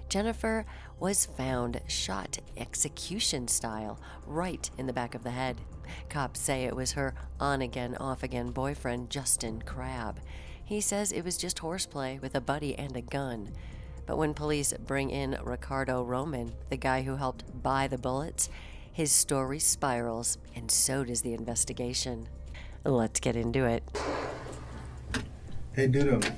Jennifer was found shot execution style right in the back of the head. Cops say it was her on-again, off-again boyfriend, Justin Crabbe. He says it was just horseplay with a buddy and a gun. But when police bring in Ricardo Roman, the guy who helped buy the bullets, his story spirals, and so does the investigation. Let's get into it. Hey, dude,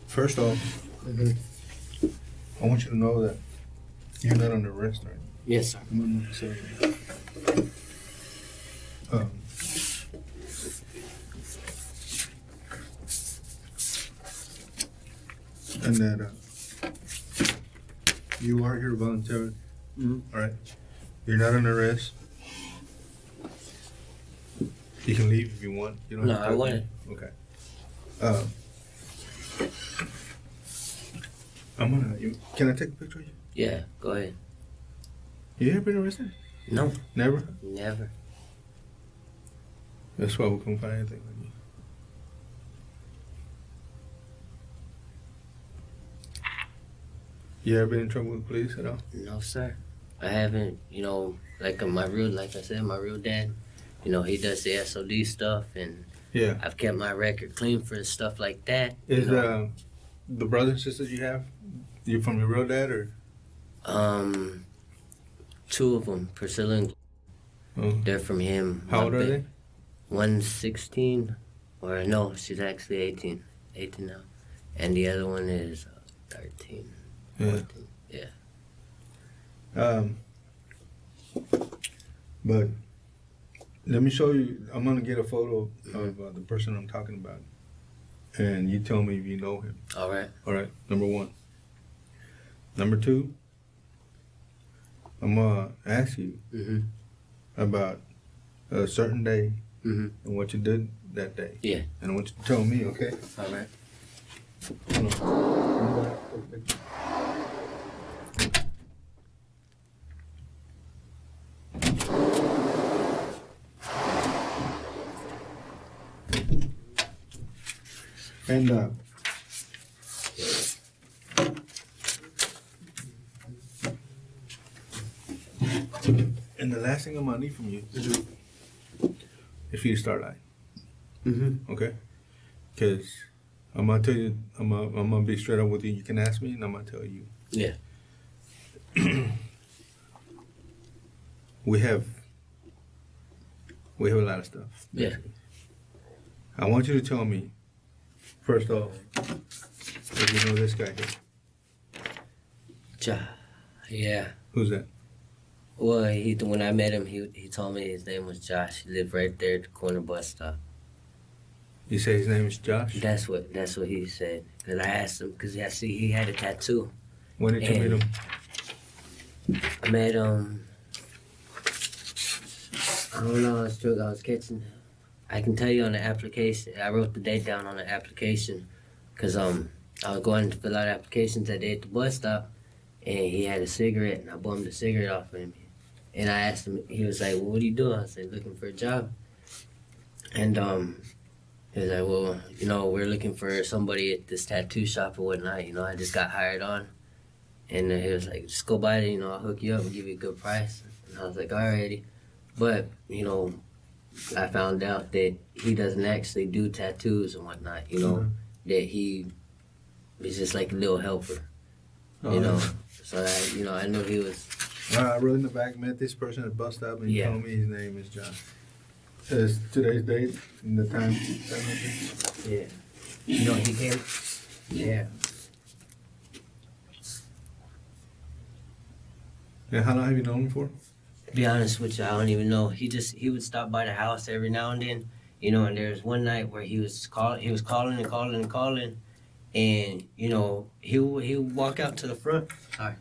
first off, I want you to know that you're not under arrest, right? Yes, sir. And that you are here voluntarily. Mm-hmm. All right. You're not under arrest. You can leave if you want. You don't No, have to. I wouldn't. Okay. Can I take a picture of you? Yeah, go ahead. You ever been arrested? No, Never? never. That's why we couldn't find anything on you. You ever been in trouble with the police at all? No, sir. I haven't, like my real dad, he does the SOD stuff, and Yeah. I've kept my record clean for stuff like that. Is the brothers and sisters you have, you from your real dad or? Two of them, Priscilla and they're from him. How old are they? One's 16, or no, she's actually 18 now. And the other one is 13. Yeah. 14. Yeah. But let me show you. I'm gonna get a photo of the person I'm talking about, and you tell me if you know him. All right. All right. Number one. Number two. I'm gonna ask you about a certain day and what you did that day. Yeah. And I want you to tell me, okay? All right. Hold on. And the last thing I'm gonna need from you is for you to start lying. Okay? Because I'm gonna tell you, I'm gonna be straight up with you. You can ask me, and I'm gonna tell you. Yeah. We have a lot of stuff. Yeah. I want you to tell me, first off, if you know this guy here. Yeah. Who's that? Well, when I met him, he told me his name was Josh. He lived right there at the corner bus stop. You say his name is Josh? That's what he said. Cause I asked him, cause he had a tattoo. When did you meet him? I met him. I don't know. I was catching. I can tell you on the application. I wrote the date down on the application, cause I was going to fill out applications that day at the bus stop, and he had a cigarette, and I bummed the cigarette off of him. And I asked him. He was like, "Well, what are you doing?" I said, "Looking for a job." And he was like, "Well, we're looking for somebody at this tattoo shop or whatnot. I just got hired on." And he was like, "Just go by there. I'll hook you up and give you a good price." And I was like, "Alrighty." But I found out that he doesn't actually do tattoos and whatnot. That he is just like a little helper. So I knew he was. I wrote in the back, met this person at the bus stop, and he told me his name is John. Is today's date and the time? Yeah. He came. Yeah. And how long have you known him for? To be honest with you, I don't even know. He would stop by the house every now and then. And there was one night where he was calling and calling, and he would walk out to the front. Sorry.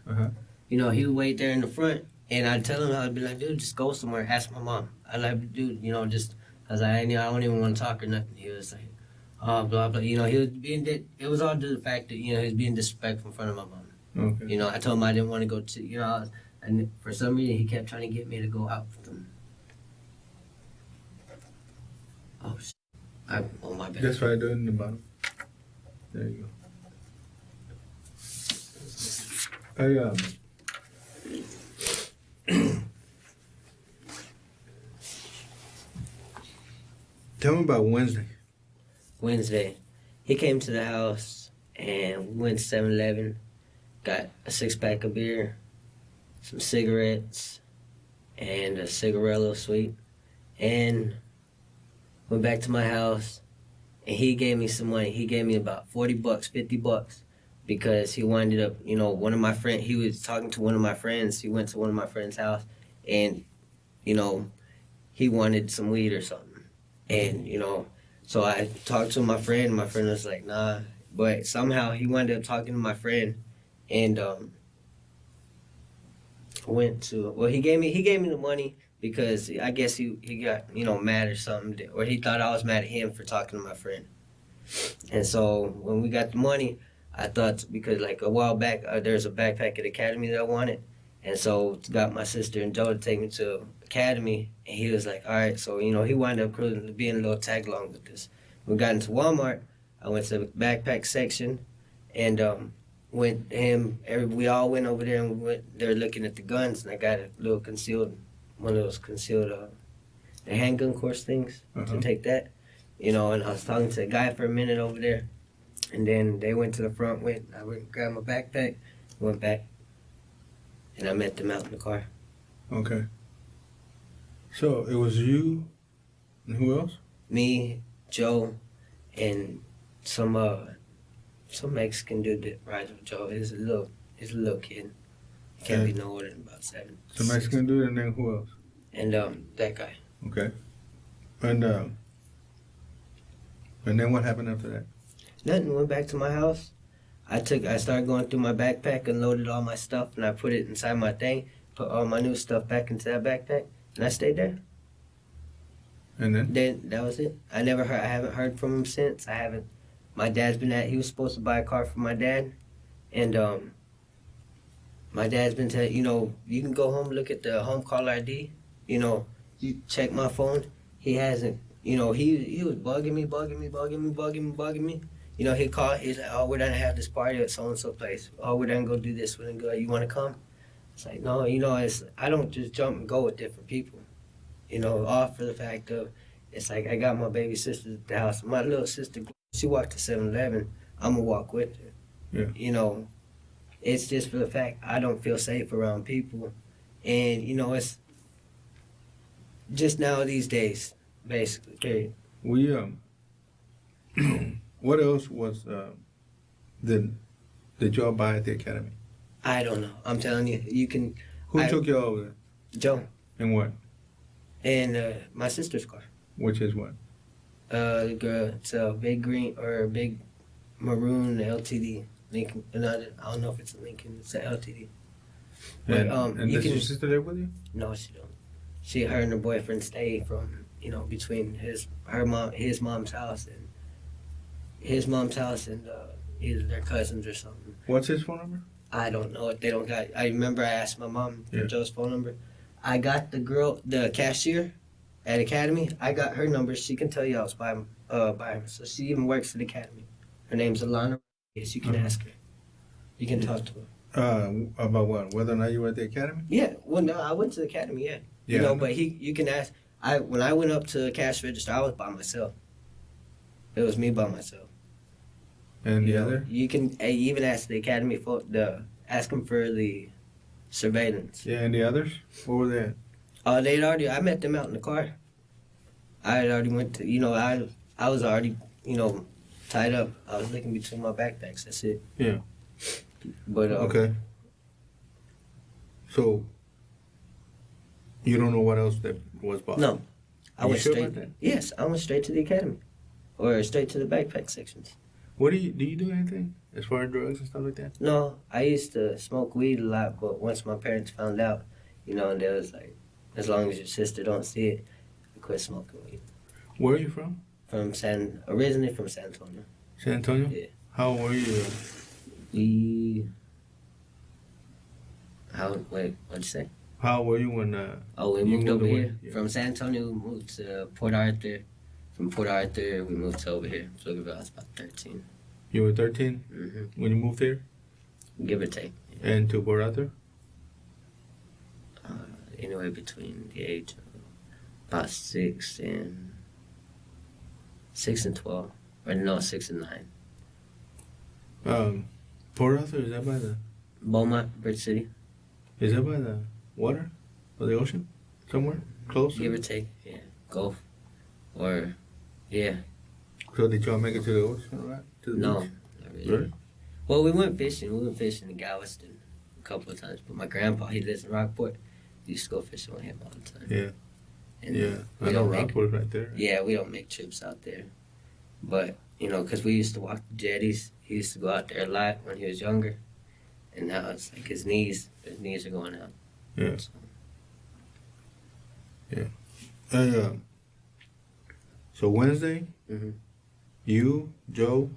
He would wait there in the front, and I'd tell him, I'd be like, "Dude, just go somewhere, ask my mom." I'd like, "Dude, I was like, I don't even want to talk or nothing." He was like, "Oh, blah blah." He was being. It was all due to the fact that he was being disrespectful in front of my mom. Okay. I told him I didn't want to go to. And for some reason, he kept trying to get me to go out with him. Oh, my bad. That's why I do it in the bottom. There you go. I tell me about Wednesday. Wednesday, he came to the house and we went to 7-Eleven, got a 6-pack of beer, some cigarettes, and a cigarello sweet, and went back to my house, and he gave me some money. He gave me about $40, $50, because he winded up, one of my friends, he was talking to one of my friends. He went to one of my friend's house, and, he wanted some weed or something. And, so I talked to my friend. My friend was like, nah. But somehow he wound up talking to my friend, and he gave me the money because I guess he got, mad or something, or he thought I was mad at him for talking to my friend. And so when we got the money, I thought, because like a while back, there's a backpack at Academy that I wanted. And so got my sister and Joe to take me to Academy, and he was like, all right. So, he wound up being a little tag along with this. We got into Walmart. I went to the backpack section, and we all went over there, and we went there looking at the guns, and I got a little one of those concealed the handgun course things to take that. And I was talking to a guy for a minute over there, and then they went to the front, I went and grabbed my backpack, went back, and I met them out in the car. Okay. So it was you, and who else? Me, Joe, and some Mexican dude that rides with Joe. He's a little kid. He can't be no older than about 7. Some Mexican dude, and then who else? And that guy. Okay. And then what happened after that? Nothing. Went back to my house. I started going through my backpack and loaded all my stuff, and I put it inside my thing. Put all my new stuff back into that backpack, and I stayed there. And then? Then that was it. I haven't heard from him since. My dad's he was supposed to buy a car for my dad, and my dad's been telling, you can go home, look at the home caller ID, you check my phone. He hasn't, he was bugging me. He'd call, he's like, oh, we're gonna have this party at so-and-so place. Oh, we're gonna go do this, we're gonna go, you wanna come? It's like, no, I don't just jump and go with different people. All for the fact of, it's like I got my baby sister at the house. My little sister, she walked to 7-Eleven. I'm going to walk with her. Yeah. It's just for the fact I don't feel safe around people. And, it's just now these days, basically, period. We, what else was, did y'all buy at the Academy? I don't know. I'm telling you, you can. Who took y'all over there? Joe. And what? And my sister's car. Which is what? The girl, it's a big green or a big maroon LTD. Lincoln. I don't know if it's a Lincoln. It's an LTD. But, and does your sister live with you? No, she don't. Her and her boyfriend stay from between his mom's house and either their cousins or something. What's his phone number? I don't know if they don't got. I remember I asked my mom for Joe's phone number. I got the cashier at Academy. I got her number. She can tell you I was by her. So she even works at Academy. Her name's Alana. Yes, you can ask her. You can talk to her. About what? Whether or not you were at the Academy? Yeah. Well, no, I went to the Academy. Yeah. But you can ask. When I went up to the cash register, I was by myself. It was me by myself. And the other? You can even ask the Academy ask them for the surveillance. Yeah, and the others? What were they at? I met them out in the car. I had already went to, I was already, tied up. I was looking between my backpacks. That's it. Yeah. But okay. So you don't know what else that was bought? No. I went sure straight. about that? Yes, I went straight to the Academy, or straight to the backpack sections. What do you do anything as far as drugs and stuff like that? No, I used to smoke weed a lot, but once my parents found out, and they was like, as long as your sister don't see it, I quit smoking weed. Where are you from? Originally from San Antonio. San Antonio? Yeah. How old were you? What'd you say? How old were you when we moved over here. Yeah. From San Antonio, we moved to Port Arthur. From Port Arthur, we moved to over here. Pflugerville, I was about 13. You were 13 Mm-hmm. when you moved here? give or take. And to Port Arthur? Anywhere between the age of about 6 and 12. Or no, 6 and 9. Port Arthur, is that by the... Beaumont, Bridge City. Is that by the water? Or the ocean? Somewhere? Close? Give or take, yeah. Gulf. Or, yeah. So did y'all make it to the ocean, right? To the No, beach? not really. Really? Well, we went fishing. We went fishing in Galveston a couple of times. But my grandpa, he lives in Rockport. We used to go fishing with him all the time. Yeah. And Yeah. we I know don't make, Rockport's right there. yeah, we don't make trips out there. But, you know, because we used to walk the jetties. He used to go out there a lot when he was younger. And now it's like his knees are going out. Yeah. So, Yeah. So Wednesday, Mhm. you, Joe,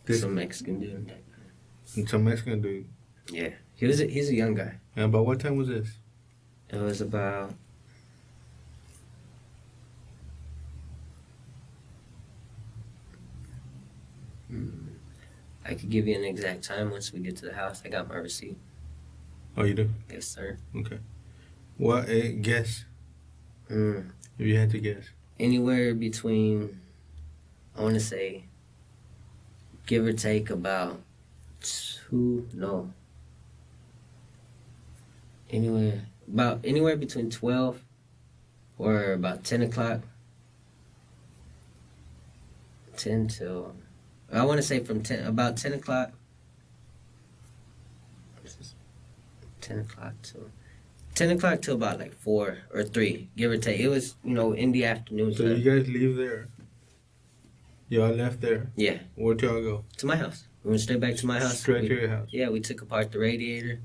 this some Mexican dude. and some Mexican dude. Yeah. He's a young guy. And about what time was this? It was about... I could give you an exact time once we get to the house. I got my receipt. Oh, you do? Yes, sir. Okay. What? Guess. Mm. If you had to guess. Anywhere between, I want to say, give or take about anywhere between 12 or about 10 o'clock. 10 till, I want to say from about 10 o'clock. 10 o'clock till about like 4 or 3, give or take. It was, in the afternoon. So you guys leave there. Y'all left there. Yeah. Where'd y'all go? To my house. We went straight back to my house. Straight to your house. Yeah, we took apart the radiator.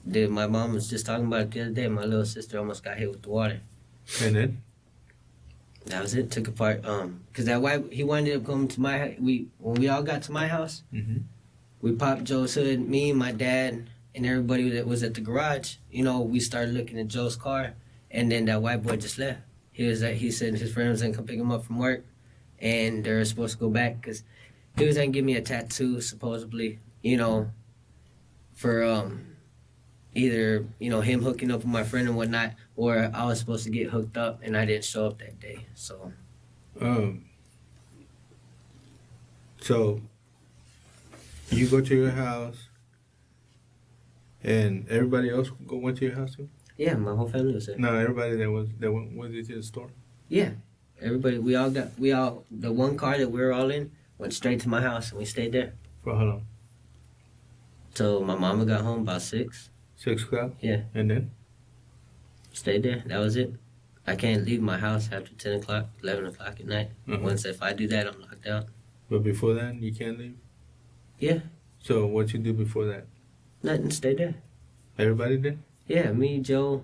My mom was just talking about it the other day. My little sister almost got hit with the water. And then? That was it. Took apart, because that wife, he ended up coming to my house. When we all got to my house, we popped Joe's hood. Me, my dad, and everybody that was at the garage. We started looking at Joe's car, and then that white boy just left. He said his friend was gonna come pick him up from work, and they're supposed to go back because he was gonna give me a tattoo supposedly. For either him hooking up with my friend and whatnot, or I was supposed to get hooked up and I didn't show up that day. So. So you go to your house, and everybody else went to your house too? Yeah, my whole family was there. No, everybody that went with you to the store. Yeah, everybody. The one car that we were all in went straight to my house, and we stayed there. For how long? Till my mama got home about 6. 6 o'clock. Yeah. And then? Stayed there. That was it. I can't leave my house after 10 o'clock, 11 o'clock at night. Once if I do that, I'm locked out. But before that, you can't leave. Yeah. So what you do before that? Nothing. Stayed there. Everybody did? Yeah, me, Joe,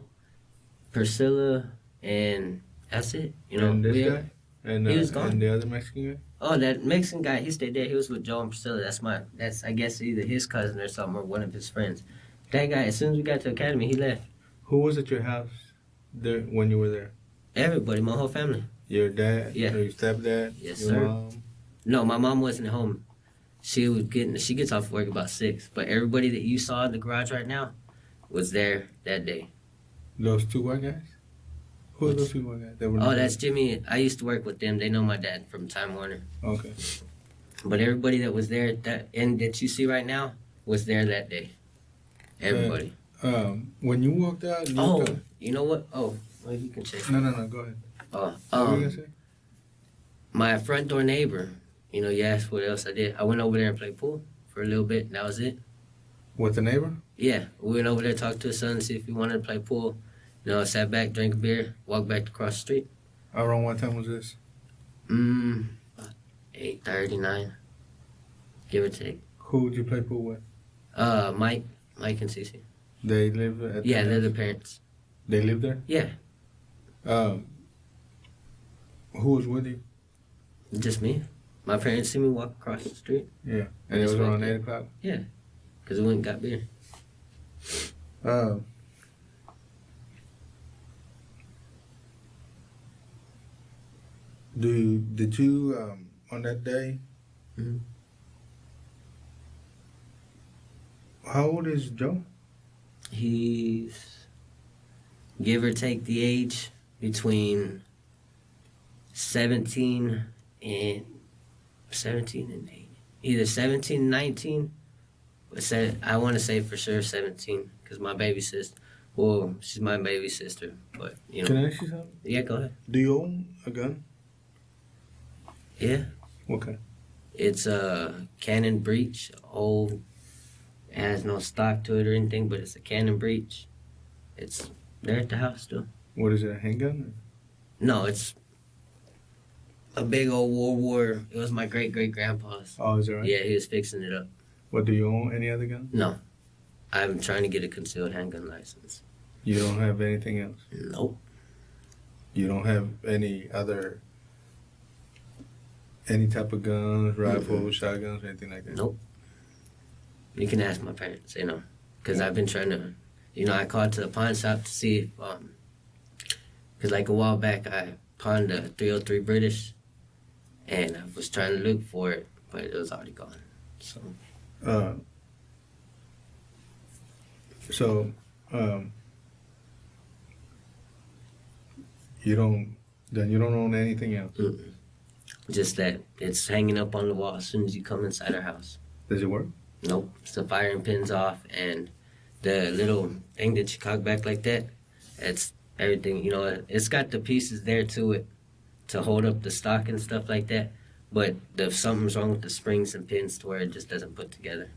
Priscilla, and that's it. And this guy? And, he was gone. And the other Mexican guy? Oh, that Mexican guy, he stayed there. He was with Joe and Priscilla. That's I guess either his cousin or something, or one of his friends. That guy, as soon as we got to Academy, he left. Who was at your house there when you were there? Everybody, my whole family. Your dad? Yeah. Your stepdad? Yes, your sir. mom? No, my mom wasn't home. She gets off work about 6. But everybody that you saw in the garage right now was there that day. Those 2 white guys? Who are those 2 white guys? That were That's Jimmy. I used to work with them. They know my dad from Time Warner. Okay. But everybody that was there that you see right now was there that day. Everybody. When you walked out, You know what? Oh, well, you can check. No, go ahead. Oh, What were you gonna say? my front door neighbor. You asked what else I did. I went over there and played pool for a little bit. And that was it. With the neighbor? Yeah, we went over there, talked to his son, see if he wanted to play pool. Sat back, drank a beer, walked back across the street. Around what time was this? 8:39, give or take. Who would you play pool with? Mike and Cece. They live at Yeah, they're the parents. They live there? Yeah. Who was with you? Just me. My parents see me walk across the street. Yeah. And it was around 8 o'clock? Yeah. Because we went and got beer. Did you on that day? How old is Joe? He's, give or take the age, between 17 and 8. Either 17 and 19. But I want to say for sure 17, because my baby sister, well, she's my baby sister, but, you know. Can I ask you something? Yeah, go ahead. Do you own a gun? Yeah. What kind? It's a Cannon Breech, old. It has no stock to it or anything, but it's a Cannon Breech. It's there at the house still. What is it, a handgun? No, it's a big old World War. It was my great-great-grandpa's. Oh, is that right? Yeah, he was fixing it up. What, do you own any other gun? No. I'm trying to get a concealed handgun license. You don't have anything else? Nope. You don't have any type of guns, rifles, shotguns, or anything like that? Nope. You can ask my parents, you know, because I've been trying to, you know, I called to the pawn shop to see if, because like a while back I pawned a 303 British, and I was trying to look for it, but it was already gone. So. You don't own anything else? Mm-mm. Just that it's hanging up on the wall as soon as you come inside our house. Does it work? Nope. It's the firing pin's off, and the little thing that you cock back like that, it's everything, you know, it's got the pieces there to it to hold up the stock and stuff like that, but if something's wrong with the springs and pins to where it just doesn't put together.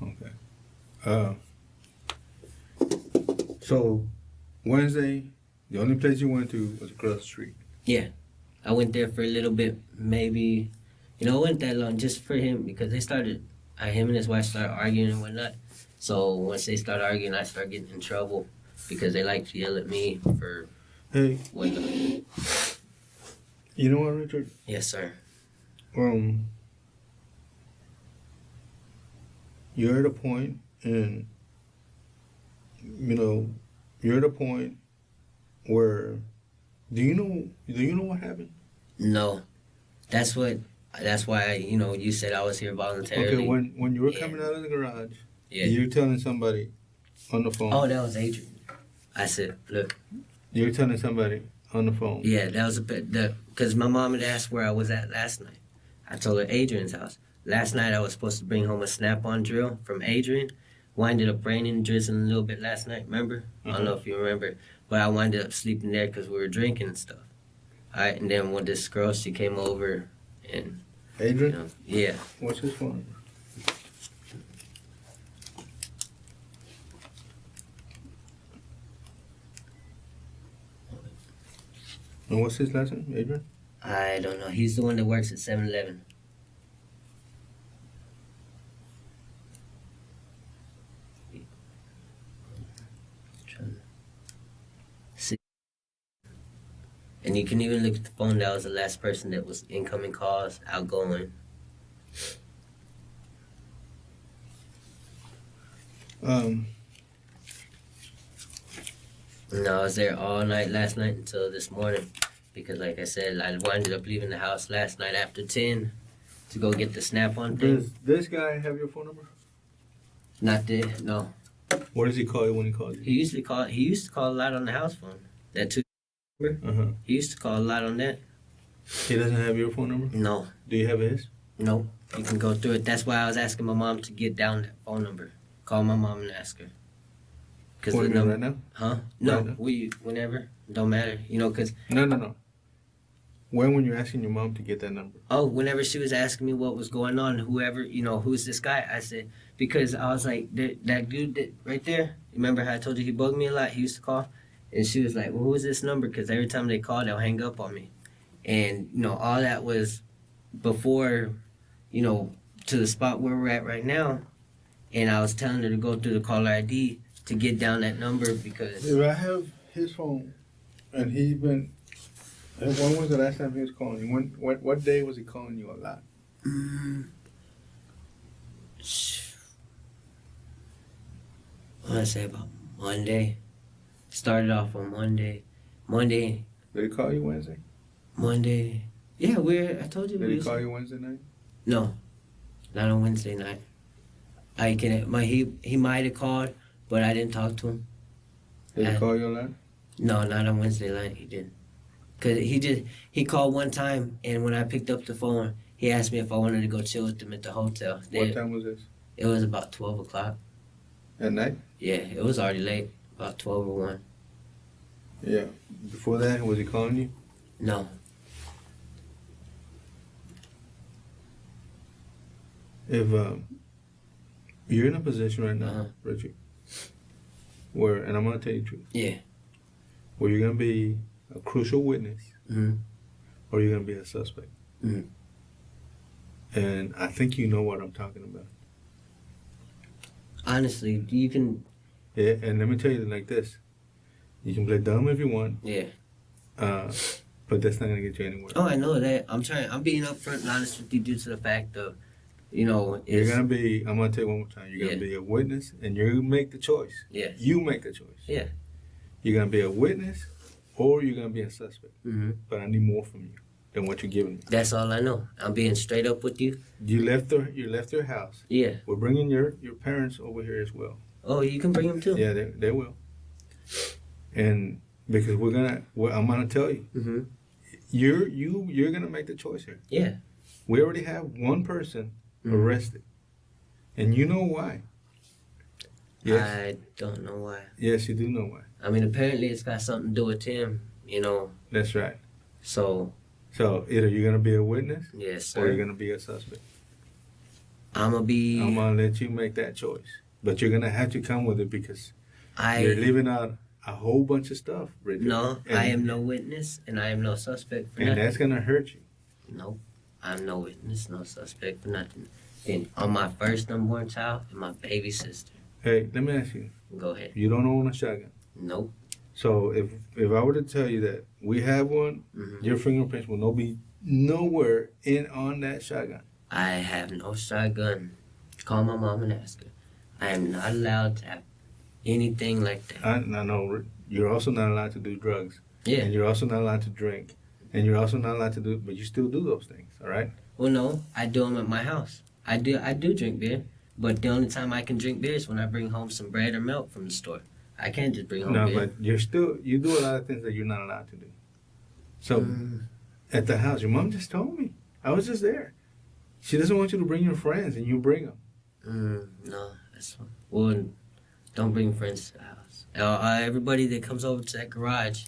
Okay. So, Wednesday, the only place you went to was across the street? Yeah. I went there for a little bit, maybe, you know, it wasn't that long, just for him, because him and his wife started arguing and whatnot. So once they started arguing, I started getting in trouble because they like to yell at me for whatnot. You know what, Richard? Yes, sir. You're at a point, and you're at a point where do you know what happened? No, that's why you said I was here voluntarily. Okay, when you were coming out of the garage, yeah, you were telling somebody on the phone. Oh, that was Adrian. I said, look. You were telling somebody on the phone. Yeah, that was because my mom had asked where I was at last night. I told her Adrian's house. Last night I was supposed to bring home a snap-on drill from Adrian. Winded up raining, drizzling a little bit last night. Remember? I don't know if you remember, but I winded up sleeping there because we were drinking and stuff. All right, and then when this girl, she came over and. Adrian? You know, yeah. What's his phone number? And what's his last name, Adrian? I don't know. He's the one that works at 7-Eleven. And you can even look at the phone. That was the last person that was incoming calls, outgoing. No, I was there all night last night until this morning. Because like I said, I ended up leaving the house last night after 10 to go get the snap-on thing. Does this guy have your phone number? Not there, no. What does he call you when he calls you? He used to call a lot on the house phone. That too. He used to call a lot on that. He doesn't have your phone number? No. Do you have his? No. You can go through it. That's why I was asking my mom to get down that phone number. Call my mom and ask her. What, right now? Huh? No. Right now? Whenever. Don't matter. You know, because... No. When you're asking your mom to get that number? Oh, whenever she was asking me what was going on, whoever, who's this guy? I said, because I was like, that dude that right there, remember how I told you he bugged me a lot? He used to call. And she was like, well, who is this number? Because every time they call, they'll hang up on me. And, all that was before, to the spot where we're at right now. And I was telling her to go through the caller ID to get down that number because... If I have his phone, and when was the last time he was calling you? What day was he calling you a lot? I want to say about Monday. Started off on Monday. Did he call you Wednesday? Monday. Yeah, I told you. Did he call you Wednesday night? No. Not on Wednesday night. He might have called, but I didn't talk to him. Did he call you a lot? No, not on Wednesday night. He didn't. Cause he called one time, and when I picked up the phone, he asked me if I wanted to go chill with him at the hotel. What time was this? It was about 12 o'clock. At night? Yeah, it was already late. About 12 or 1. Yeah. Before that, was he calling you? No. If you're in a position right now, Uh-huh. Richard, where, and I'm going to tell you the truth. Yeah. Where you're going to be a crucial witness, Mm-hmm. or you're going to be a suspect. Mm-hmm. And I think you know what I'm talking about. Honestly, you can. Yeah, and let me tell you like this. You can play dumb if you want, Yeah. but that's not going to get you anywhere. Oh, I know that. I'm being upfront and honest with you due to the fact of, You're going to be, I'm going to tell you one more time, you're going to be a witness, and you're going to make the choice. Yes. You make the choice. Yeah. You're going to be a witness, or you're going to be a suspect. Mm-hmm. But I need more from you than what you're giving me. That's all I know. I'm being straight up with you. You left your house. Yeah. We're bringing your parents over here as well. Oh, you can bring them too. Yeah, they will. And because I'm gonna tell you, Mm-hmm. you're gonna make the choice here. Yeah. We already have one person arrested, and you know why. Yes. I don't know why. Yes, you do know why. I mean, apparently it's got something to do with him, That's right. So, So either you're gonna be a witness, yes, or you're sir. gonna be a suspect. I'm gonna let you make that choice, but you're gonna have to come with it because you're leaving out a whole bunch of stuff, Richard. No, and, I am no witness, and I am no suspect for and nothing. that's gonna hurt you. Nope. I'm no witness, no suspect for nothing. And on my first unborn child and my baby sister. Hey, let me ask you. Go ahead. You don't own a shotgun. Nope. So if I were to tell you that we have one, Mm-hmm. your fingerprints will be nowhere on that shotgun. I have no shotgun. Call my mom and ask her. I am not allowed to have anything like that. I know you're also not allowed to do drugs. Yeah. And you're also not allowed to drink. And you're also not allowed to do, but you still do those things, all right? Well, no, I do them at my house. I do drink beer, but the only time I can drink beer is when I bring home some bread or milk from the store. I can't just bring home No, beer. but you do a lot of things that you're not allowed to do. So at the house, your mom just told me. I was just there. She doesn't want you to bring your friends, and you bring them. No, that's fine. Well, don't bring friends to the house. Everybody that comes over to that garage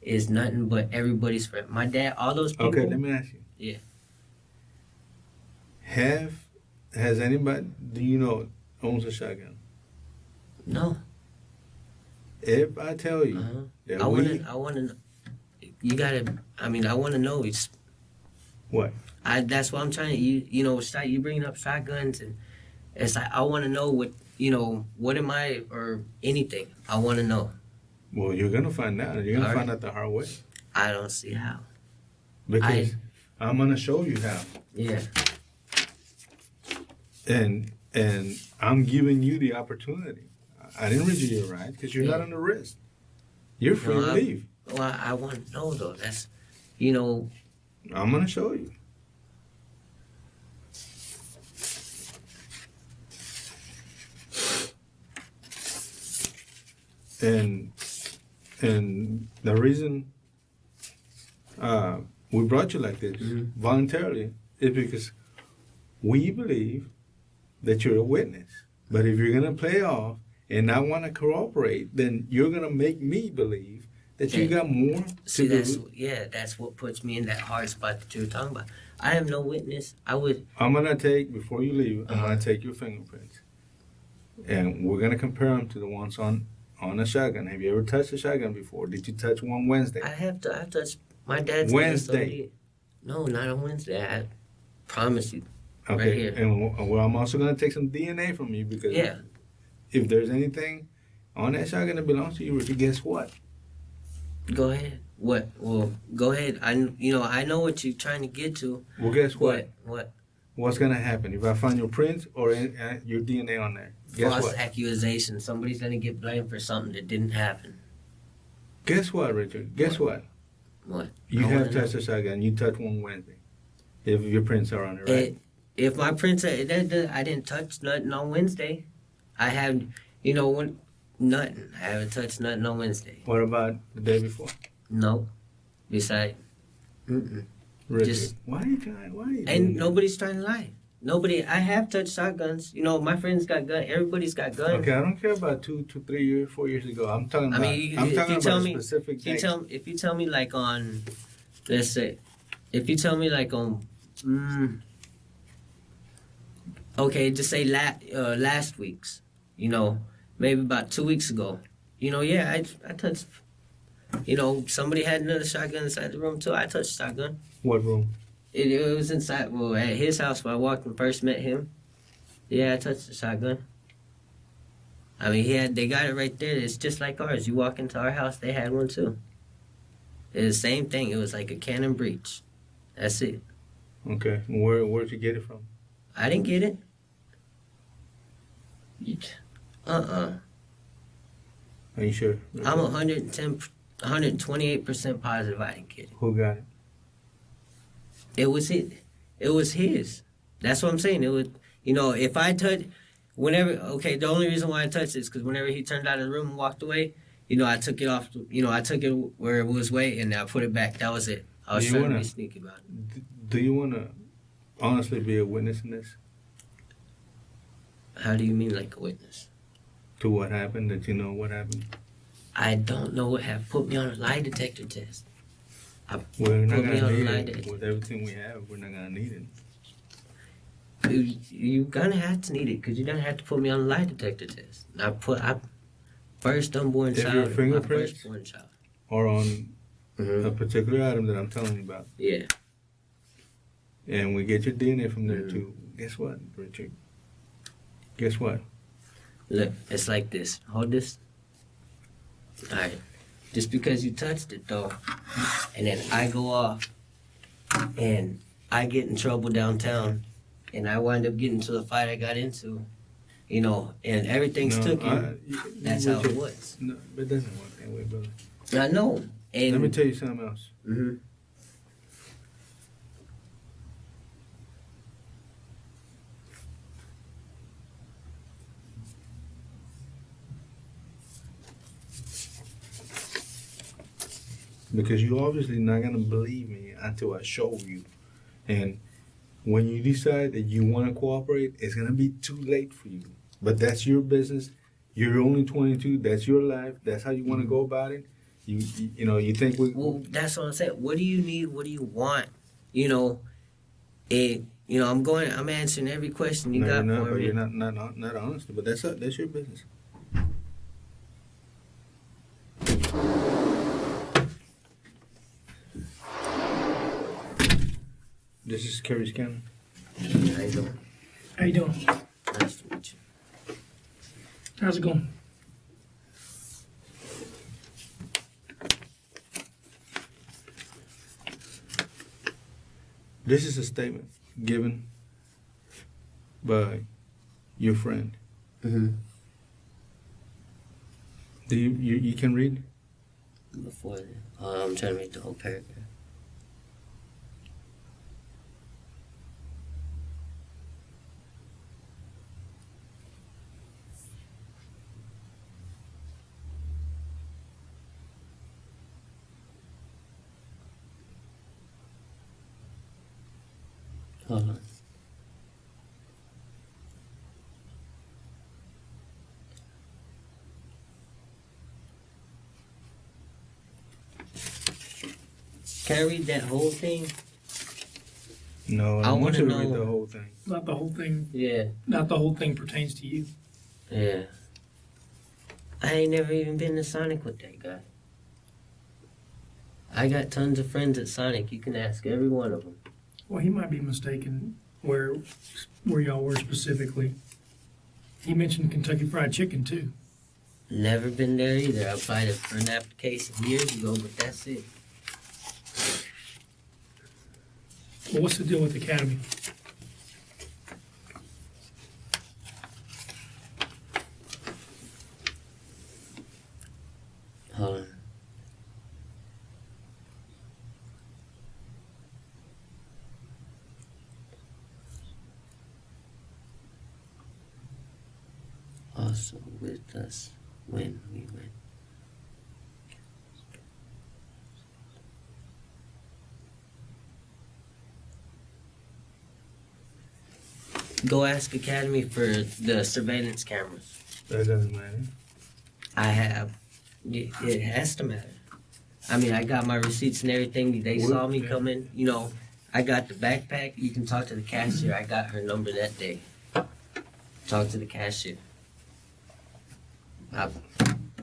is nothing but everybody's friend. My dad, all those people. Okay, let me ask you. Yeah. Has anybody, do you know, owns a shotgun? No. If I tell you that I want to. You gotta. I mean, I want to know. It's what? That's why I'm trying to. You bringing up shotguns, and it's like I want to know what. What am I or anything? I want to know. Well, you're gonna find out. You're gonna All find right. out the hard way. I don't see how. Because I'm gonna show you how. Yeah. And I'm giving you the opportunity. I didn't read you your rights because you're not on the wrist. You're free to leave. Well, I want to know though. That's, I'm gonna show you. And the reason we brought you like this voluntarily is because we believe that you're a witness. But if you're gonna play off and not want to cooperate, then you're gonna make me believe that you got more See, to do. that's what puts me in that hard spot that you were talking about. I have no witness. I'm gonna take, before you leave, I'm gonna take your fingerprints, and we're gonna compare them to the ones on a shotgun. Have you ever touched a shotgun before? Did you touch one Wednesday? I've touched my dad's Wednesday. No, not on Wednesday. I promise you. Okay, Right here. and I'm also gonna take some DNA from you because if there's anything on that shotgun that belongs to you, Richard, guess what? Go ahead. What? Well, go ahead. I know what you're trying to get to. Well, guess what? What? What's gonna happen if I find your prints or your DNA on there? Guess False what? accusation. Somebody's gonna get blamed for something that didn't happen. Guess what, Richard? Guess what? What? You have touched a shotgun. You touched one Wednesday. If your prints are on it, right? if my prints, I didn't touch nothing on Wednesday. I have, nothing. I haven't touched nothing on Wednesday. What about the day before? No. Besides, Really? Just- why are you doing and that? nobody's trying to lie. Nobody. I have touched shotguns. My friends got guns. Everybody's got guns. Okay, I don't care about 2, 3 years, 4 years ago. I'm talking about. I'm talking about a specific date. If you tell me like on, let's say, if you tell me like on, okay, just say last week's, maybe about 2 weeks ago, yeah, I touched, somebody had another shotgun inside the room too. I touched the shotgun. What room? It was inside, at his house when I walked and first met him. Yeah, I touched the shotgun. I mean, they got it right there. It's just like ours. You walk into our house, they had one too. It's the same thing. It was like a cannon breech. That's it. Okay, where'd you get it from? I didn't get it. Are you sure? I'm 128% positive I didn't get it. Who got it? It was his. That's what I'm saying. It was, if I touch, the only reason why I touched it is because whenever he turned out of the room and walked away, I took it off, I took it where it was weight and I put it back. That was it. I was trying to be sneaky about it. Do you want to honestly be a witness in this? How do you mean like a witness? To what happened, that you know what happened? I don't know what happened. Put me on a lie detector test. We're not Put me going to on a need lie it. detector. With everything we have, we're not going to need it. You're gonna have to need it because you're gonna have to put me on a lie detector test. First unborn If child. your My fingerprints- firstborn child. Or on a particular item that I'm telling you about. Yeah. And we get your DNA from there too. Guess what, Richard? Guess what? Look, it's like this. Hold this. All right. Just because you touched it though, and then I go off, and I get in trouble downtown, and I wind up getting into the fight I got into, and everything's taken. That's how it was. No, it doesn't work that way, brother. I know. And Let me tell you something else. Mm-hmm. Because you're obviously not going to believe me until I show you. And when you decide that you want to cooperate, it's going to be too late for you. But that's your business. You're only 22. That's your life. That's how you want to go about it. You think we... Well, that's what I'm saying. What do you need? What do you want? I'm answering every question you got No, for but me. you're not honest. But that's your business. This is Kerry's County. How you doing? How you doing? Nice to meet you. How's it going? This is a statement given by your friend. Mm-hmm. Do you can read? Before I'm trying to read the whole paragraph. Hold on. Can I read that whole thing? No, I I want you to wanna read know- the whole thing. Not the whole thing. Yeah. Not the whole thing pertains to you. Yeah. I ain't never even been to Sonic with that guy. I got tons of friends at Sonic. You can ask every one of them. Well, he might be mistaken where y'all were specifically. He mentioned Kentucky Fried Chicken too. Never been there either. I applied for an application years ago, but that's it. Well, what's the deal with Academy? Hold on. Also with us when we went. Go ask Academy for the surveillance cameras. That doesn't matter. I have. It has to matter. I mean, I got my receipts and everything. They saw me come in. You know, I got the backpack. You can talk to the cashier. I got her number that day. Talk to the cashier.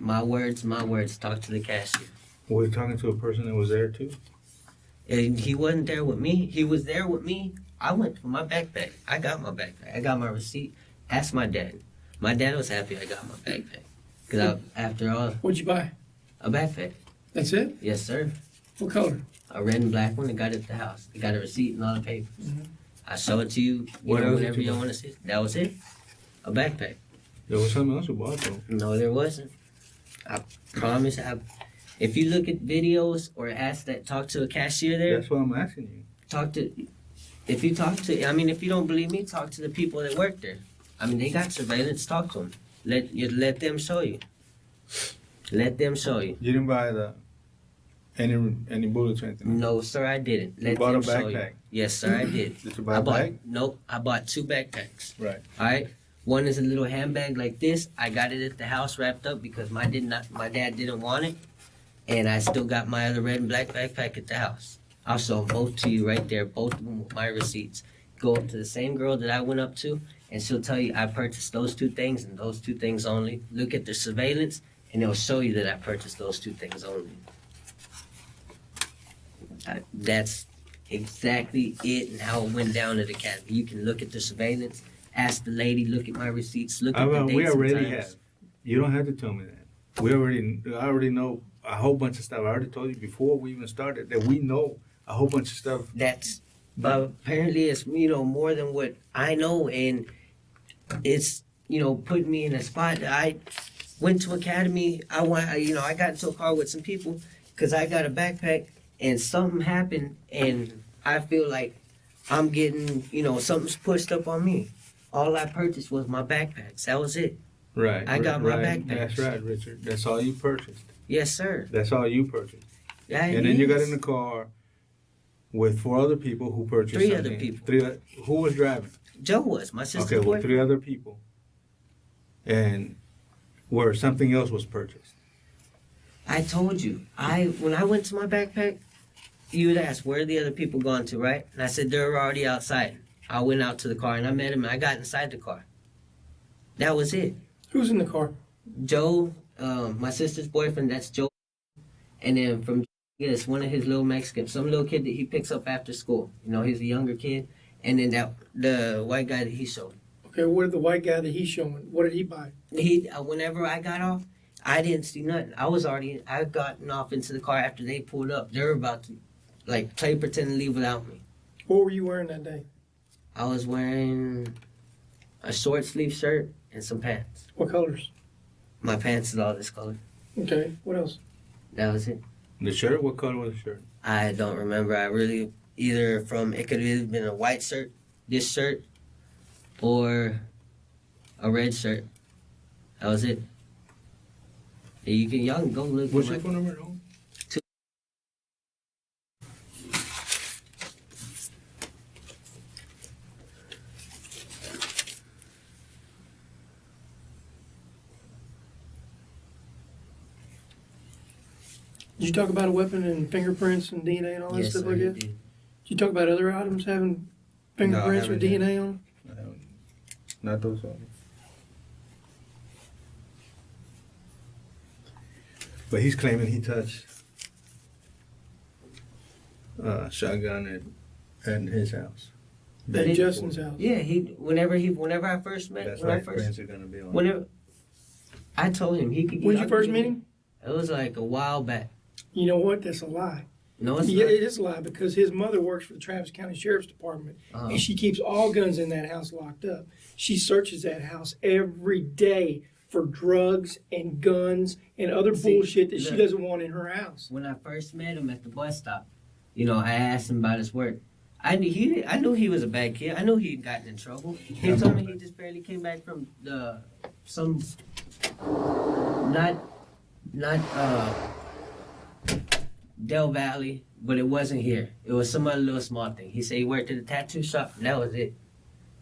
My words. Talk to the cashier. Were you talking to a person that was there too? And he wasn't there with me. He was there with me. I went for my backpack. I got my backpack. I got my receipt. Ask my dad. My dad was happy I got my backpack. Because after all, What'd you buy? a backpack. That's it? Yes, sir. What color? A red and black one. I got it at the house. I got a receipt and all the papers. Mhm. I show it to you, What else did whenever you you buy? want to see it. That was it. A backpack. There was something else you bought though. No, there wasn't. I promise. If you look at videos or talk to a cashier there, That's what I'm asking you. if you don't believe me, talk to the people that work there. I mean, they got surveillance. Talk to them. Let them show you. Let them show you. You didn't buy any bullets or anything? No, sir, I didn't. You bought a them show you. backpack. Yes, sir, I did. Did you buy a bag? Nope, I bought 2 backpacks. Right. All right. One is a little handbag like this. I got it at the house wrapped up because my dad didn't want it, and I still got my other red and black backpack at the house. I'll show them both to you right there, both of them with my receipts. Go up to the same girl that I went up to, and she'll tell you I purchased those 2 things and those 2 things only. Look at the surveillance, and it'll show you that I purchased those 2 things only. That's exactly it and how it went down at the academy. You can look at the surveillance, ask the lady, look at my receipts, look at the dates We and already times. have. You don't have to tell me that. I already know a whole bunch of stuff. I already told you before we even started that we know a whole bunch of stuff. But apparently it's, more than what I know, and it's, putting me in a spot. I went to academy. I got into a car with some people because I got a backpack and something happened, and I feel like I'm getting, something's pushed up on me. All I purchased was my backpacks. That was it. Right. I got my right. backpacks. That's right, Richard. That's all you purchased. Yes, sir. That's all you purchased. Yeah, And then you got in the car with 4 other people who purchased 3 something. other people. Who was driving? Joe was my sister's Okay, well, boyfriend. 3 other people. And where something else was purchased. I told you. When I went to my backpack, you would ask, where are the other people gone to, right? And I said, they're already outside. I went out to the car and I met him and I got inside the car. That was it. Who's in the car? Joe, my sister's boyfriend, that's Joe. And then from it's one of his little Mexicans, some little kid that he picks up after school. He's a younger kid. And then the white guy that he showed. Okay, what did the white guy that he's showing? What did he buy? Whenever I got off, I didn't see nothing. I gotten off into the car after they pulled up. They were about to, play pretend to leave without me. What were you wearing that day? I was wearing a short sleeve shirt and some pants. What colors? My pants is all this color. Okay, what else? That was it. The shirt? What color was the shirt? I don't remember. I really, it could have been a white shirt, this shirt, or a red shirt. That was it. Y'all can go look. What's at your phone number at home? Did you talk about a weapon and fingerprints and DNA and all that Yes, stuff sir, like he that? did. Did you talk about other items having fingerprints or haven't yet. DNA on them? Not those ones. But he's claiming he touched shotgun at his house. At Justin's house. Yeah, whenever I first met, That's when why I his first, friends are gonna be on. whenever I told him he could. When's your first meeting? It was like a while back. You know what? That's a lie. No, it's Yeah, not. it is a lie because his mother works for the Travis County Sheriff's Department Uh-huh. and she keeps all guns in that house locked up. She searches that house every day for drugs and guns and other See, bullshit that she look. doesn't want in her house. When I first met him at the bus stop, I asked him about his work. I knew he was a bad kid. I knew he'd gotten in trouble. He told me he just barely came back from not Del Valley, but it wasn't here. It was some other little small thing. He said he worked at a tattoo shop, and that was it.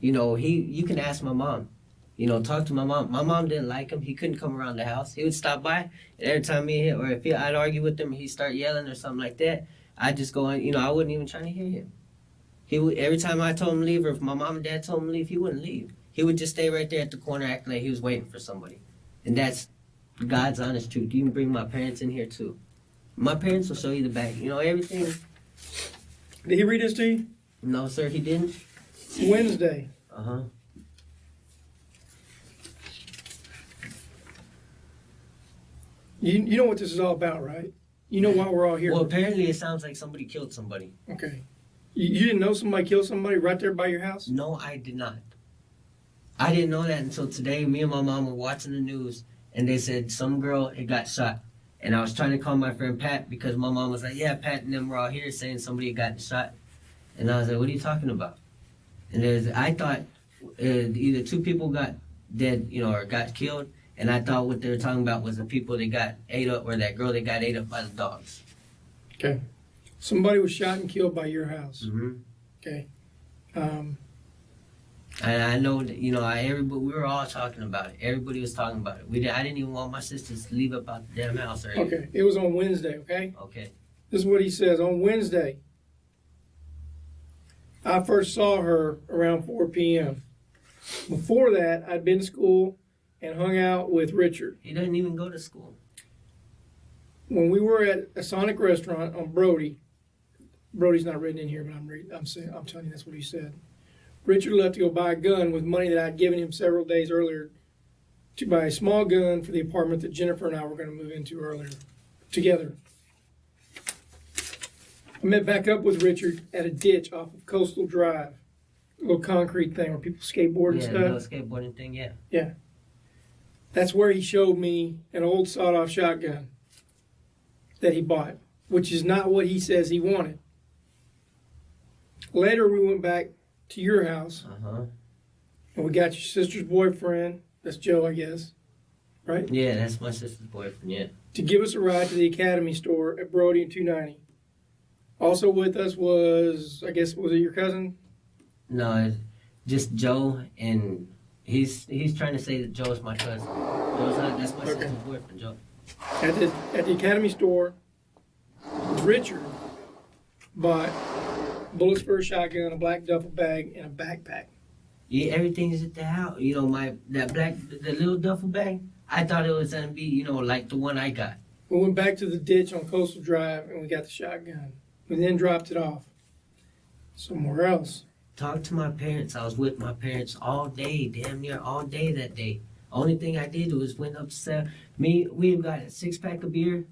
You know, you can ask my mom. You know, talk to my mom. My mom didn't like him. He couldn't come around the house. He would stop by, and every time I'd argue with him, he'd start yelling or something like that. I'd just go in, you know, I wasn't even trying to hear him. Every time I told him to leave, or if my mom and dad told him to leave, he wouldn't leave. He would just stay right there at the corner acting like he was waiting for somebody. And that's God's honest truth. You can bring my parents in here too. My parents will show you the back. You know, everything. Did he read this to you? No, sir, he didn't. Wednesday. Uh-huh. You know what this is all about, right? You know why we're all here. Well, apparently it sounds like somebody killed somebody. Okay. You didn't know somebody killed somebody right there by your house? No, I did not. I didn't know that until today. Me and my mom were watching the news, and they said some girl had got shot. And I was trying to call my friend Pat because my mom was like, yeah, Pat and them were all here saying somebody had gotten shot. And I was like, what are you talking about? And I thought either two people got dead, you know, or got killed. And I thought what they were talking about was the people that got ate up, or that girl that got ate up by the dogs. Okay. Somebody was shot and killed by your house. Mm-hmm. Okay. And I know that, you know, everybody, we were all talking about it. Everybody was talking about it. I didn't even want my sisters to leave up out the damn house. Or anything. Okay. It was on Wednesday, okay? Okay. This is what he says. On Wednesday, I first saw her around 4 p.m. Before that, I'd been to school and hung out with Richard. He doesn't even go to school. When we were at a Sonic restaurant on Brody's not written in here, but I'm telling you that's what he said. Richard left to go buy a gun with money that I'd given him several days earlier to buy a small gun for the apartment that Jennifer and I were going to move into earlier together. I met back up with Richard at a ditch off of Coastal Drive, a little concrete thing where people skateboard and Yeah, stuff. the little skateboarding thing, yeah. Yeah. That's where he showed me an old sawed-off shotgun that he bought, which is not what he says he wanted. Later, we went back to your house, Uh-huh. and we got your sister's boyfriend, that's Joe, I guess, right? Yeah, that's my sister's boyfriend, yeah. To give us a ride to the Academy store at Brody and 290. Also with us was, I guess, was it your cousin? No, it's just Joe, and he's trying to say that Joe's my cousin. That's my sister's boyfriend, Joe. At the Academy store, Richard bought bullets for a shotgun, a black duffel bag, and a backpack. Yeah, everything is at the house. You know, the little duffel bag, I thought it was going to be, you know, like the one I got. We went back to the ditch on Coastal Drive, and we got the shotgun. We then dropped it off somewhere else. Talked to my parents. I was with my parents all day, damn near all day that day. Only thing I did was went upstairs. We got a 6-pack of beer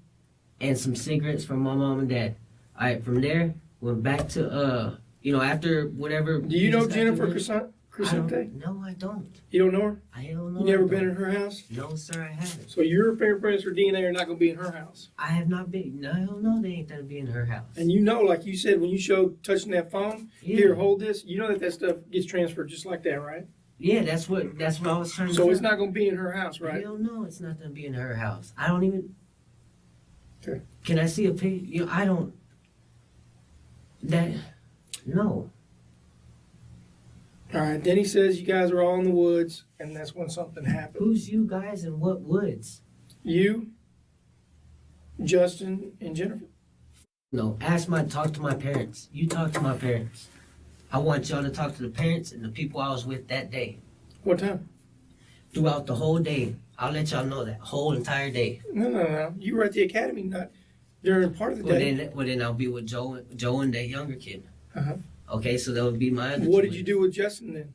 and some cigarettes from my mom and dad. All right, from there, went back to, you know, after whatever. Do you know Jennifer Crescente? Crescente? No, I don't. You don't know her? I don't know. You never been in her house? No, sir, I haven't. So your fingerprints or DNA are not going to be in her house. I have not been. No, hell no, they ain't gonna be in her house. And you know, like you said, when you showed touching that phone, Yeah. here, hold this, you know that stuff gets transferred just like that, right? Yeah, that's what I was trying to So say. it's not going to be in her house, right? Hell no, it's not gonna be in her house. I don't even. Okay. Can I see a picture? You know, I don't. No. All right. Then he says you guys are all in the woods, and that's when something happened. Who's you guys and what woods? You, Justin, and Jennifer. No, talk to my parents. You talk to my parents. I want y'all to talk to the parents and the people I was with that day. What time? Throughout the whole day. I'll let y'all know that whole entire day. No. You were at the academy, not during part of the day. Well, then I'll be with Joe and that younger kid. Uh-huh. Okay, so that would be my other What two did you weeks. do with Justin then?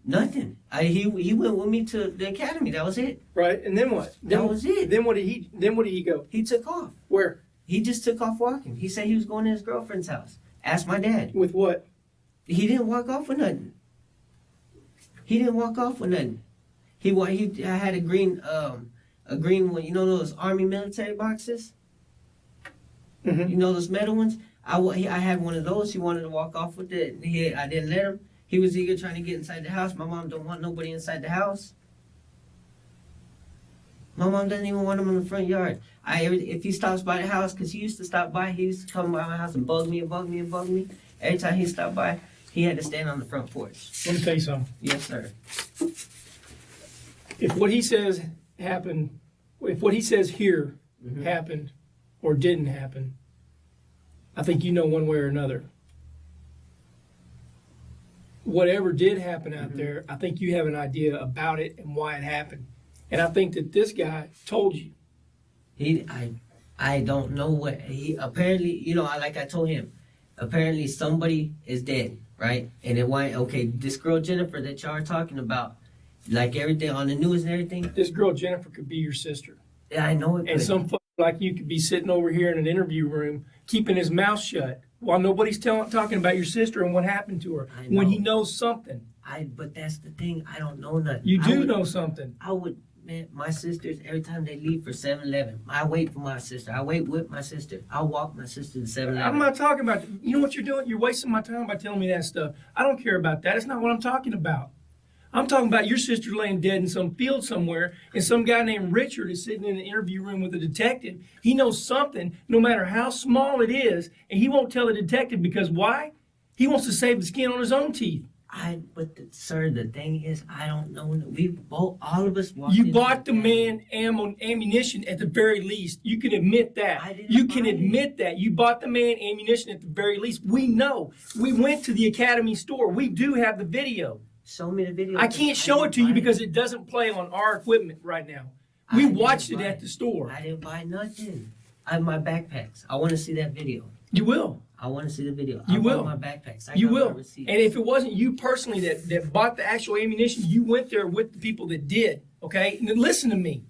Nothing. He went with me to the academy. That was it. Right, and then what? That was it. Then what did he go? He took off. Where? He just took off walking. He said he was going to his girlfriend's house. Ask my dad. With what? He didn't walk off with nothing. I had a green one. You know those Army military boxes? Mm-hmm. You know those metal ones? I had one of those. He wanted to walk off with it. I didn't let him. He was eager trying to get inside the house. My mom don't want nobody inside the house. My mom doesn't even want him in the front yard. If he stops by the house, because he used to stop by, he used to come by my house and bug me. Every time he stopped by, he had to stand on the front porch. Let me tell you something. Yes, sir. If what he says happened, if what he says here happened or didn't happen, I think you know one way or another. Whatever did happen out there, I think you have an idea about it and why it happened. And I think that this guy told you. I don't know what he apparently, like I told him, apparently somebody is dead, right? And it went, okay, this girl Jennifer that y'all are talking about, like everything on the news and everything. This girl Jennifer could be your sister. Yeah, I know it. And some fuck like you could be sitting over here in an interview room, keeping his mouth shut while nobody's talking about your sister and what happened to her. When he knows something. But that's the thing. I don't know nothing. You do know something. Man, my sisters, every time they leave for 7-Eleven, I wait for my sister. I wait with my sister. I walk my sister to 7-Eleven. I'm not talking about, you know what you're doing? You're wasting my time by telling me that stuff. I don't care about that. It's not what I'm talking about. I'm talking about your sister laying dead in some field somewhere, and some guy named Richard is sitting in an interview room with a detective. He knows something, no matter how small it is, and he won't tell the detective because why? He wants to save the skin on his own teeth. Sir, the thing is, I don't know. All of us walked. You bought the man ammunition at the very least. You can admit that. You can admit that. You bought the man ammunition at the very least. We know. We went to the Academy store. We do have the video. Show me the video. I can't show it to you because it doesn't play on our equipment right now. We watched it at the store. I didn't buy nothing. I have my backpacks. I want to see that video. You will. I want to see the video. You will. My backpacks. You will. And if it wasn't you personally that bought the actual ammunition, you went there with the people that did. Okay? And then listen to me.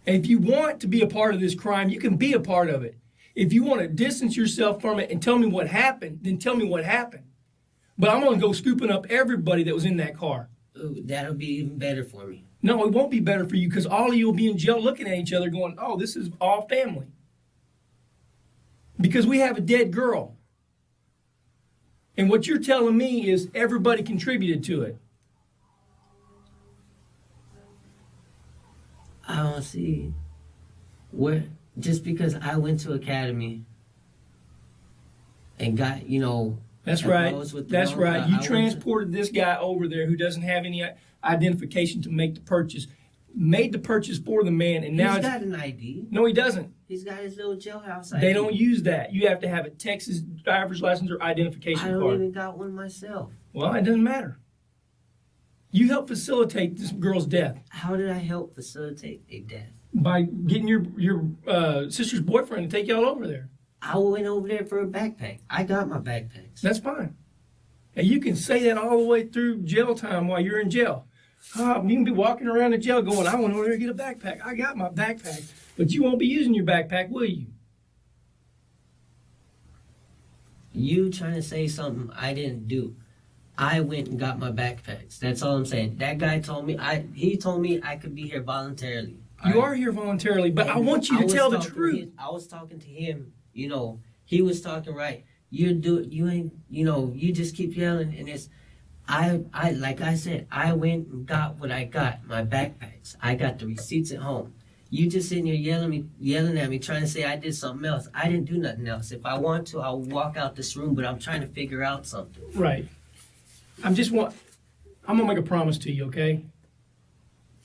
And if you want to be a part of this crime, you can be a part of it. If you want to distance yourself from it and tell me what happened, then tell me what happened. But I'm going to go scooping up everybody that was in that car. Ooh, that'll be even better for me. No, it won't be better for you because all of you will be in jail looking at each other going, oh, this is all family. Because we have a dead girl. And what you're telling me is everybody contributed to it. I don't see where, just because I went to Academy and got, That's right. That's right. You transported this guy over there who doesn't have any identification to make the purchase. Made the purchase for the man, and now he's got an ID. No, he doesn't. He's got his little jailhouse ID. They don't use that. You have to have a Texas driver's license or identification card. I don't even got one myself. Well, it doesn't matter. You helped facilitate this girl's death. How did I help facilitate a death? By getting your sister's boyfriend to take y'all over there. I went over there for a backpack. I got my backpacks. That's fine. And you can say that all the way through jail time while you're in jail. You can be walking around the jail going, I went over there to get a backpack. I got my backpack. But you won't be using your backpack, will you? You trying to say something I didn't do. I went and got my backpacks. That's all I'm saying. That guy told me, he told me I could be here voluntarily. You are here voluntarily, but I want you to tell the truth. I was talking to him, he was talking right. You just keep yelling, and it's, like I said, I went and got what I got, my backpacks. I got the receipts at home. You just sitting here yelling at me, trying to say I did something else. I didn't do nothing else. If I want to, I'll walk out this room, but I'm trying to figure out something. Right. I'm going to make a promise to you, okay?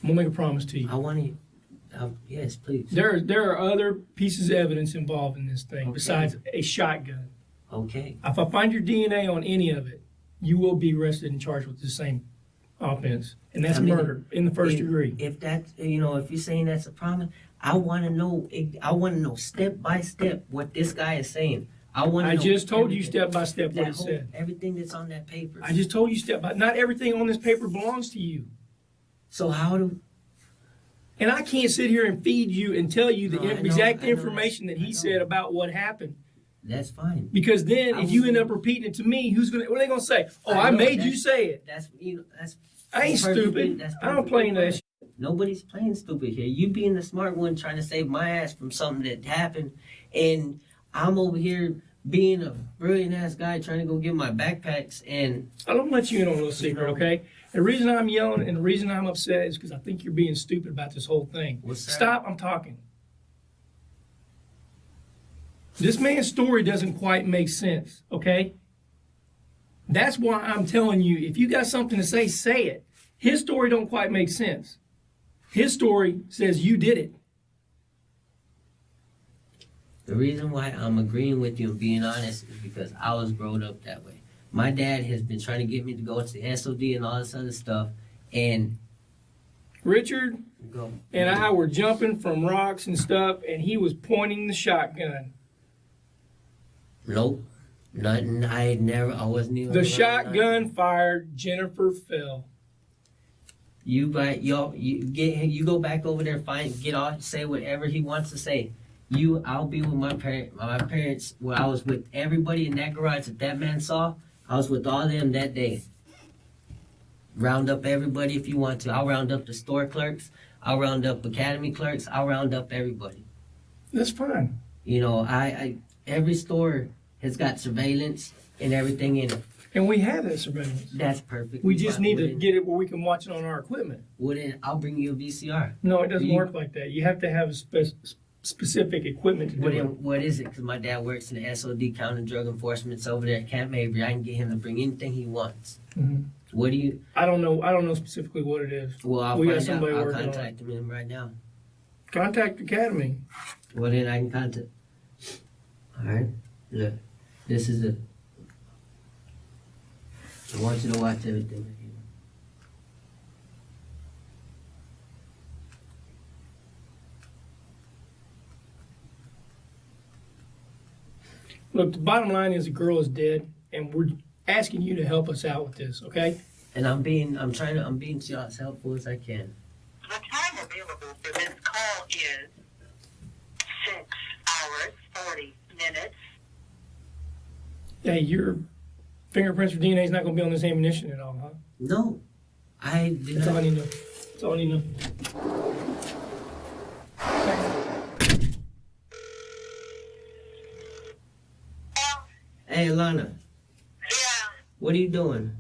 I'm going to make a promise to you. I want to, yes, please. There are other pieces of evidence involved in this thing besides a shotgun. Okay. If I find your DNA on any of it, you will be arrested and charged with the same offense, and that's murder in the first degree. If that's, if you're saying that's a promise, I want to know step by step what this guy is saying. I just told you step by step what it said. Everything that's on that paper. I just told you step by. Not everything on this paper belongs to you. So how do? And I can't sit here and feed you and tell you the exact information that he said about what happened. That's fine. Because then, if you end up repeating it to me, what are they gonna say? Oh, I made you say it. That's I ain't stupid. I don't play into that shit. Nobody's playing stupid here. You being the smart one trying to save my ass from something that happened, and I'm over here being a brilliant ass guy trying to go get my backpacks, and I don't let you in on a little secret, okay? The reason I'm yelling and the reason I'm upset is because I think you're being stupid about this whole thing. What's that? Stop, I'm talking. This man's story doesn't quite make sense, okay? That's why I'm telling you, if you got something to say, say it. His story don't quite make sense. His story says you did it. the reason why I'm agreeing with you and being honest is because I was brought up that way. My dad has been trying to get me to go to the SOD and all this other stuff, and Richard go. and I were jumping from rocks and stuff, and he was pointing the shotgun. Nope. Nothing. I wasn't even. The shotgun fired. Jennifer fell. You go back over there, get off, say whatever he wants to say. I'll be with my parents. Where I was with everybody in that garage that man saw. I was with all them that day. Round up everybody if you want to. I'll round up the store clerks. I'll round up academy clerks. I'll round up everybody. That's fine. You know, I every store has got surveillance and everything in it. And we have that surveillance. That's perfect. We just need to get it where we can watch it on our equipment. I'll bring you a VCR. No, it doesn't work like that. You have to have specific equipment to do it. What is it? Because my dad works in the SOD, County Drug Enforcement's over there at Camp Mabry. I can get him to bring anything he wants. Mm-hmm. What do you? I don't know specifically what it is. Well, I'll We got find out. somebody I'll working on it. contact him right now. Contact Academy. Well, then I can contact. All right. Look, this is it. I want you to watch everything. Look, the bottom line is the girl is dead, and we're asking you to help us out with this, okay? And I'm being as helpful as I can. The time available for this call is 6 hours, 40 minutes. Hey, your fingerprints or DNA is not going to be on this ammunition at all, huh? No, I did That's all I not. need to know. That's all I need to know. Hey, Alana, Yeah, what are you doing?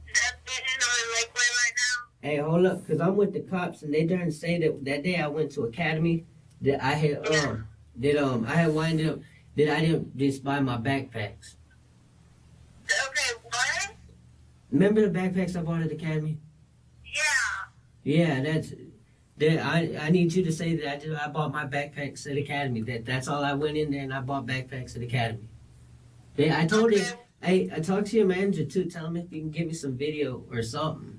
that's sitting on Lakeway right now. Hey, hold up, cause I'm with the cops, and they trying to say that day I went to Academy, that I had I had winded up that I didn't just buy my backpacks. Okay, what? Remember the backpacks I bought at Academy? Yeah. Yeah, I need you to say that I bought my backpacks at Academy. That's all. I went in there and I bought backpacks at Academy. I told him. Hey, I talked to your manager too. Tell him if he can give me some video or something.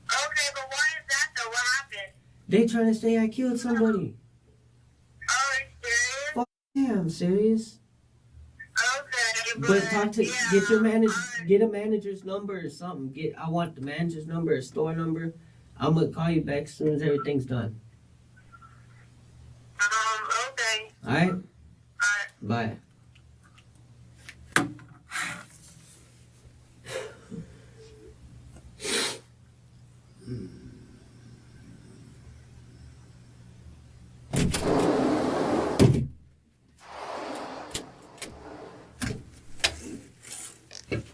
Okay, but why is that though? What happened? They trying to say I killed somebody. Oh, are you serious? Yeah, I'm serious. Okay, But yeah, get your manager, alright. get a manager's number or something. I want the manager's number or store number. I'm gonna call you back as soon as everything's done. Okay. All right. Alright. Bye.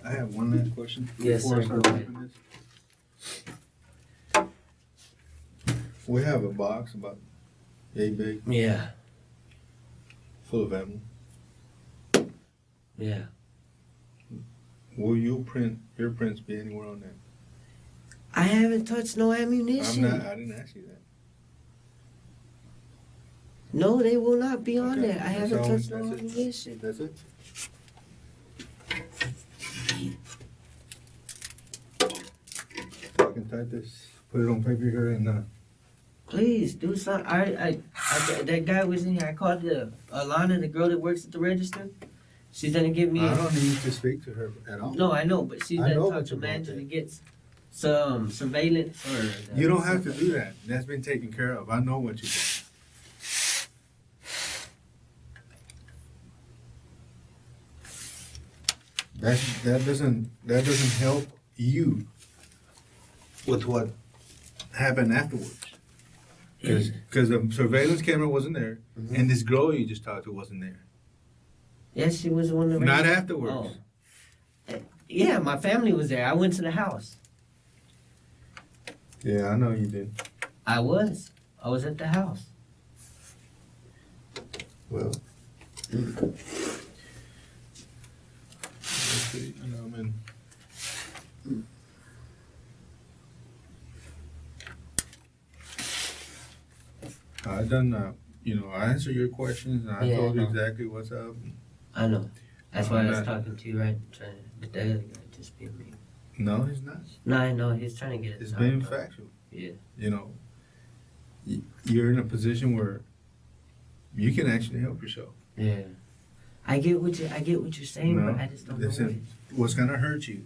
I have one last question. Yes, before I sir, start go ahead. opening this. We have a box about yay big, Yeah. full of ammo. Yeah. Will your prints be anywhere on that? I haven't touched no ammunition. I didn't ask you that. No, they will not be on Okay, there. I that's haven't all- touched no that's it. ammunition. That's it? I can type this, put it on paper here and Please do something. That guy was in here. I called Alana, the girl that works at the register. She's gonna give me. I don't need to speak to her at all. No, I know, but she's I gonna know talk what to you manager want to get some surveillance or. You don't have to do that. That's been taken care of. I know what you do. That doesn't help you with what happened afterwards. Because the surveillance camera wasn't there, and this girl you just talked to wasn't there. Yes, she was one of the. Not afterwards. Oh. Yeah, my family was there. I went to the house. Yeah, I know you did. I was at the house. Well, let's see. You know, I mean, I done. I answered your questions, and I Yeah, told you I know. exactly what's up. I know. That's why I was Alright. talking to you, right? Trying to, but the other guy just being me. No, he's not. No, I know. He's trying to get it. It's done, being though. factual. Yeah. You're in a position where you can actually help yourself. Yeah. I get what you're saying, No, but I just don't know listen. what it is. What's gonna hurt you?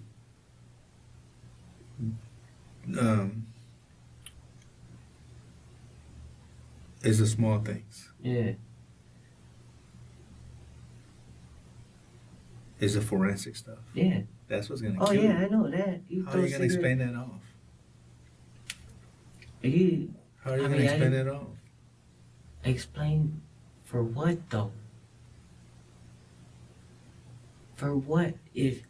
Is the small things. Yeah. Is the forensic stuff. Yeah. That's what's gonna Oh kill yeah, you. I know that. How are you gonna cigarette- explain that off? You How are you I gonna mean, I explain didn't- that off? explain for what though? For what? If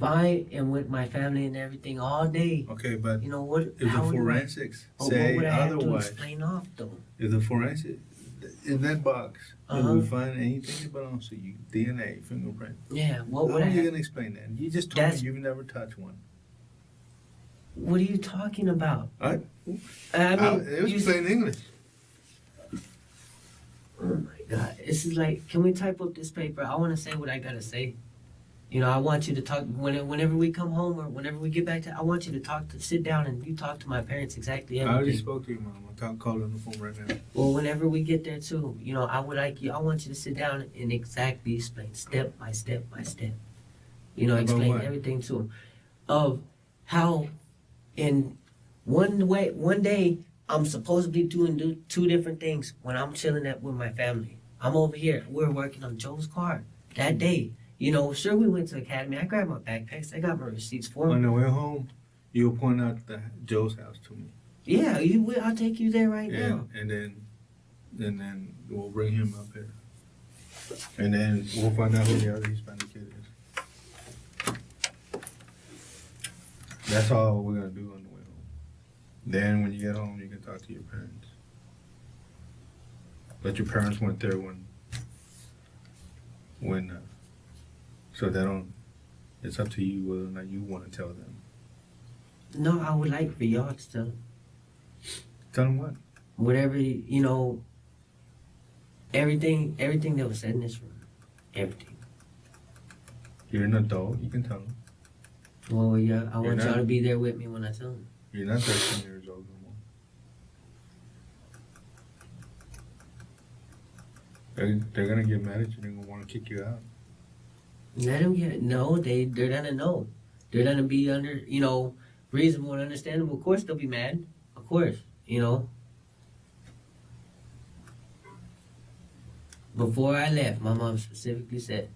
I am with my family and everything all day, Okay, but you know what? if the how would I- forensics what say would I have to otherwise, explain off though? if the forensic in that box, if Uh-huh. we find anything that belongs to you, DNA, fingerprint, Yeah. What how would are I? you Have, gonna explain that? You just told That's- me you've never touched one. what are you talking about? I I mean, it was you- plain English. Oh my God! This is like, can we type up this paper? I want to say what I gotta say. I want you to talk whenever we come home or whenever we get back to. I want you to sit down and you talk to my parents exactly I already everything. spoke to your mom. I'm calling on the phone right now. Well, whenever we get there too, I would like you. I want you to sit down and exactly explain step by step by step. About Explain what? everything to them of how in one day I'm supposed to be doing two different things when I'm chilling with my family. I'm over here. We're working on Joe's car that day. Sure, we went to the academy. I grabbed my backpacks. I got my receipts for On him. the way home, you'll point out Joe's house to me. Yeah, you will. I'll take you there right now. And then we'll bring him up here. And then we'll find out who the other Hispanic kid is. That's all we're gonna do on the way home. Then when you get home, you can talk to your parents. But your parents weren't there when so they don't. It's up to you whether or not you want to tell them. No, I would like for y'all to tell them. Tell them what? Whatever, everything that was said in this room. Everything. You're an adult. You can tell them. Well, yeah, I want not- y'all to be there with me when I tell them. You're not 13 years old no more. They're gonna get mad at you. They're gonna want to kick you out. Let them they're gonna know. They're gonna be under, reasonable and understandable. Of course they'll be mad. Of course, Before I left, my mom specifically said,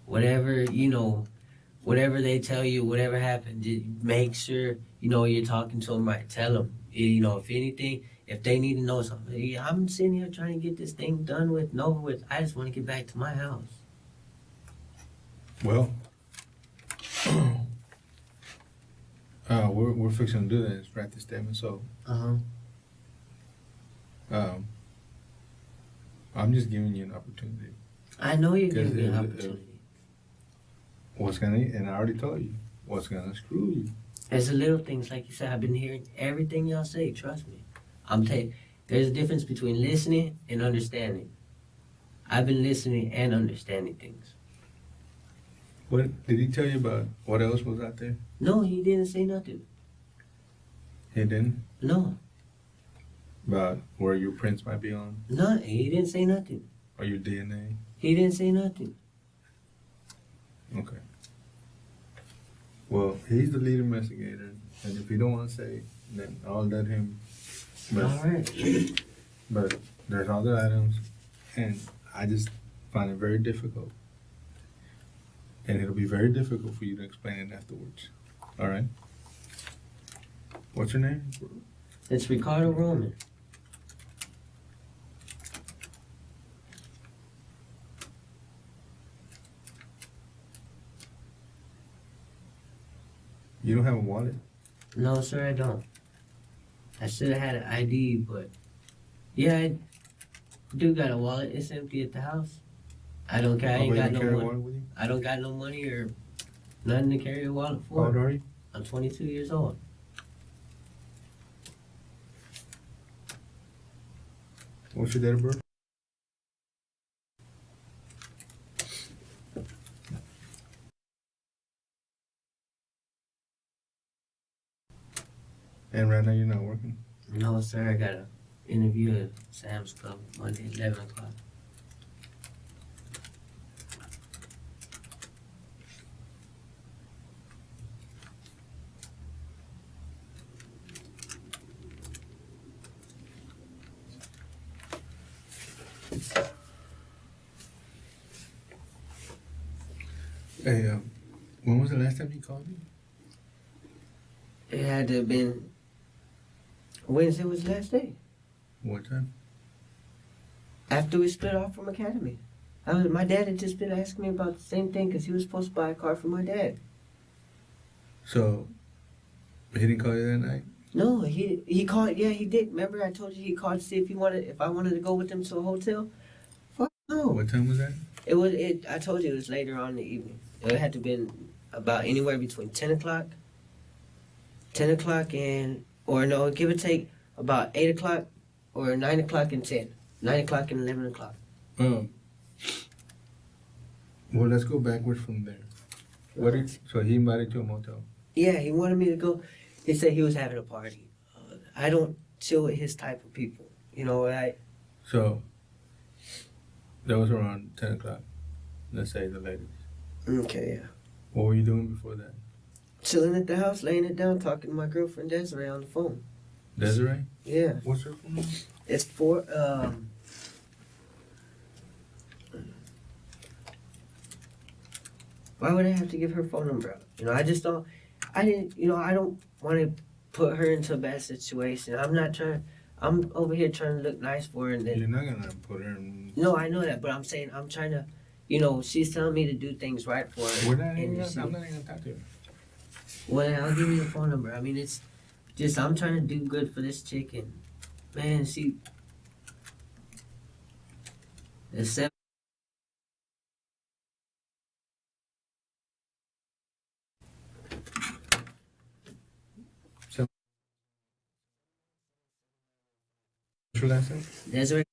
whatever they tell you, whatever happened, just make sure, you're talking to them right. Tell them, if anything, if they need to know something. I'm sitting here trying to get this thing done with and over with. I just want to get back to my house. Well, we're fixing to do that. It's practice statement. So, I'm just giving you an opportunity. I know you're Because giving me an it- opportunity. And I already told you, what's gonna screw you. There's the little things, like you said. I've been hearing everything y'all say. Trust me. There's a difference between listening and understanding. I've been listening and understanding things. What did he tell you about? What else was out there? No, he didn't say nothing. He didn't. No, About where your prints might be on, he didn't say nothing. or your DNA. He didn't say nothing. Okay. Well, he's the lead investigator, and if you don't want to say, then I'll let him. But, All right. but there's other items, and I just find it very difficult. And it'll be very difficult for you to explain it afterwards. All right? What's your name? It's Ricardo Roman. You don't have a wallet? No, sir, I don't. I should have had an ID, but yeah, I do got a wallet. It's empty at the house. I don't carry. I ain't got no carry a money. wallet with you? I don't got no money or nothing to carry a wallet How old for. are you? I'm 22 years old. What's your date of birth? And right now you're not working? No, sir, I got an interview at Sam's Club Monday, 11 o'clock. Hey, when was the last time he called you? It had to have been Wednesday was the last day. What time? After we split off from Academy. My dad had just been asking me about the same thing because he was supposed to buy a car for my dad. So, he didn't call you that night? No, he called. Yeah, he did. Remember, I told you he called to see if I wanted to go with him to a hotel. Fuck no. What time was that? I told you it was later on in the evening. It had to been about anywhere between 10 o'clock or no, give or take about 8 o'clock or 9 o'clock and 10. 9 o'clock and 11 o'clock. Well, let's go backwards from there. So he invited you to a motel? Yeah, he wanted me to go. He said he was having a party. I don't chill with his type of people. You know, So, that was around 10 o'clock, let's say the latest. Okay, yeah. What were you doing before that? Chilling at the house, laying it down, talking to my girlfriend Desiree on the phone. Desiree? Yeah. What's her phone number? It's for, why would I have to give her phone number out? You know, I don't want to put her into a bad situation. I'm over here trying to look nice for her. And then, You're not gonna put her in... no, I know that, but I'm saying I'm trying to, you know, she's telling me to do things right for her. I'm not and even gonna talk to her. Well, I'll give you the phone number. I mean, it's just, I'm trying to do good for this chick, and man, it's 7. What's your last name? Desiree.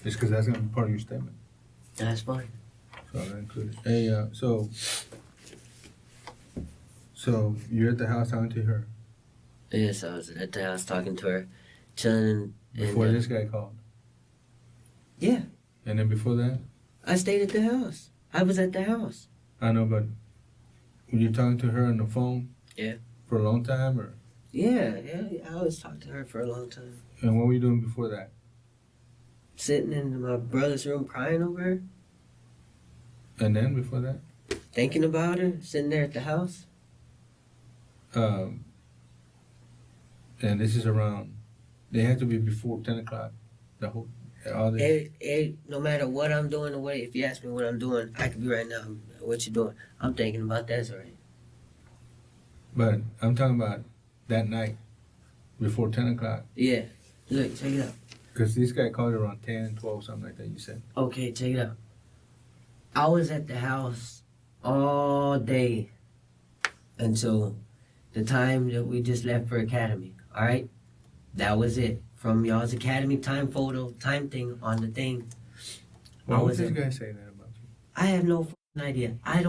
It's because that's gonna be part of your statement. That's fine. So I'll include it. Hey, so you're at the house talking to her Yes, I was at the house talking to her, chilling. before this guy called? Yeah, And then before that? I stayed at the house. I was at the house. I know, but were you talking to her on the phone? Yeah. For a long time, or? Yeah, I always talked to her for a long time. And what were you doing before that? Sitting in my brother's room crying over her, And then before that? thinking about her, sitting there at the house. And this is around, they have to be before 10 o'clock. All this. No matter what I'm doing or if you ask me what I'm doing, I could be right now. What you doing? I'm thinking about that already. But I'm talking about that night, before 10 o'clock. Yeah. Look, check it out. Because this guy called around 10, 12, something like that, you said. Okay, check it out. I was at the house all day until the time that we just left for Academy. All right? That was it. From y'all's Academy time photo, time thing on the thing. Why would this guy say that about you? I have no fucking idea. I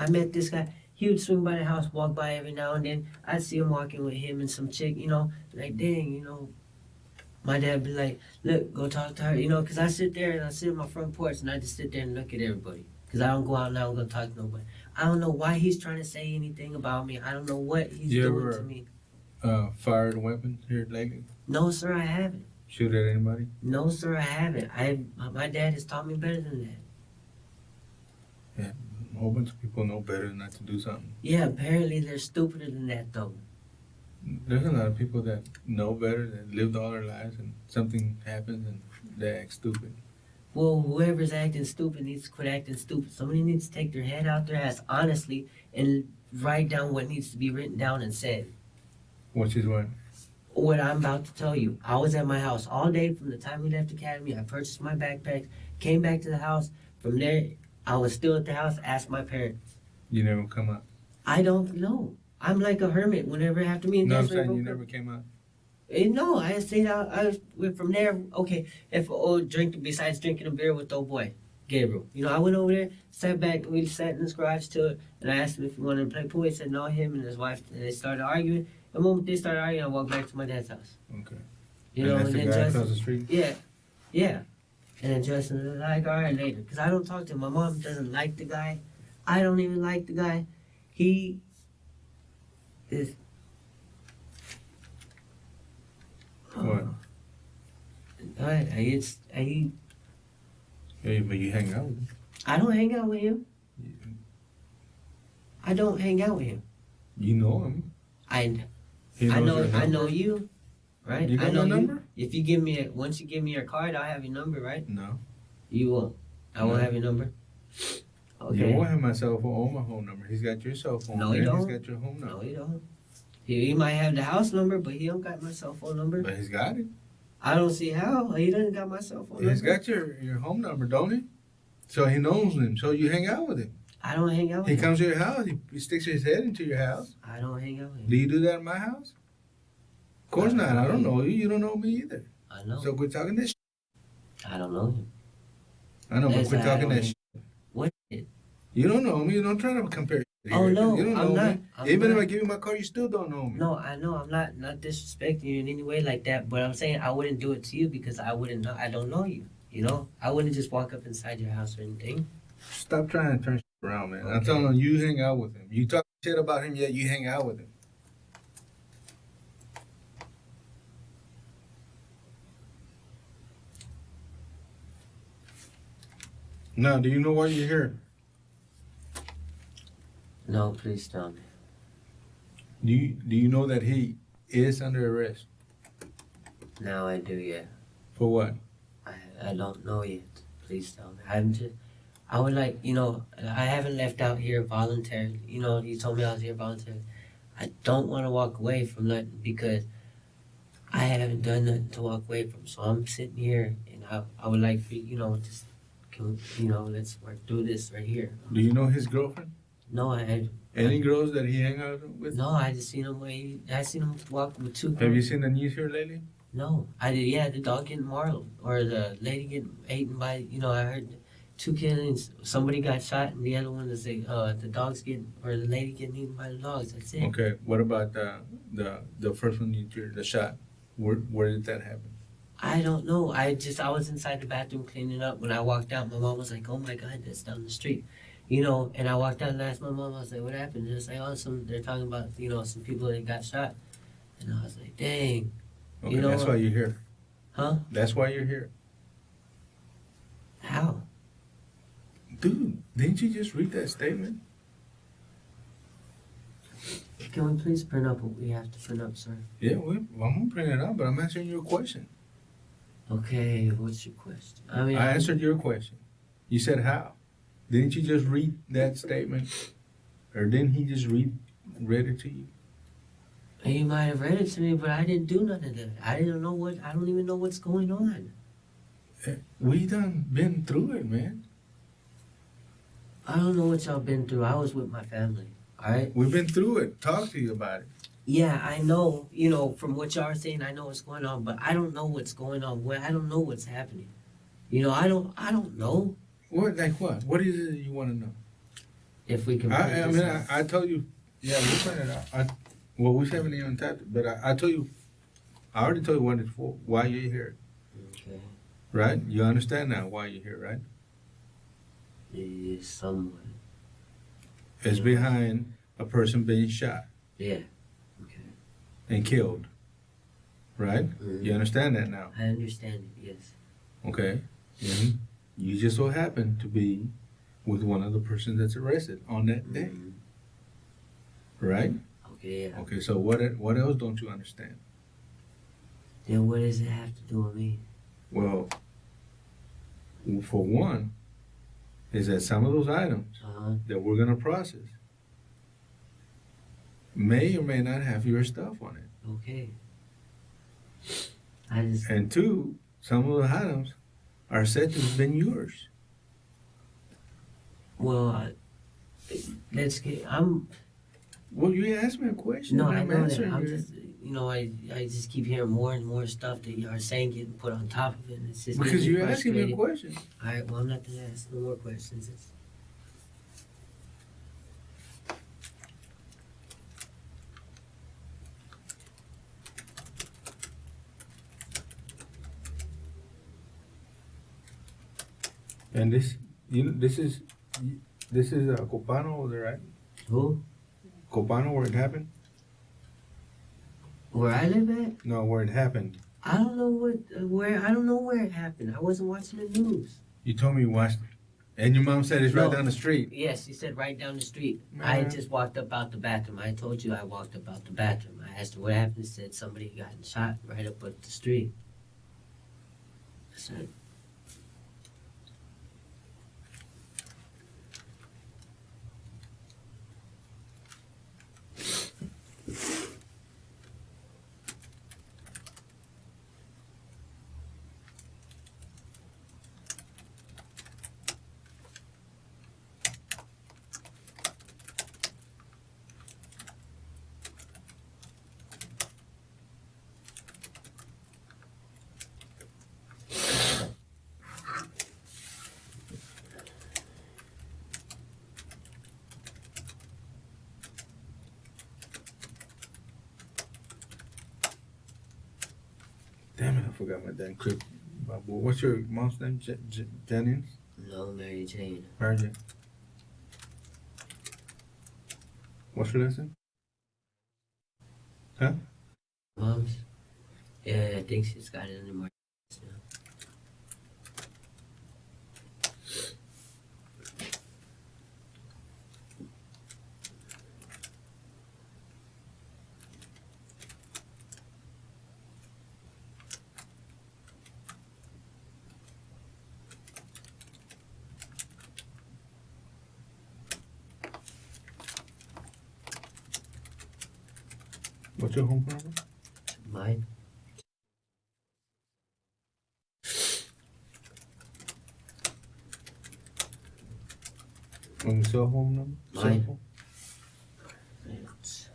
met this guy. He would swing by the house, walk by every now and then. I'd see him walking with him and some chick, you know, like, dang, you know. My dad would be like, look, go talk to her, you know, because I sit there and I sit on my front porch and I just sit there and look at everybody. Because I don't go out and I don't go talk to nobody. I don't know why he's trying to say anything about me. I don't know what he's doing to me. Fired a weapon here lately? No, sir, I haven't. Shoot at anybody? No, sir, I haven't. My dad has taught me better than that. Yeah, a whole bunch of people know better not to do something. Yeah, apparently they're stupider than that, though. There's a lot of people that know better, that lived all their lives, and something happens and they act stupid. Well, whoever's acting stupid needs to quit acting stupid. Somebody needs to take their head out their ass honestly and write down what needs to be written down and said. Which is what? What I'm about to tell you. I was at my house all day from the time we left Academy. I purchased my backpacks, came back to the house. From there, I was still at the house, asked my parents. You never come out. I don't know. I'm like a hermit whenever after me and No, I'm Desiree saying you broke up. never came out. No, I stayed out. I went from there. Okay, if besides drinking a beer with old boy Gabriel, I went over there, sat back. We sat in his garage till it, and I asked him if he wanted to play pool. He said no. Him and his wife, and they started arguing. The moment they started arguing, I walked back to my dad's house. Okay. You And know, that's and the then guy Justin, across the street? yeah, and then Justin was like, all right, later, because I don't talk to him. My mom doesn't like the guy. I don't even like the guy. He is. What? Hey, but you hang out with him. I don't hang out with him. I don't hang out with him. You know him. He knows your I number. know you, right? You got I know my you. number? If you give me once you give me your card, I'll have your number, right? No. You won't. I won't No. have your number. You Okay. won't have my cell phone or my home number. He's got your cell phone. No, he and don't. He's got your home number. No, he don't. He might have the house number, but he don't got my cell phone number. But he's got it. I don't see how. He doesn't got my cell phone He's number. got your home number, don't he? So he knows him. So you hang out with him. I don't hang out with He him. comes to your house. He sticks his head into your house. I don't hang out with him. Do you do that in my house? Of course not. I don't know you. You don't know me either. I know. So quit talking this. I don't know him. I know, but Yes, quit I talking don't that. know. What? You don't know me. You don't try to compare. Oh, here. no, You don't I'm know not. me. I'm Even not. if I give you my car, you still don't know me. No, I know. I'm not disrespecting you in any way like that. But I'm saying I wouldn't do it to you because I wouldn't know. I don't know you. I wouldn't just walk up inside your house or anything. Stop trying to turn shit around, man. I'm Okay. telling you, you hang out with him. You talk shit about him, yet you hang out with him. Now, do you know why you're here? No, please tell me. Do you know that he is under arrest? Now I do, yeah. For what? I don't know yet. Please tell me. I would like, I haven't left out here voluntarily. You told me I was here voluntarily. I don't want to walk away from that because I haven't done nothing to walk away from. So I'm sitting here and I would like for just, let's work through this right here. Do you know his girlfriend? No, Any girls that he hang out with? no, I just seen him I seen him walk with two girls. Have you seen the news here lately? No, I did. Yeah, the dog getting mauled or the lady getting eaten by. I heard 2 killings. Somebody got shot, and the other one is the dog's getting or the lady getting eaten by the dogs. That's it. Okay. What about the first one the shot? Where did that happen? I don't know. I was inside the bathroom cleaning up. When I walked out, my mom was like, "Oh my God, that's down the street," And I walked out and asked my mom. I was like, "What happened?" They're just like, "Oh, they're talking about some people that got shot," and I was like, "Dang." Okay, that's why you're here. Huh? That's why you're here. How? Dude, didn't you just read that statement? Can we please print up what we have to print up, sir? Yeah, I'm going to print it out, but I'm answering your question. Okay, what's your question? I answered your question. You said how? Didn't you just read that statement? Or didn't he just read it to you? You might have read it to me, but I didn't do none of that. I don't even know what's going on. We done been through it, man. I don't know what y'all been through. I was with my family, all right? We've been through it. Talk to you about it. Yeah, I know, from what y'all are saying, I know what's going on, but I don't know what's going on. I don't know what's happening. I don't know What? Like what? What is it you want to know? if we can. I told you. Yeah, we'll print it out. We haven't even tapped it, but I told you. I already told you what it's for. Why you're here, Okay. right? You understand now why you're here, right? Yeah, somewhat. It's behind a person being shot Yeah. Okay. and killed, right? Mhm. You understand that now, I understand it. Yes. okay? And you just so happen to be with one of the persons that's arrested on that day, Mhm. right? Okay. Yeah. Okay, so what else don't you understand? Then what does it have to do with me? Well, For one, is that some of those items that we're gonna process may or may not have your stuff on it. Okay. And two, some of the items are said to have been yours. Well, let's get. Well, you asked me a question. No, and I I'm know that. answering I'm you. just, I just keep hearing more and more stuff that you are saying getting put on top of it. And it's just Because getting you're asking me a frustrating. question. All right. Well, I'm not gonna ask no more questions. And this is Copano over there, right? Who? Copano, where it happened? Where I live at? No, where it happened. I don't know where. I don't know where it happened. I wasn't watching the news. You told me you watched it. And your mom said it's right No. down the street. Yes, he said right down the street. I just walked up out the bathroom. I told you I walked up out the bathroom. I asked her what happened. He said somebody got shot right up at the street. I said, Damn it, I forgot my damn clip. What's your mom's name? Jennings? no, Mary Jane. Mary Jane. What's your last name? Huh? Mom's? Yeah, I think she's got it anymore. What's your home phone number? Mine? On your cell phone number? Cell Mine. phone? It's,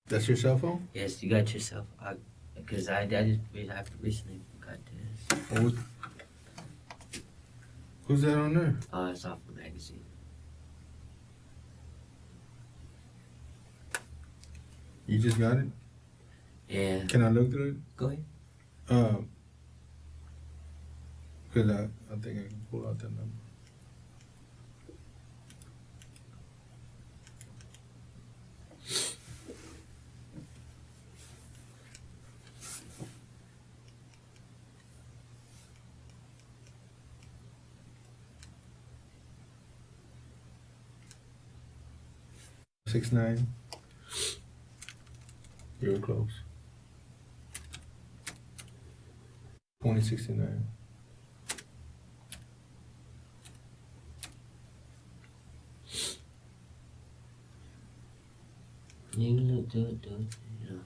That's your cell phone? yes, you got yourself. Because I just recently got this. Who's that on there? It's off the magazine. You just got it? Yeah. Can I look through it? Go ahead. Because I think I can pull out that number. Six nine. You were close. 2069. You can do it. You know.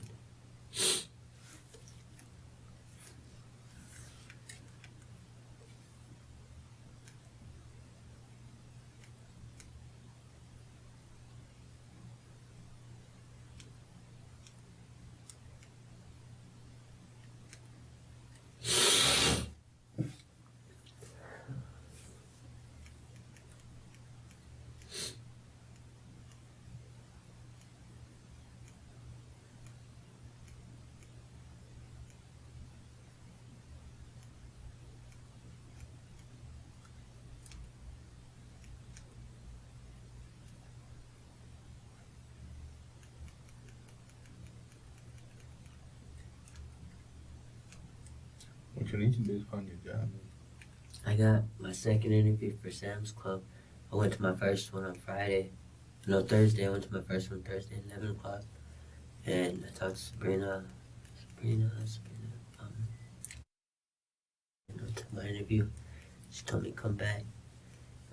What you need to do is find your job. I got my second interview for Sam's Club. I went to my first one on Friday. No, Thursday. I went to my first one Thursday at 11 o'clock. And I talked to Sabrina, to my interview. She told me to come back.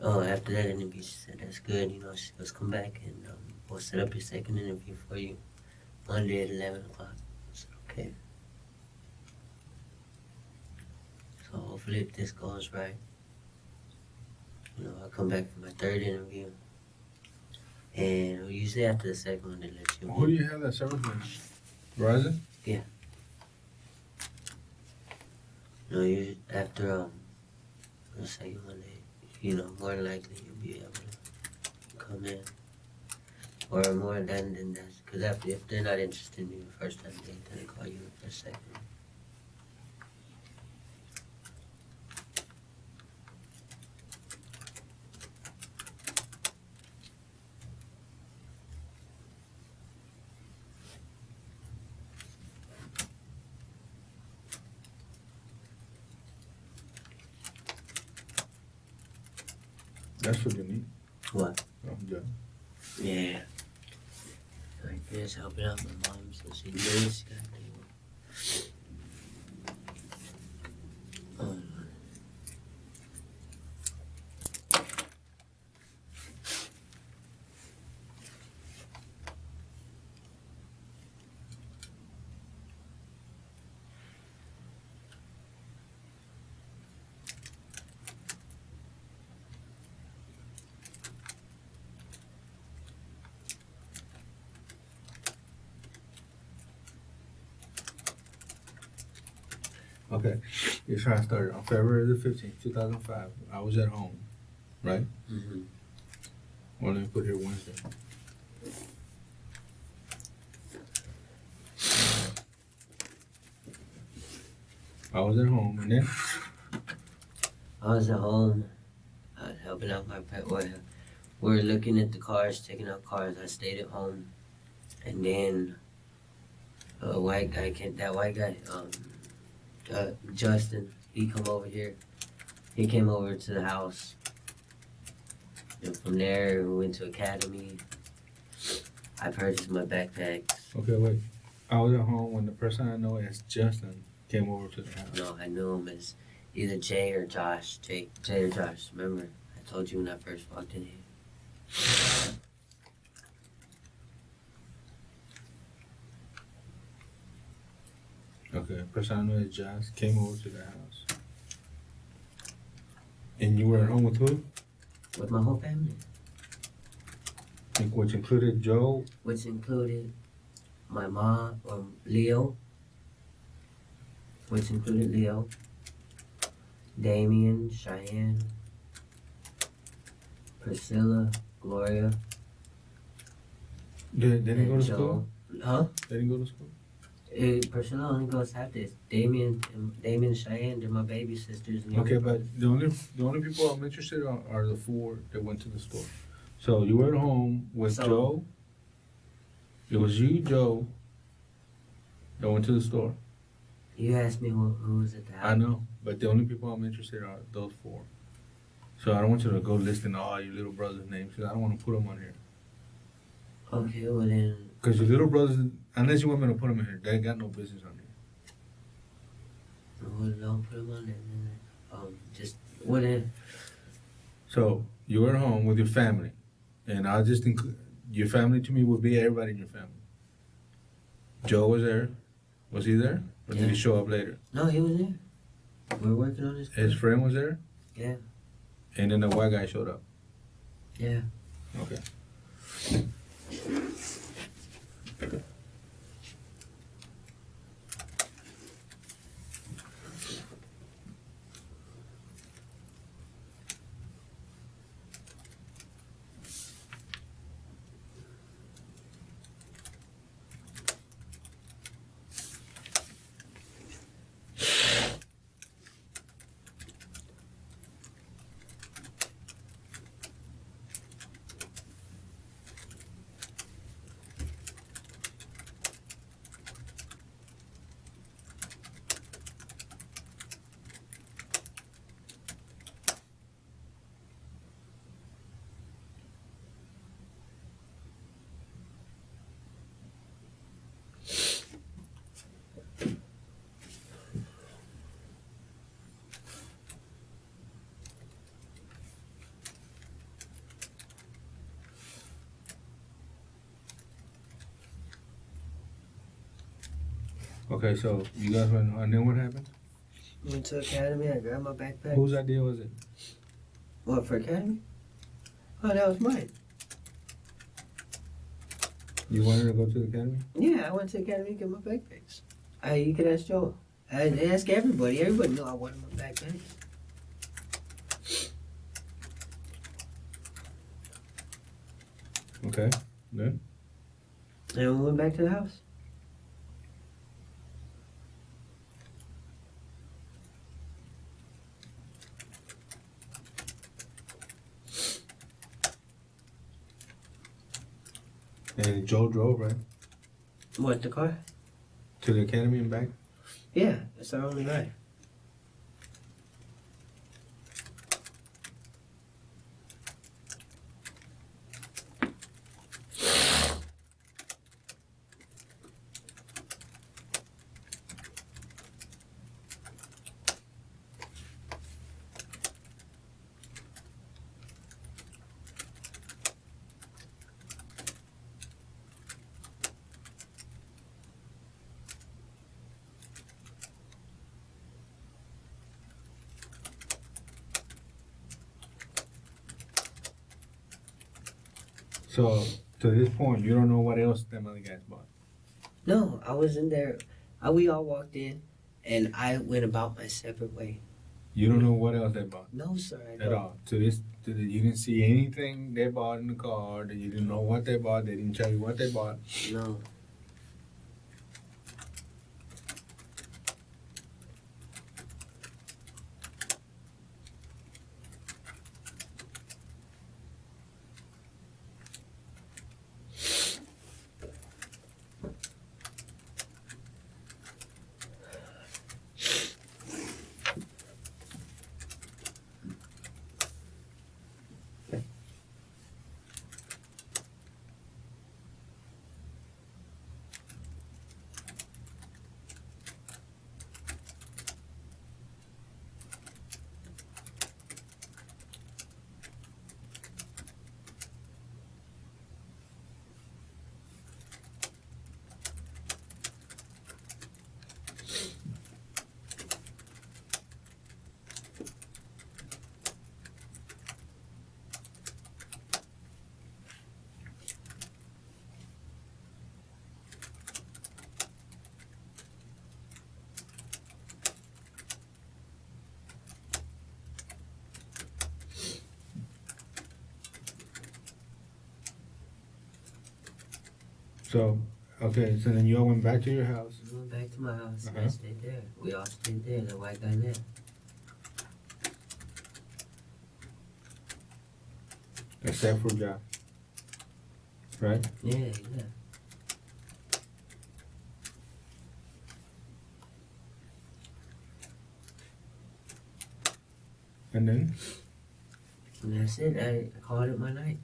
Oh, after that interview, she said, that's good. She goes, come back and we'll set up your second interview for you Monday at 11 o'clock. I said, okay. So hopefully if this goes right, I'll come back for my third interview. And usually after the second one, they let you Who do you have that service with? Verizon? Yeah. Usually after the second one, more than likely you'll be able to come in. Or more than that, because if they're not interested in you the first time, they call you for the second. That's what you need. What? Oh, yeah. Yeah. Like this, helping out my mom so she knows she got to do. Okay. Your trial started on February the 15th, 2005. I was at home, right? Mm-hmm. Well, let me put here Wednesday. I was at home, and then I was at home. I was helping out my pet. We're looking at the cars, checking out cars. I stayed at home. And then a white guy Justin, he come over here. He came over to the house. And from there, we went to Academy. I purchased my backpacks. okay, wait. I was at home when the person I know as Justin came over to the house. No, I knew him as either Jay or Josh. Jay or Josh. Remember, I told you when I first walked in here. Okay, the person I know as Josh came over to the house. And you were at home with who? With my whole family. Which included Joe. Which included my mom, Leo. Which included Leo. Damien, Cheyenne. Priscilla, Gloria. They didn't and go to Joe. school? Huh? They didn't go to school? Priscilla only goes half this. Damien and Cheyenne, they're my baby sisters. And Okay, but the only people I'm interested in are the four that went to the store. So you were at home with Joe. It was you, Joe, that went to the store. You asked me who was at the house. I know, but the only people I'm interested in are those four. So I don't want you to go listing all your little brothers' names because I don't want to put them on here. Okay, well then. Because your little brothers, unless you want me to put them in here, they got no business on here. Well, don't put them on there. Just what if? So you were at home with your family, and I'll just include your family. To me, would be everybody in your family. Joe was there. Was he there, or did he show up later? No, he was there. We were working on this. His friend was there. Yeah. And then the white guy showed up. Yeah. Okay. Okay, so you guys went, and then what happened? Went to Academy, I grabbed my backpack. Whose idea was it? What, for Academy? Oh, that was mine. You wanted to go to the academy? Yeah, I went to Academy to get my backpacks. You could ask Joe. I ask everybody. Everybody knew I wanted my backpacks. Okay, then? And we went back to the house. And Joe drove, right? What, the car? To the academy and back? Yeah, that's our only ride. So, to this point, you don't know what else them other guys bought? No, I was in there. We all walked in, and I went about my separate way. You don't know what else they bought? No, sir, I At don't. all. You didn't see anything they bought in the car, that you didn't know what they bought, they didn't tell you what they bought. No. So, okay, so then you all went back to your house. We went back to my house, and I Uh-huh. stayed there. We all stayed there, the white guy there. Except for Josh. Right? Yeah, yeah. And then? And that's it. I called it my night.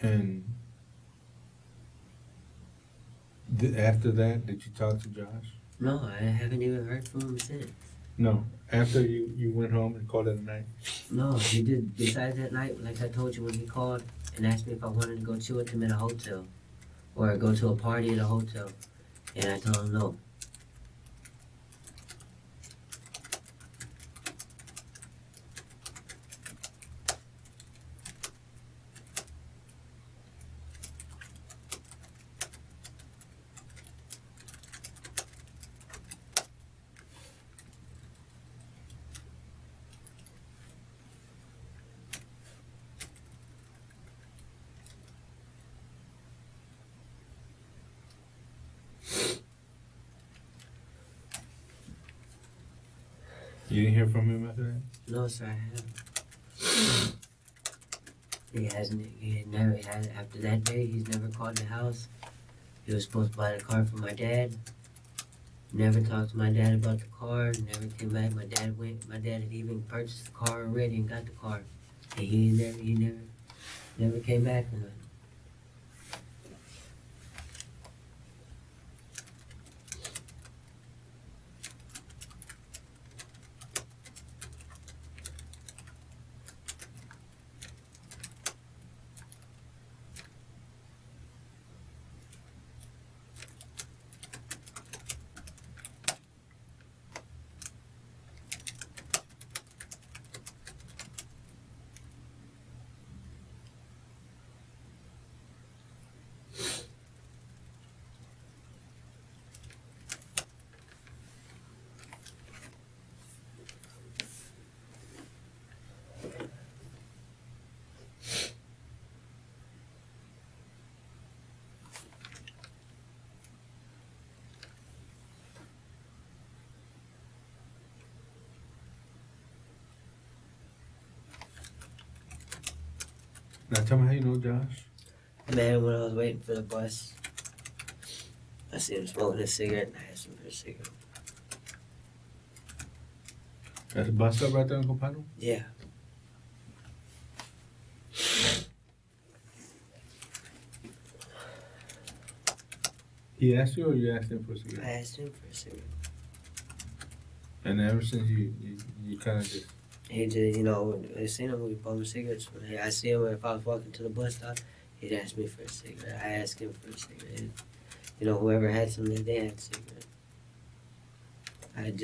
And, after that, did you talk to Josh? No, I haven't even heard from him since. No. After you went home and called it a night? No, he did. Besides that night, like I told you when he called and asked me if I wanted to go chill with him at a hotel or go to a party at a hotel, and I told him no. You didn't hear from him after that? No, sir, I haven't. He hasn't. He had never had. After that day, he's never called the house. He was supposed to buy the car for my dad. Never talked to my dad about the car. Never came back. My dad went. My dad had even purchased the car already and got the car, and he never came back from it. Now tell me how you know Josh. Man, when I was waiting for the bus, I see him smoking a cigarette, and I asked him for a cigarette. That's the bus stop right there in Copano? Yeah. He asked you or you asked him for a I cigarette? asked him for a cigarette. And ever since you kind of just... He just, you know, I seen him, we bum cigarettes. I see him if I was walking to the bus stop, he'd ask me for a cigarette. I asked him for a cigarette. You know, whoever had something, they had a cigarette. I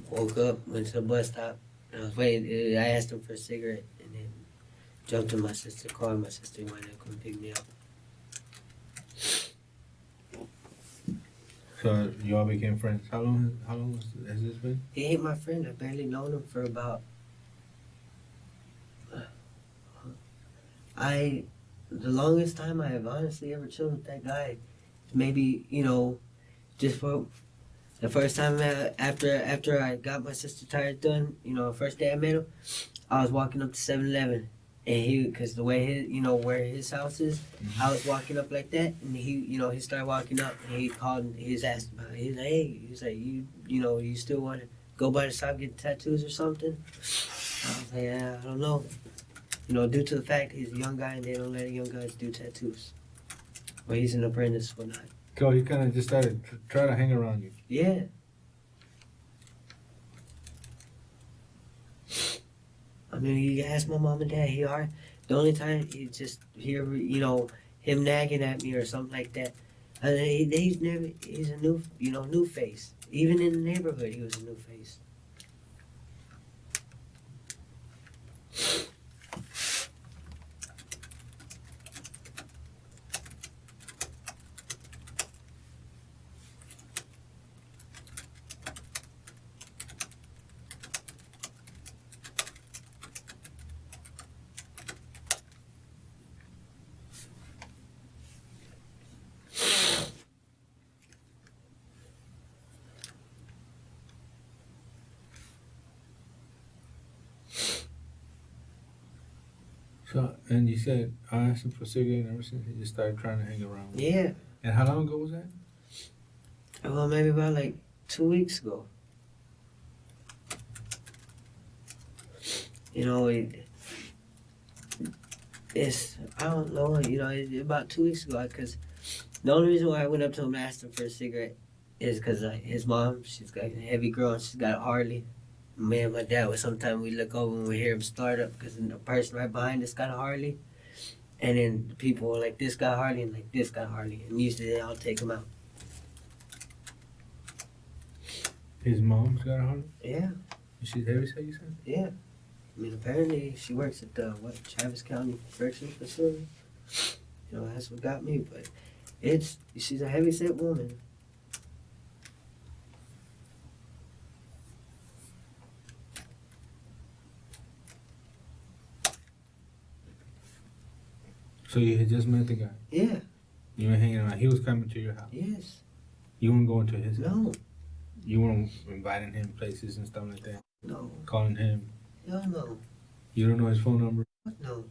woke up, went to the bus stop, and I was waiting. I asked him for a cigarette, and then jumped in my sister's car. My sister went and come pick me up. So you all became friends. How long has this been? He ain't my friend. I barely known him for about. The longest time I have honestly ever chilled with that guy, maybe, you know, just for the first time after I got my sister tires done, you know, the first day I met him, I was walking up to 7-Eleven. And because the way his, you know, where his house is, I was walking up like that, and he started walking up, and he called, and he was asked about it. He's like, hey, he's like, you still want to go by the shop get tattoos or something? I was like, yeah, I don't know. You know, due to the fact he's a young guy, and they don't let young guys do tattoos. Or he's an apprentice or not. So he kind of just started trying to hang around you. Yeah. I mean, you ask my mom and dad. The only time you just hear, you know, him nagging at me or something like that. He's a new face. Even in the neighborhood, he was a new face. So, and you said, I asked him for a cigarette, and ever since he just started trying to hang around with you. Yeah. And how long ago was that? Well, maybe about like 2 weeks ago. You know, it's, I don't know, you know, about 2 weeks ago, because the only reason why I went up to him and asked him for a cigarette is because his mom, she's got a heavy girl, and she's got a Harley. Me and my dad, sometimes we look over and we hear him start up, because the person right behind us got a Harley. And then the people were like, this got Harley, and like, this got Harley. And usually they all take him out. His mom's got a Harley? Yeah. She's heavy, so you said? Yeah. I mean, apparently she works at the, Travis County Correctional Facility. You know, that's what got me, but she's a heavy-set woman. So you had just met the guy? Yeah. You were hanging around. He was coming to your house? Yes. You weren't going to his house? No. You weren't inviting him places and stuff like that? No. Calling him? Hell no. You don't know his phone number? No.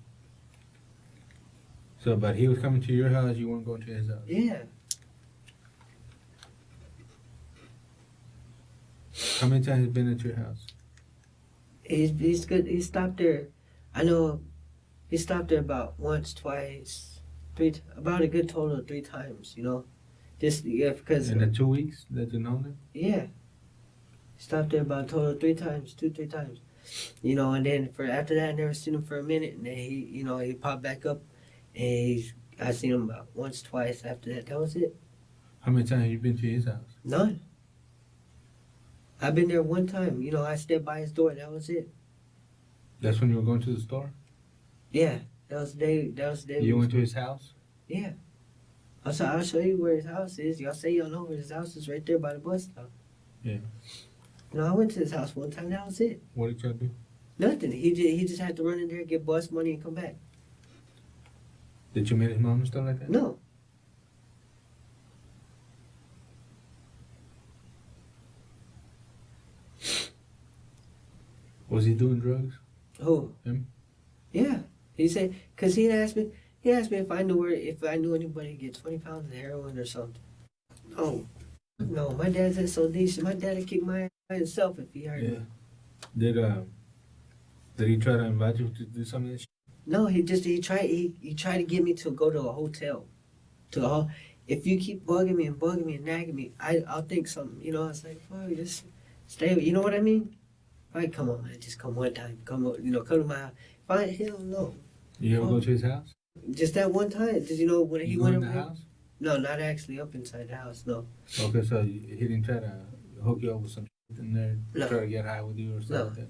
So, but he was coming to your house, you weren't going to his house? Yeah. How many times has he been at your house? He's good. He stopped there. I know he stopped there about once, twice, about a good total of 3 times, you know? Just, yeah, because... In the 2 weeks that you know him? Yeah. He stopped there about a total of 3 times, 3 times. You know, and then after that, I never seen him for a minute, and then he popped back up, and I seen him about once, twice after that. That was it. How many times have you been to his house? None. I've been there one time. You know, I stepped by his door. That was it. That's when you were going to the store? Yeah. That was the day. You went to his house? Yeah. I'll show you where his house is. Y'all say y'all know where his house is, right there by the bus stop. Yeah. You know, I went to his house one time. That was it. What did y'all do? Nothing. He just had to run in there, get bus money, and come back. Did you meet his mom and stuff like that? No. Was he doing drugs? Who? Him? Yeah. He said, cause he asked me if I knew anybody get 20 pounds of heroin or something. No, my dad's so decent. My dad would kick my ass by himself if he heard me. Did he try to invite you to do some of this shit? No, he tried to get me to go to a hotel. If you keep bugging me and nagging me, I'll think something. You know, it's like, fuck, just stay. You know what I mean? Like, come on, man, just come one time. Come to my house. Fine, hell no. You ever go to his house? Just that one time. Just, you know, when he You went in the over. house? No, not actually up inside the house. No. Okay, so he didn't try to hook you up with some shit in there, No. try to get high with you or something No. like that?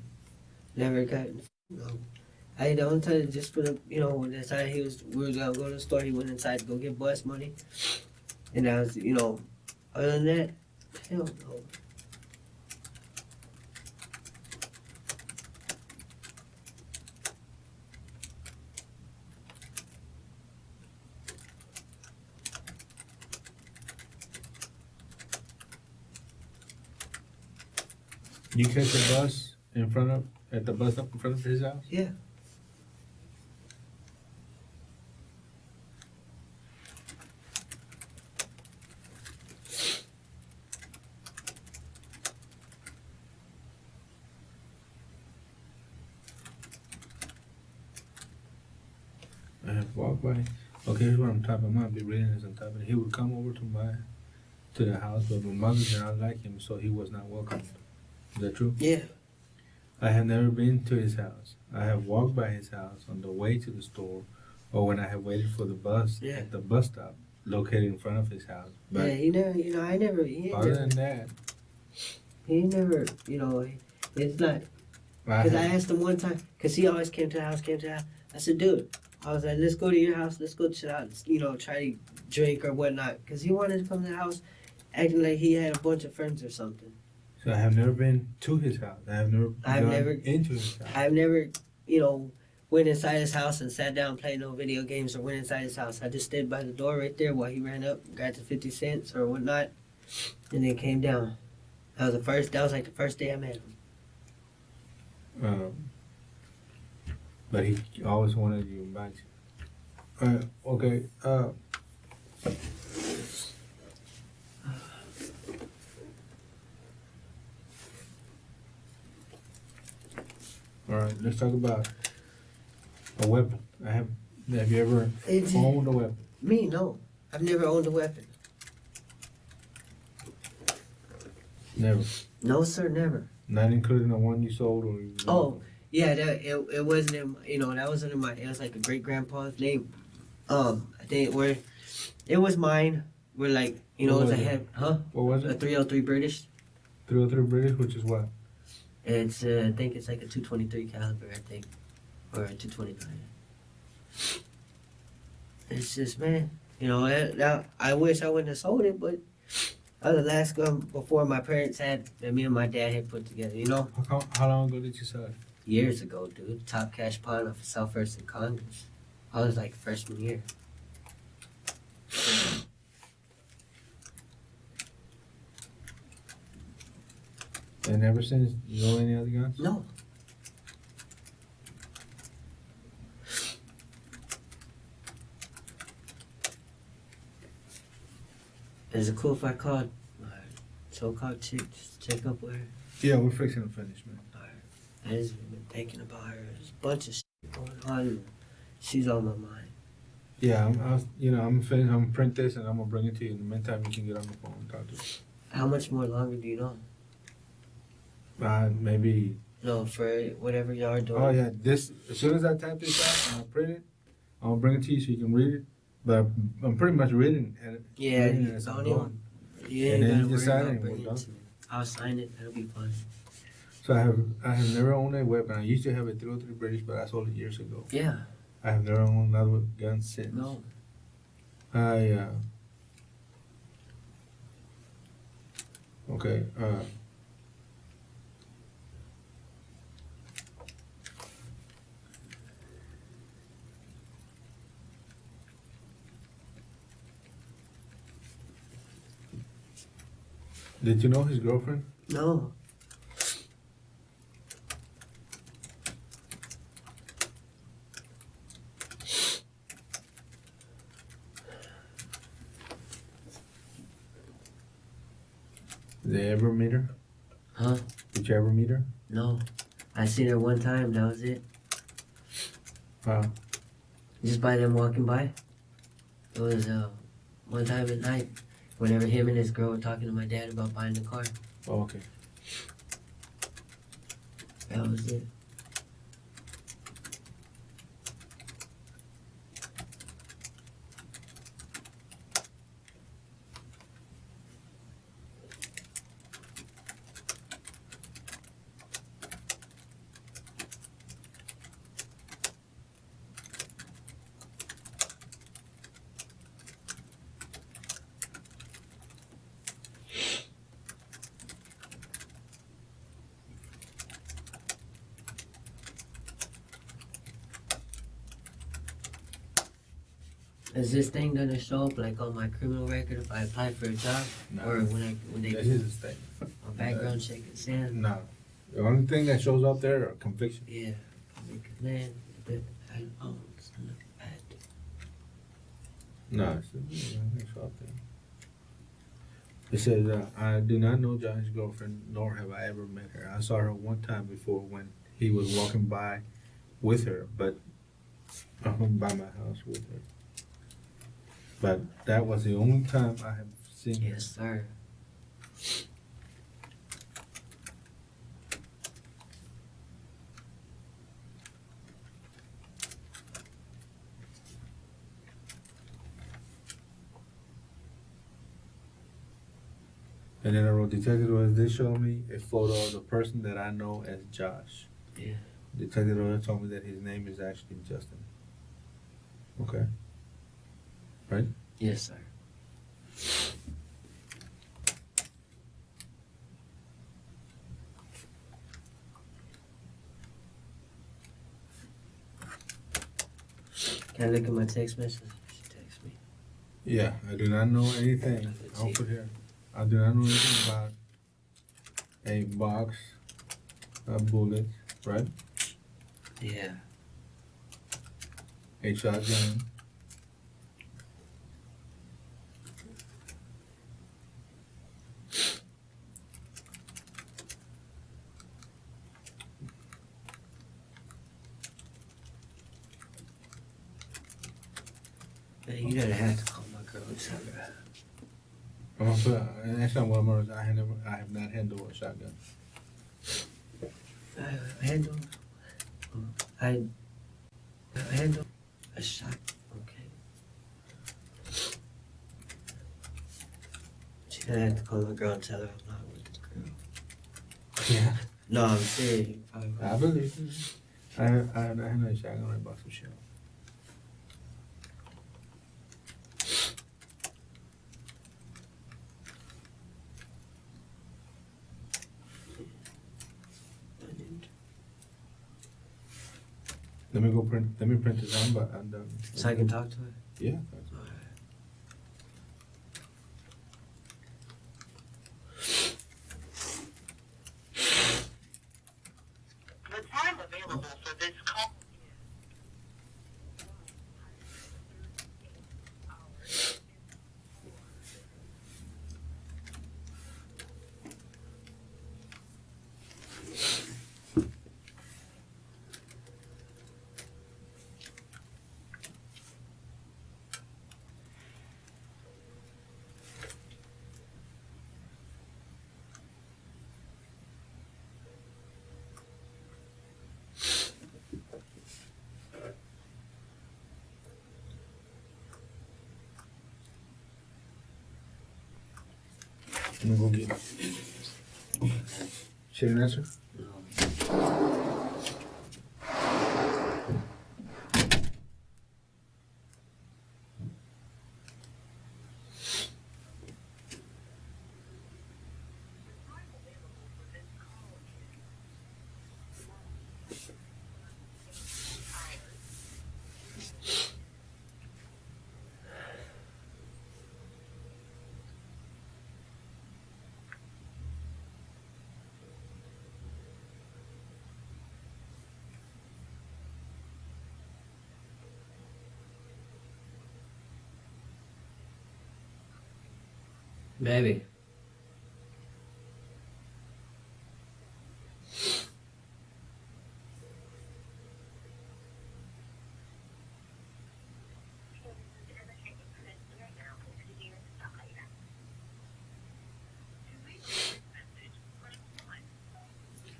Never got. No. The only time just for the, you know, when the time we was gonna go to the store, he went inside to go get bus money, and I was, you know, other than that, hell no. You catch a bus at the bus stop in front of his house? Yeah. I have walked by. Okay, here's what I'm typing. I might be reading this. I'm typing. He would come over to the house, but my mother did not like him, so he was not welcome. Is that true? Yeah. I have never been to his house. I have walked by his house on the way to the store, or when I have waited for the bus at the bus stop located in front of his house. But Yeah, he never, you know, other than that, he never, you know, it's not, because I asked him one time, because he always came to the house. I said, dude, I was like, let's go to your house, let's go to the house, you know, try to drink or whatnot, because he wanted to come to the house acting like he had a bunch of friends or something. So I have never been to his house. I've never gone into his house. I've never, you know, went inside his house and sat down and played no video games or went inside his house. I just stayed by the door right there while he ran up, got the 50 cents or whatnot, and then came down. That was like the first day I met him. But he always wanted you back. Okay. All right, let's talk about a weapon. Have you ever owned a weapon? Me, no. I've never owned a weapon. Never. No, sir, never. Not including the one you sold or you Yeah, it wasn't in, you know, that wasn't in my, it was like a great grandpa's name. I think it was mine. We're like, you know, What it's was a it? head, huh? What was A it? 303 British. 303 British, which is what? It's I think it's like a 223 caliber, I think, or a 225. It's just, man, you know, now I wish I wouldn't have sold it, but that was the last gun before my parents had that me and my dad had put together. You know, How long ago did you sell it? years ago, dude. Top cash pawn off of South First and Congress. I was like freshman year. And ever since, you know any other guns? No. Is it cool if I called my so-called chick just to check up with her? Yeah, we're fixing to finish, man. I just been thinking about her. There's a bunch of shit going on. And she's on my mind. Yeah, I'm gonna print this and I'm gonna bring it to you. In the meantime, you can get on the phone and talk to her. How much more longer do you know? Maybe. No, for whatever y'all are doing. Oh yeah, this. As soon as I type this out and I print it, I'll bring it to you so you can read it. But I'm pretty much reading it. Yeah, reading you it as I'm don't going. You And ain't then gotta you just worry sign it about and we're bringing it done. to me. I'll sign it. That'll be fun. So I have never owned a weapon. I used to have a 303 British, but I sold it years ago. Yeah. I have never owned another gun since. No. Okay. Did you know his girlfriend? No. Did they ever meet her? Huh? Did you ever meet her? No. I seen her one time. That was it. Wow. Just by them walking by. It was one time at night. Whenever him and his girl were talking to my dad about buying the car. Oh, okay. That was it. Is this thing gonna show up like on my criminal record if I apply for a job, No. or when they This do is his thing. a background check and send? No. The only thing that shows up there are convictions. Yeah, because man, I it's not bad. No, it's nothing show up there. It says, I do not know John's girlfriend, nor have I ever met her. I saw her one time before when he was walking by with her, but by my house with her. But that was the only time I have seen her. Yes, sir. And then I wrote, Detective Rose did show me a photo of the person that I know as Josh. Yeah. Detective Rose told me that his name is actually Justin. Okay. Right? Yes, sir. Can I look at my text message? She text me. Yeah, I do not know anything. Let's I'll see. put here. I do not know anything about a box of bullets, right? Yeah. A shotgun. Man, you gotta have to call my girl and tell her. I'm gonna put, and that's not what I'm gonna, I have not handled a shotgun. Handle. I handle a shot. Okay. She's gonna have to call my girl and tell her I'm not with the girl. Yeah. No, I'm serious. You probably I right. believe you. I handled a shotgun. I bought some shit. Let me print this on, but I'm done. So I can talk to her? Yeah. I'm gonna go get it. She didn't answer? No. Baby.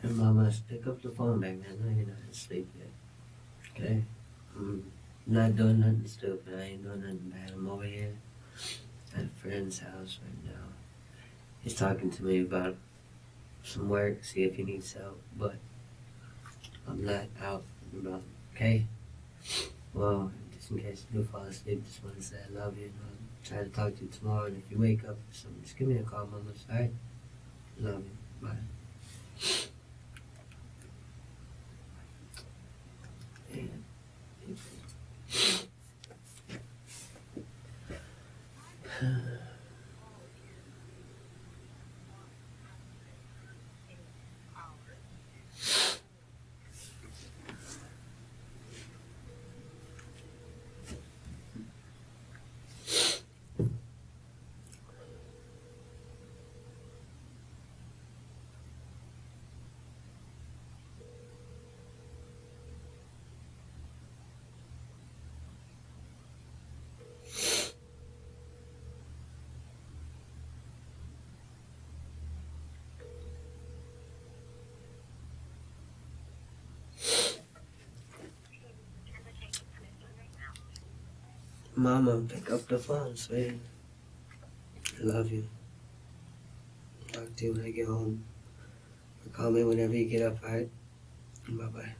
Hey, Mama, pick up the phone, baby. I know you're not asleep yet. Okay? I'm not doing nothing stupid. I ain't doing nothing bad. I'm over here at a friend's house right now. He's talking to me about some work, see if he needs help, but I'm not out and about, okay? Well, just in case you do fall asleep, just want to say I love you, and I'll try to talk to you tomorrow, and if you wake up or something, just give me a call, Mama, alright? Love you. Bye. Mama, pick up the phone, sweetie. I love you. Talk to you when I get home. Or call me whenever you get up, alright? Bye-bye.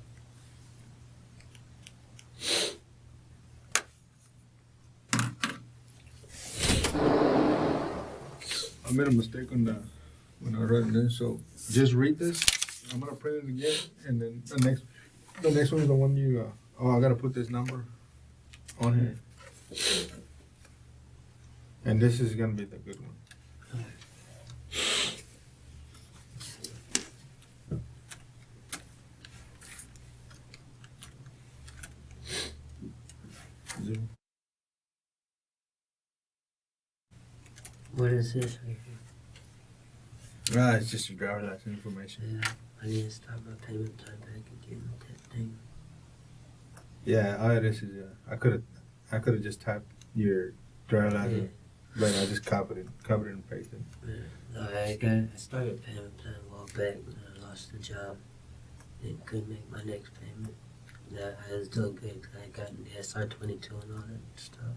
I made a mistake on the when I wrote it in, so just read this. I'm gonna print it again, and then the next one is the one you. I gotta put this number on here, and this is gonna be the good one. Zoom. What is this right here? It's just your driver's license information. Yeah, I need to start my payment plan back again with that thing. Yeah, all this is. I could have just typed your driver's license, but I just copied it and pasted it. Yeah. No, I started a payment plan a while back when I lost the job and couldn't make my next payment. Yeah, I was doing good because I got the SR22 and all that stuff.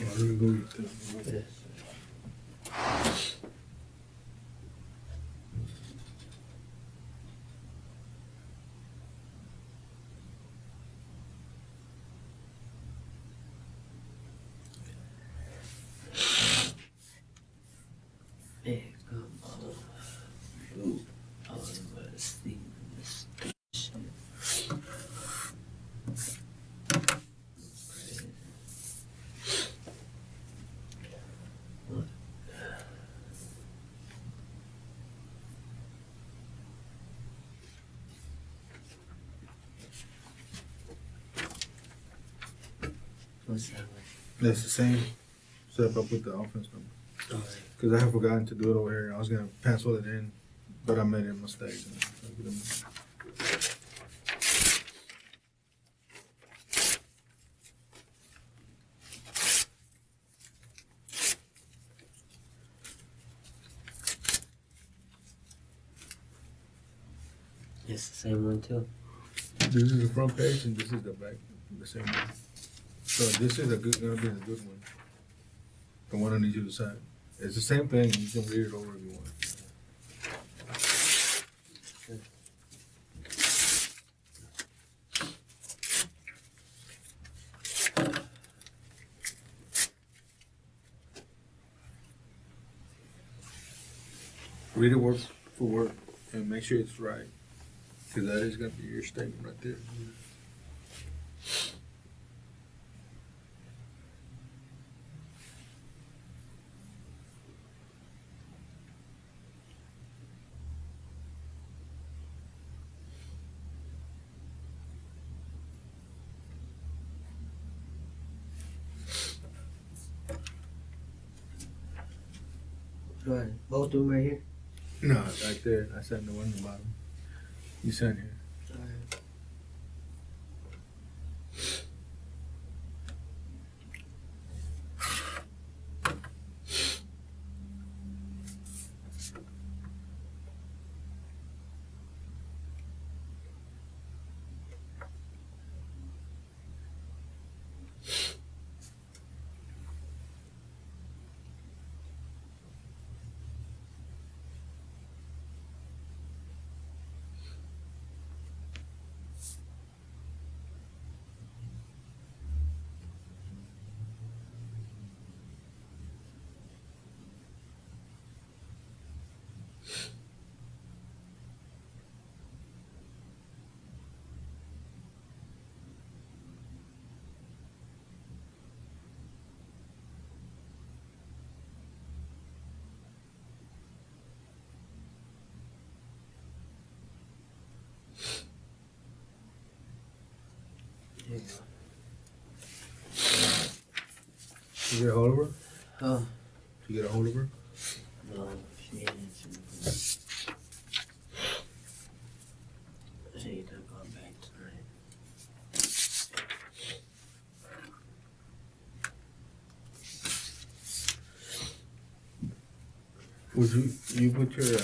Let me go get the. Hey, come on. Ooh, I was about to sleep in this shit. What's that like? That's the same setup I put the offense number. Alright. Because I have forgotten to do it over here. I was going to pencil it in, but I made a mistake. It's the same one too. This is the front page and this is the back, the same one. So this is gonna be a good one. The one on each of the side. It's the same thing. You can read it over if you want. Read it word for word and make sure it's right. Because that is going to be your statement right there. Right. Both of them right here? No, right there. I signed the one on the bottom. You sign here. Alright. There you go. You get a hold of her? Oh, You get a hold of her? no, she ain't answering. She ain't going back tonight. Would you put your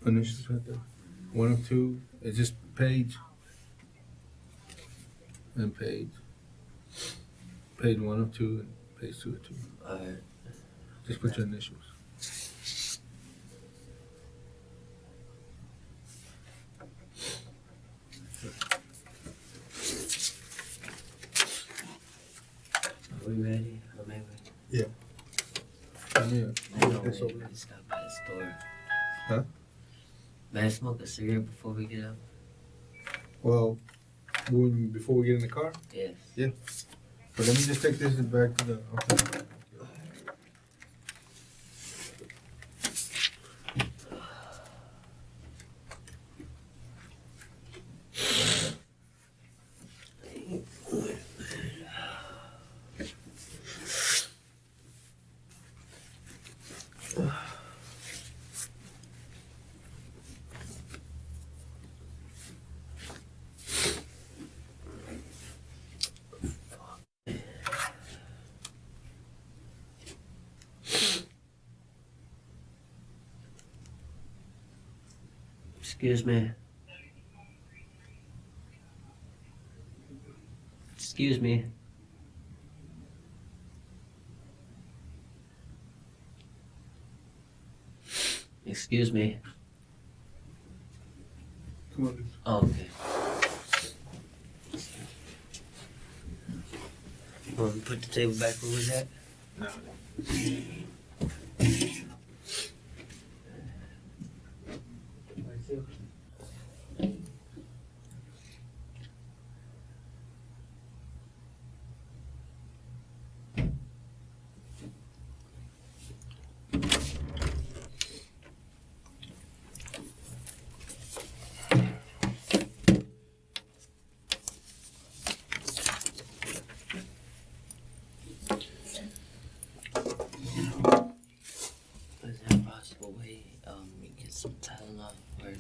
initials right there? 1 of 2. It's just page and page. Page 1 of 2 and page 2 of 2. Alright. Just put your initials. Are we ready? Or maybe Come here. no, This wait, over. let's stop by the store. Huh? May I smoke a cigarette before we get up? Well, before we get in the car? Yes. But let me just take this back to the. Okay. Excuse me. Excuse me. Excuse me. Come on. Oh, okay. Want me to put the table back where it was at? No. Is there a possible way we get some Tylenol? Or I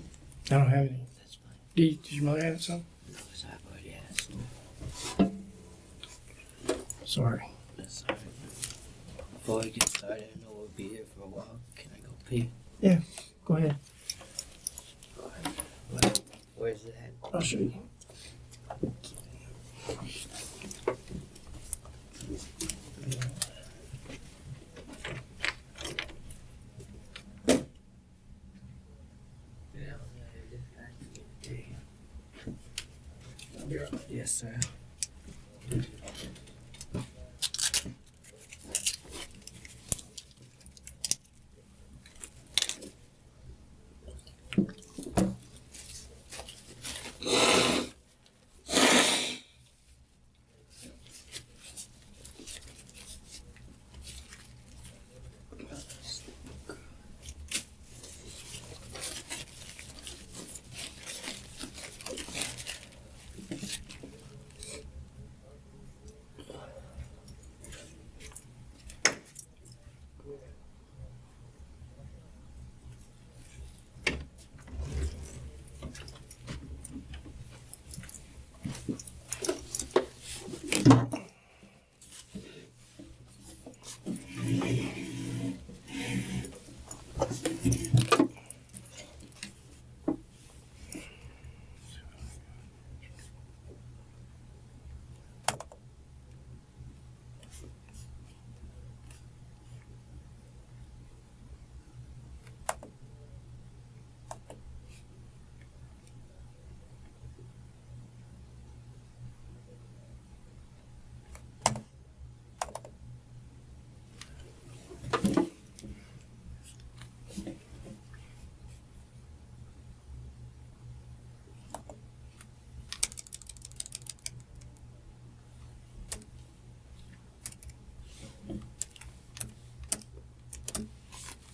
don't have any. that's fine. Did your mother have some? No, it's I've already asked. Sorry. That's alright. Before we get started, I know we'll be here for a while. Can I go pee? Go ahead. Where's it at? I'll show you. Yes, sir.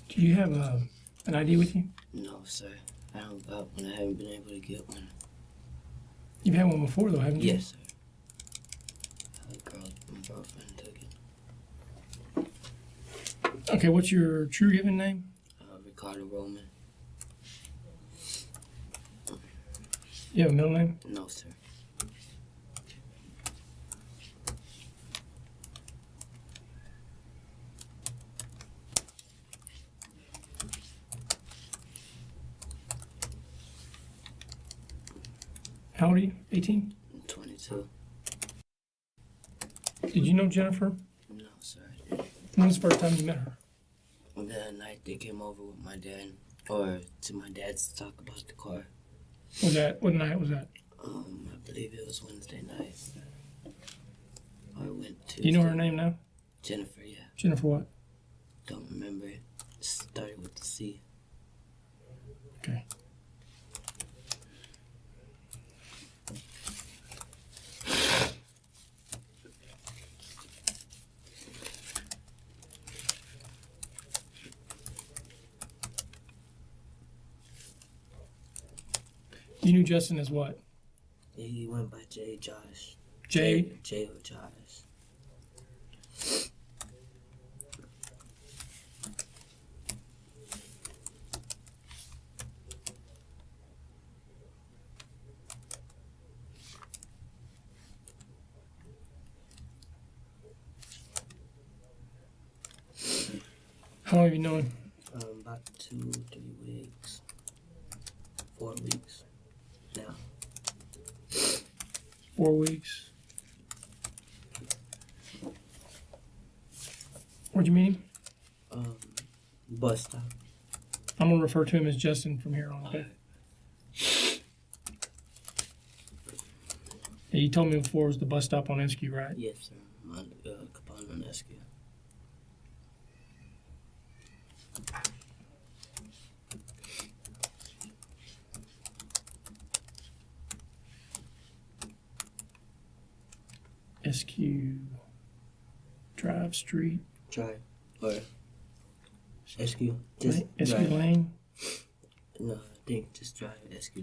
Do you have an ID with you? No, sir. I don't got one. I haven't been able to get one. You've had one before, though, haven't you? Yes, sir. My girlfriend took it. Okay, what's your true given name? Ricardo Roman. You have a middle name? No, sir. How old are you? 18? I'm 22. Did you know Jennifer? No, sir. I didn't. When was the first time you met her? The night they came over with my dad, or to my dad's to talk about the car. What night was that? I believe it was Wednesday night. I went to. Do you know her name now? Jennifer, yeah. Jennifer what? Don't remember it. Started with the C. Okay. You knew Justin as what? He went by J. Josh. Jay? J. or Josh. How long have you known him? About 2-3 weeks. 4 weeks now. 4 weeks. Where'd you meet him? Bus stop. I'm going to refer to him as Justin from here on, okay? Yeah, you told me before it was the bus stop on SQ, right? Yes, sir. On Capone on SQ. SQ Drive Street. Drive. Or SQ. SQ drive. Lane. No, I think just drive SQ.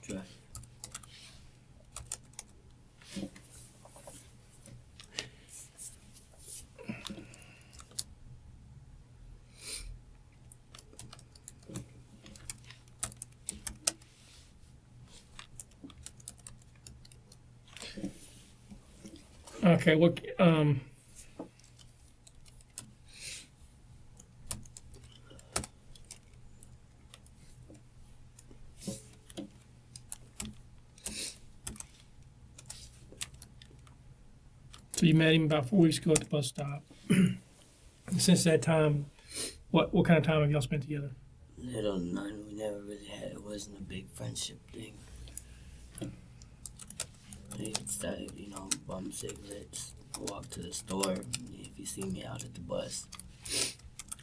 Drive. Okay, look, So you met him about 4 weeks ago at the bus stop. And since that time, what kind of time have y'all spent together? None. We never really had. It wasn't a big friendship thing. He started, bum cigarettes, walk to the store. If he see me out at the bus,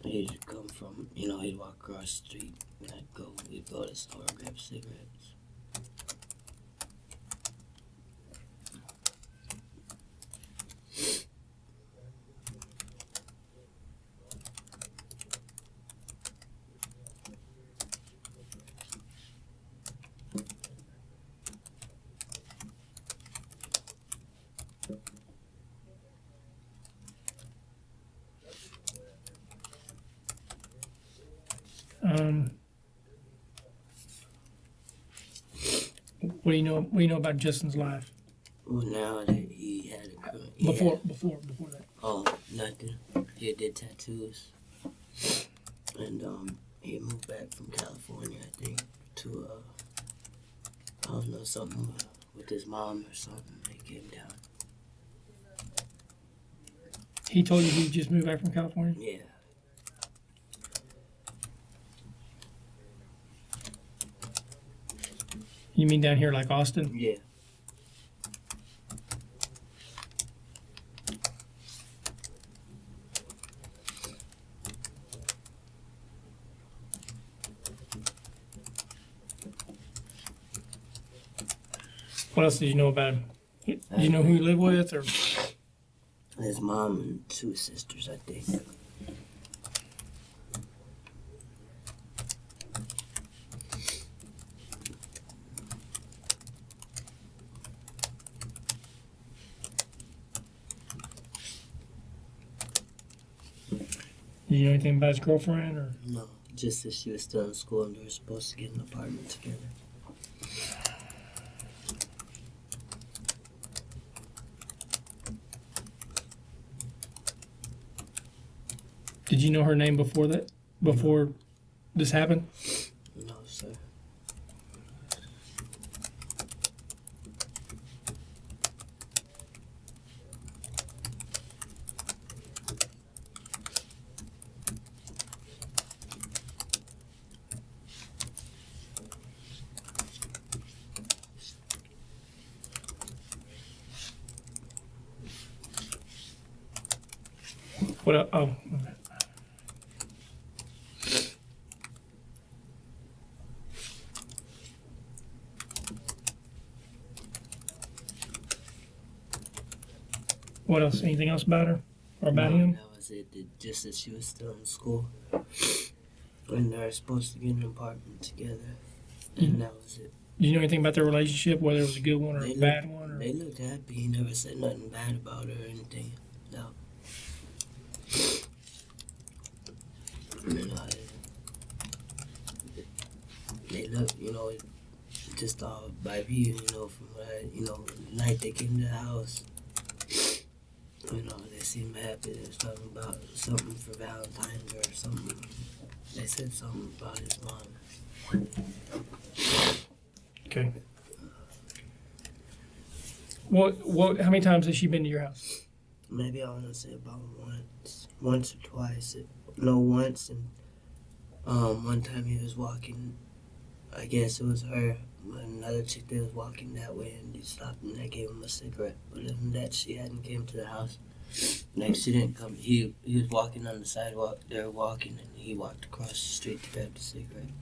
he'd come from, he'd walk across the street. We'd go to the store, grab cigarettes. What do you know? What do you know about Justin's life? Well, now that he had a Before that. Oh, nothing. He did tattoos, and he moved back from California, I think, to I don't know, something with his mom or something. He came down. He told you he just moved back from California? Yeah. You mean down here like Austin? Yeah. What else did you know about him? Do you know who he lived with, or? His mom and 2 sisters, I think. Do you know anything about his girlfriend, or? No, just that she was still in school and they were supposed to get an apartment together. Did you know her name before that? Before this happened? No, sir. What? Oh. Okay. What else? Anything else about her or about No, him? that was it. Just that she was still in school. And they were supposed to get an apartment together. And that was it. Do you know anything about their relationship, whether it was a good one or They a bad one? Or? They looked happy. He never said nothing bad about her or anything. No. They look, just all by view, from what the night they came to the house. They seemed happy. They was talking about something for Valentine's or something. They said something about his mom. Okay. What? How many times has she been to your house? Maybe I want to say about once or twice. Once, and one time he was walking. I guess it was her, another chick that was walking that way, and he stopped and I gave him a cigarette. But other than that, she hadn't came to the house. Like, she didn't come. He was walking on the sidewalk. They were walking, and he walked across the street to grab the cigarette.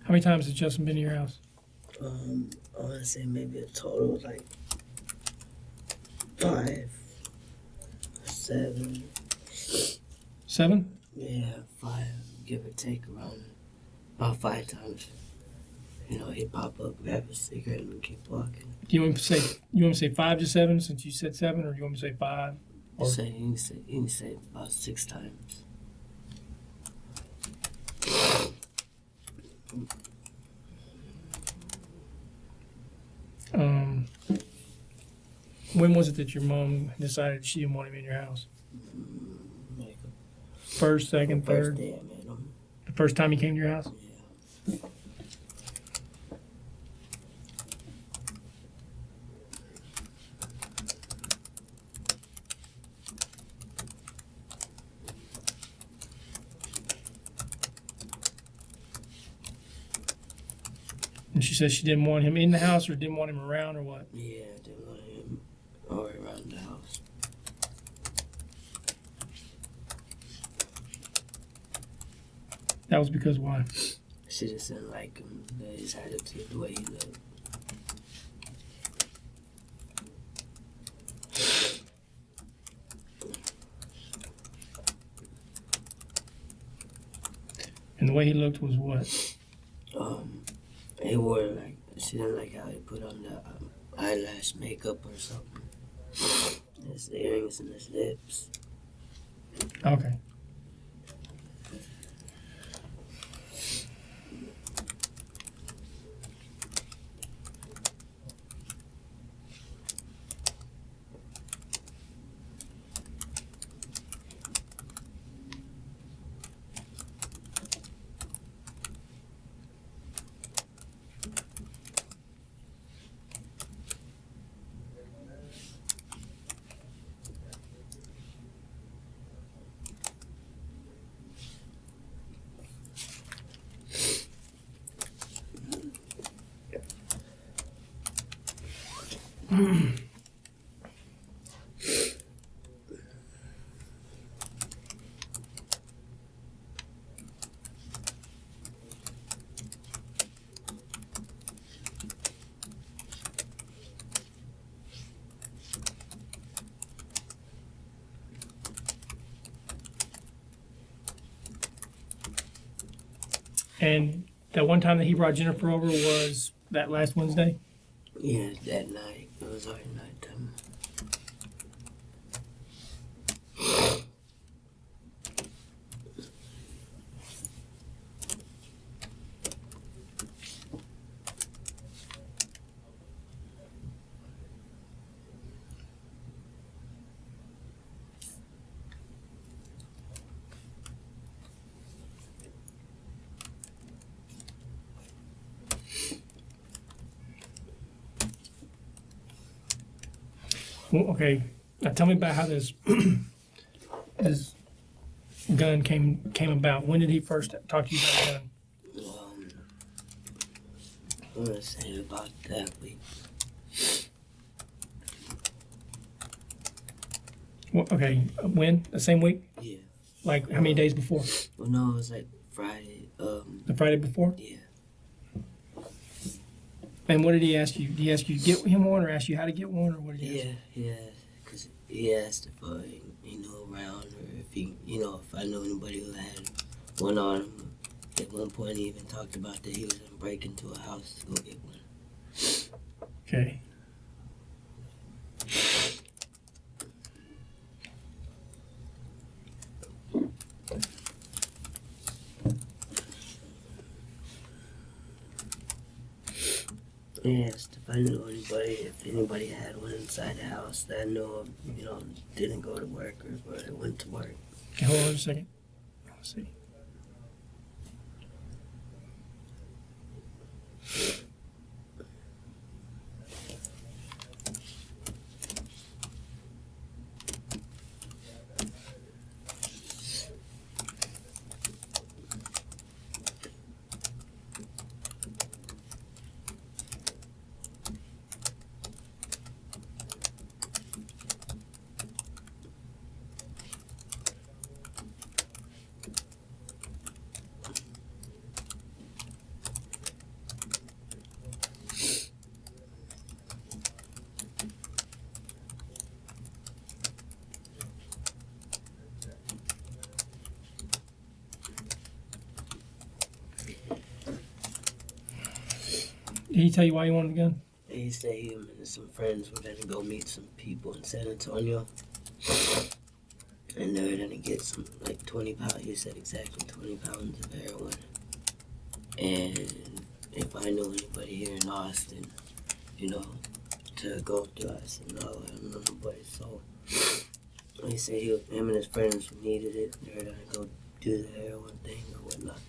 How many times has Justin been to your house? I want to say maybe a total of like 5, 7. 7? Yeah, 5, give or take around about 5 times. You know, he'd pop up, grab a cigarette, and keep walking. Do you want me to say 5 to 7 since you said 7, or do you want me to say 5? Or You can say about 6 times. when was it that your mom decided she didn't want him in your house? Like First, second, the first third? day I met him. The first time he came to your house? Yeah. And she said she didn't want him in the house or didn't want him around or what? Yeah, I didn't want him all around the house. That was because why? She just didn't like him, his attitude, the way he lived. And the way he looked was what? He wore like, she didn't like how he put on the eyelash makeup or something. His earrings and his lips. Okay. And that one time that he brought Jennifer over was that last Wednesday? Yeah, that night. It was already nighttime. Well, okay. Now tell me about how this this gun came about. When did he first talk to you about a gun? I'm gonna say about that week. Well, okay. When? The same week? Yeah. Like how many days before? Well, no, it was like Friday. The Friday before? Yeah. And what did he ask you? Did he ask you to get him one or ask you how to get one or what did he ask? Yeah, because he asked if he knew around or if he, if I knew anybody who had one on him. At one point, he even talked about that he was gonna break into a house to go get one. Okay. He asked if I knew if anybody had one inside the house that I knew of, didn't go to work or went to work. Okay, hold on a second. Let's see. Did he tell you why he wanted the gun? He said him and some friends were gonna go meet some people in San Antonio. And they were gonna get some, like 20 pounds, he said exactly 20 pounds of heroin. And if I knew anybody here in Austin, you know, to go to us, and no, I don't know nobody. So he said him and his friends needed it. They were gonna go do the heroin thing or whatnot.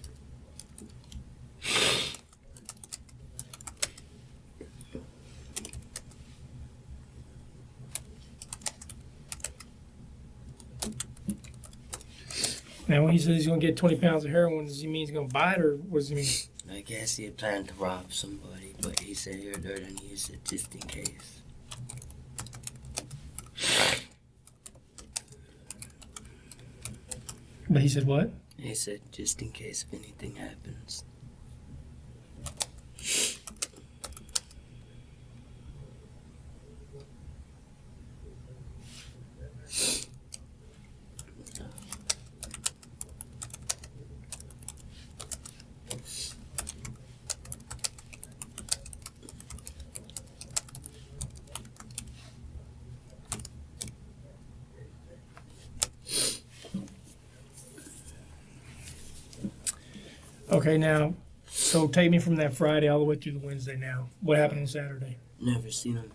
Now, when he says he's going to get 20 pounds of heroin, does he mean he's going to buy it, or what does he mean? I guess he had planned to rob somebody, but he said they're gonna use it just in case. But he said what? He said just in case if anything happens. Okay, now, so take me from that Friday all the way through the Wednesday now. What happened on Saturday? Never seen him.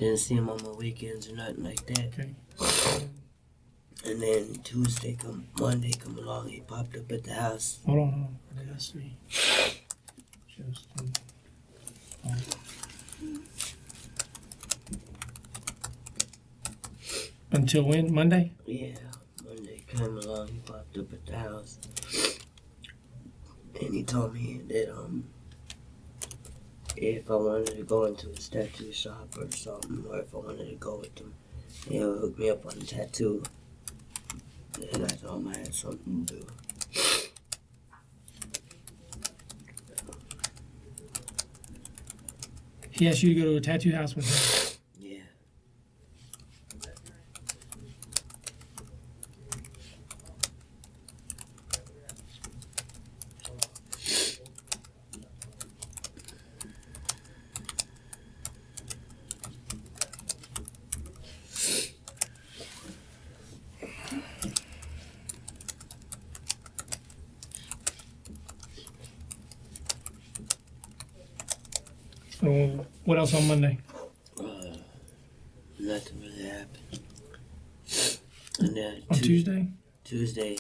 Didn't see him on my weekends or nothing like that. Okay. And then Monday come along, he popped up at the house. Hold on. Let's see. Justin. Until when? Monday? Yeah, Monday came along, he popped up at the house. And he told me that if I wanted to go into his tattoo shop or something, or if I wanted to go with him, he'll hook me up on a tattoo. And I told him I had something to do. He asked you to go to a tattoo house with him. Yeah. So, what else on Monday? Nothing really happened. And then On Tuesday? Tuesday,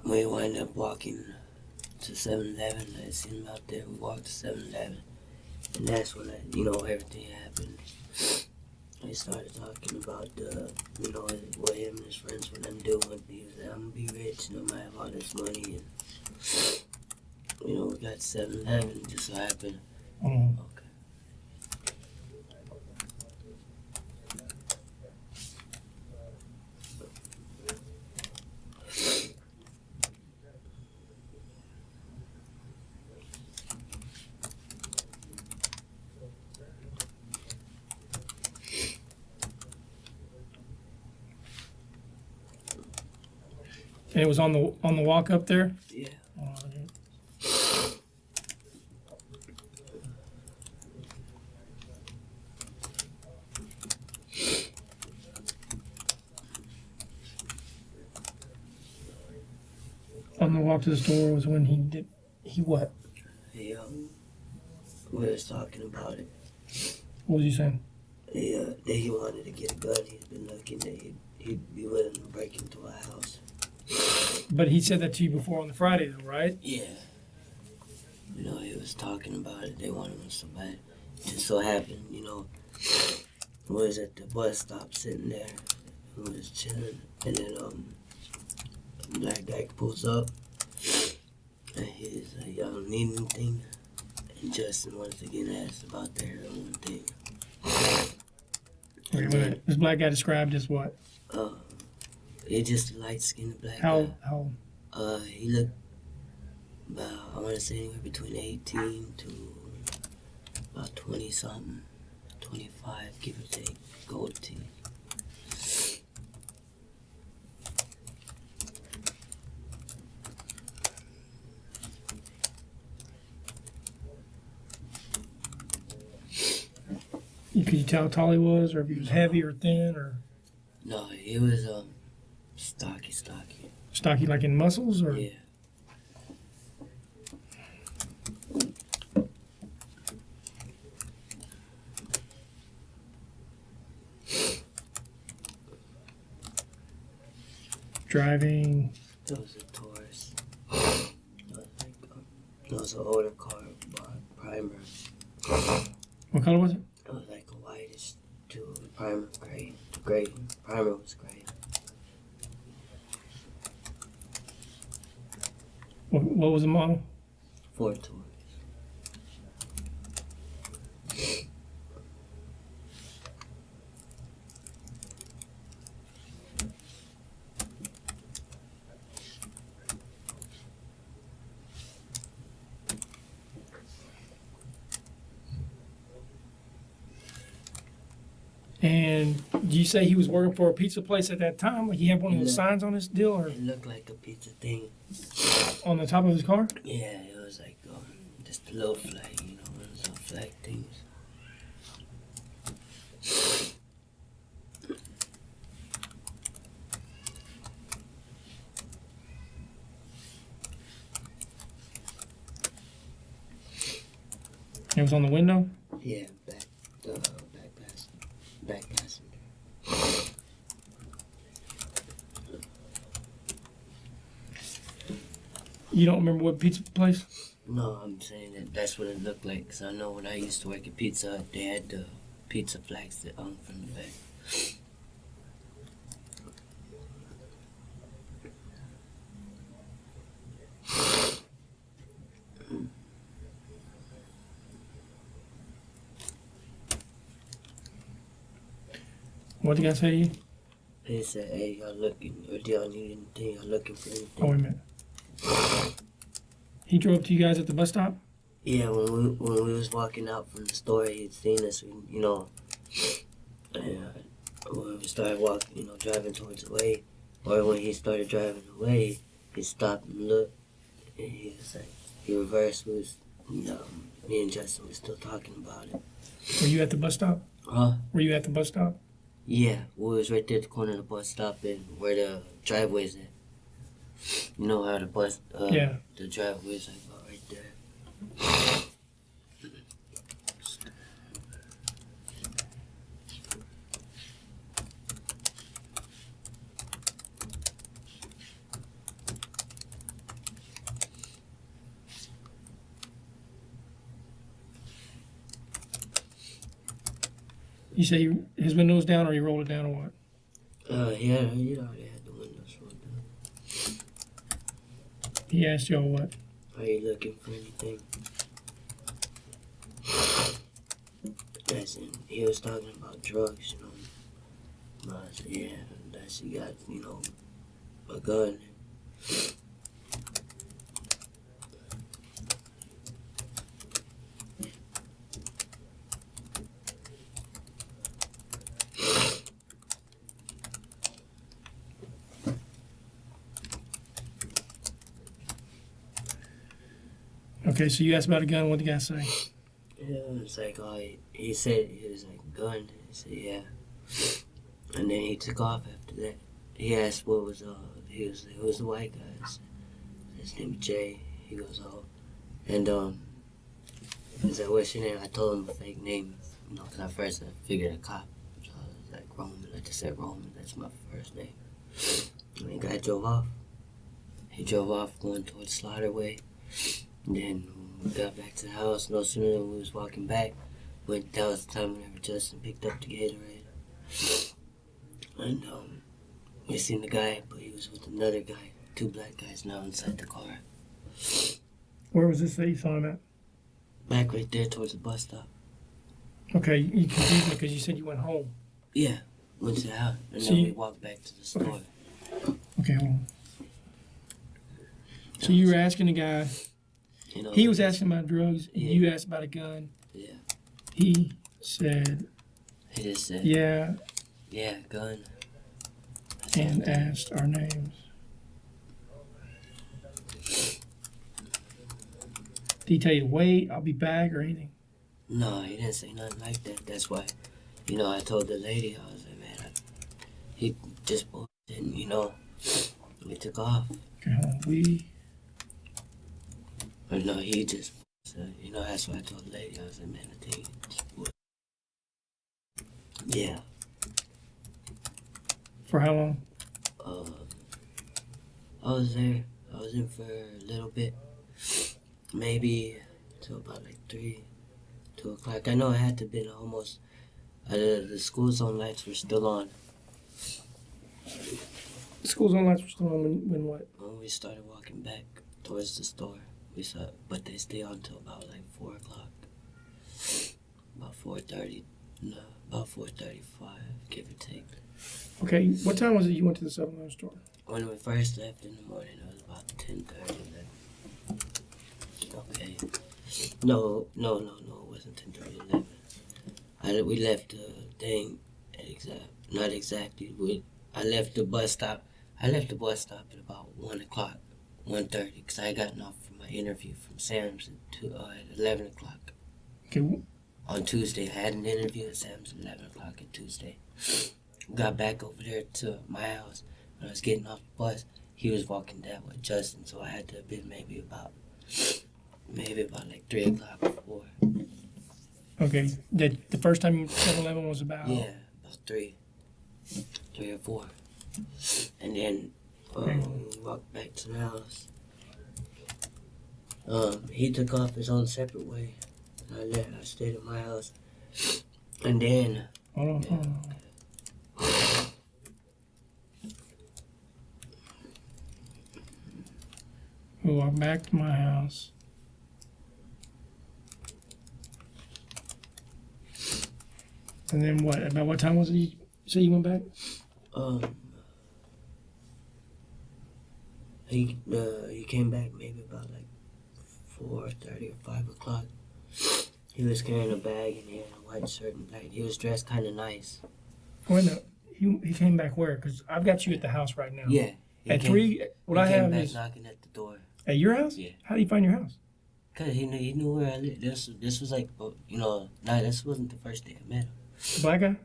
we wind up walking to 7-Eleven. I seen him out there. We walked to 7-Eleven. And that's when everything happened. They started talking about, what him and his friends were gonna do. And he was like, I'm gonna be rich and I'm gonna have all this money. And, we got 7-Eleven, just so happened. Oh. Okay. And it was on the walk up there? Yeah. On the walk to the store was when he what? We was talking about it. What was he saying? That he wanted to get a gun. He's been looking that he'd be willing to break into a house. But he said that to you before on the Friday though, right? Yeah. He was talking about it. They wanted him so bad. It just so happened, we was at the bus stop sitting there. We was chilling. And then, black guy pulls up. And he's like, y'all don't need anything. And Justin once again asked about the heroin thing. Wait a minute. This black guy described as what? He's just a light-skinned black How? guy. He looked about, I want to say anywhere between 18 to about 20-something. 25, give or take. Gold teeth. Could you tell how tall he was, or if he was heavy or thin, or No, he was stocky. stocky, like in muscles, or? Yeah. Driving. It was a Taurus. It was an older car, primer. What color was it? It was like a whitish to primer gray. The gray primer was gray. What was the model? Ford Taurus. And did you say he was working for a pizza place at that time? Like he had one of those Yeah. signs on his deal, or It looked like a pizza thing. on the top of his car? Yeah, it was like just a little flag, one of those flag things. It was on the window. Yeah, back passenger. You don't remember what pizza place? No, I'm saying that's what it looked like. Cause I know when I used to work at Pizza Hut, they had the pizza flags that hung from the back. What did you guys say to you? They said, "Hey, y'all looking? Or do y'all need anything? Y'all looking for anything?" Oh, wait a minute. He drove to you guys at the bus stop? Yeah, when we was walking out from the store, he'd seen us, and when we started walking, driving towards the way, or when he started driving away, he stopped and looked, and he was like, he reversed. Me and Justin were still talking about it. Were you at the bus stop? Huh? Were you at the bus stop? Yeah, we was right there at the corner of the bus stop and where the driveway's at. You know how the bus, Yeah. the driveway's like about right there. You say his windows down, or he rolled it down, or what? He already had the windows rolled down. He asked y'all what? Are you looking for anything? That's in, he was talking about drugs, I said, yeah, that she got, a gun. Okay, so you asked about a gun. What did the guy say? Yeah, it's like, he said, he was like, gun? I said, yeah. And then he took off after that. He asked what was, who was the white guy? I said, his name is Jay. He goes, oh. And, he said, what's your name? I told him a fake name, because at first I figured a cop. So I was like, Roman. I just said Roman. That's my first name. And the guy drove off. He drove off going towards Slaughterway. And then we got back to the house. No sooner than we was walking back, that was the time whenever Justin picked up the Gatorade. And we seen the guy, but he was with another guy. 2 black guys now inside the car. Where was this that you saw him at? Back right there towards the bus stop. Okay, you confused me because you said you went home. Yeah, went to the house, and So then you- we walked back to the store. Okay, hold on. So you were asking the guy. He was asking about drugs, and Yeah. you asked about a gun. Yeah. He said, He just said, yeah, gun. and asked our names. Did he tell you to wait, I'll be back, or anything? No, he didn't say nothing like that. That's why, I told the lady, I was like, man, he just bullshit, and, we took off. Okay, hold on. Or no, he just, that's why I told the lady, I was like, man, I think he just bullshit. Yeah. For how long? I was there. I was in for a little bit. Maybe till about like 2 o'clock. I know it had to have been almost, the school zone lights were still on. The school zone lights were still on when what? When we started walking back towards the store, we saw, but they stay on till about like 4 o'clock. About 4:30, no, about 4:35, give or take. Okay, what time was it you went to the 7-Eleven store? When we first left in the morning, it was about 10:30. Okay. No, it wasn't 10:30, 11. We left the thing not exactly. I left the bus stop. I left the bus stop at about 1 o'clock, 1:30, because I had gotten off from my interview from Sam's at 11 o'clock. Okay. On Tuesday, I had an interview at Sam's at 11 o'clock on Tuesday. Got back over there to my house. When I was getting off the bus, he was walking down with Justin, so I had to have been maybe about like 3 o'clock before. Okay. The first time you went to 7-Eleven was about? Yeah, about 3 or 4. And then we walked back to the house. He took off his own separate way. I stayed at my house. And then... Hold on. We walked back to my house. And then what? About what time was it you say you went back? He came back maybe about like 4:30 or 5 o'clock. He was carrying a bag and he had a white shirt and black. He was dressed kind of nice. Wait a minute. He came back where? Because I've got you at the house right now. Yeah. At 3, what I have back is... knocking at the door. At your house? Yeah. How do you find your house? Because he knew where I lived. This was like, this wasn't the first day I met him. The black guy?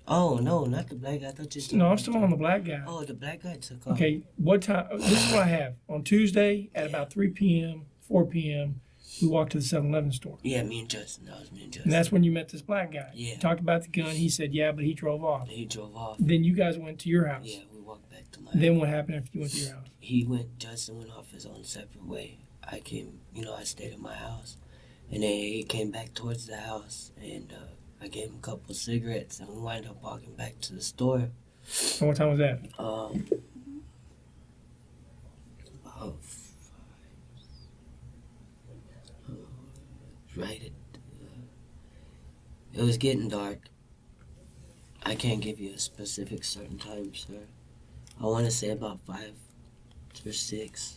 Oh, no, not the black guy. I thought you No, I'm still on the black guy. Oh, the black guy took off. Okay, what time? This is what I have. On Tuesday at about 3 p.m., 4 p.m., we walked to the 7-Eleven store. Yeah, me and Justin. That was me and Justin. And that's when you met this black guy. Yeah. You talked about the gun. He said, yeah, but he drove off. He drove off. Then you guys went to your house. Yeah, we walked back to my Then house. what happened after you went to your house? Justin went off his own separate way. I stayed at my house. And then he came back towards the house. And I gave him a couple of cigarettes. And we wound up walking back to the store. And what time was that? About right at... it was getting dark. I can't give you a specific certain time, sir. I want to say about 5 or 6.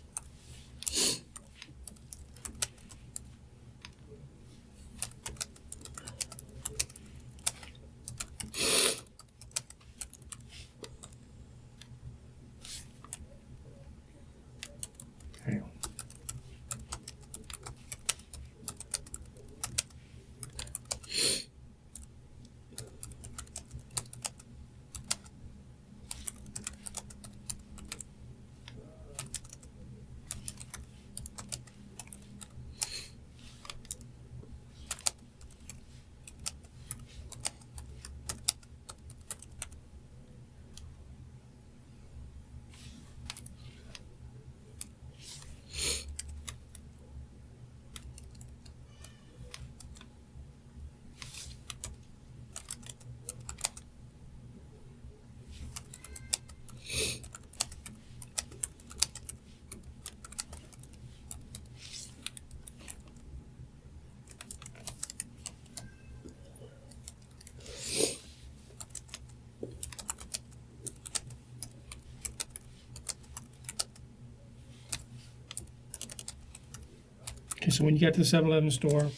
Okay, so when you got to the 7-Eleven store,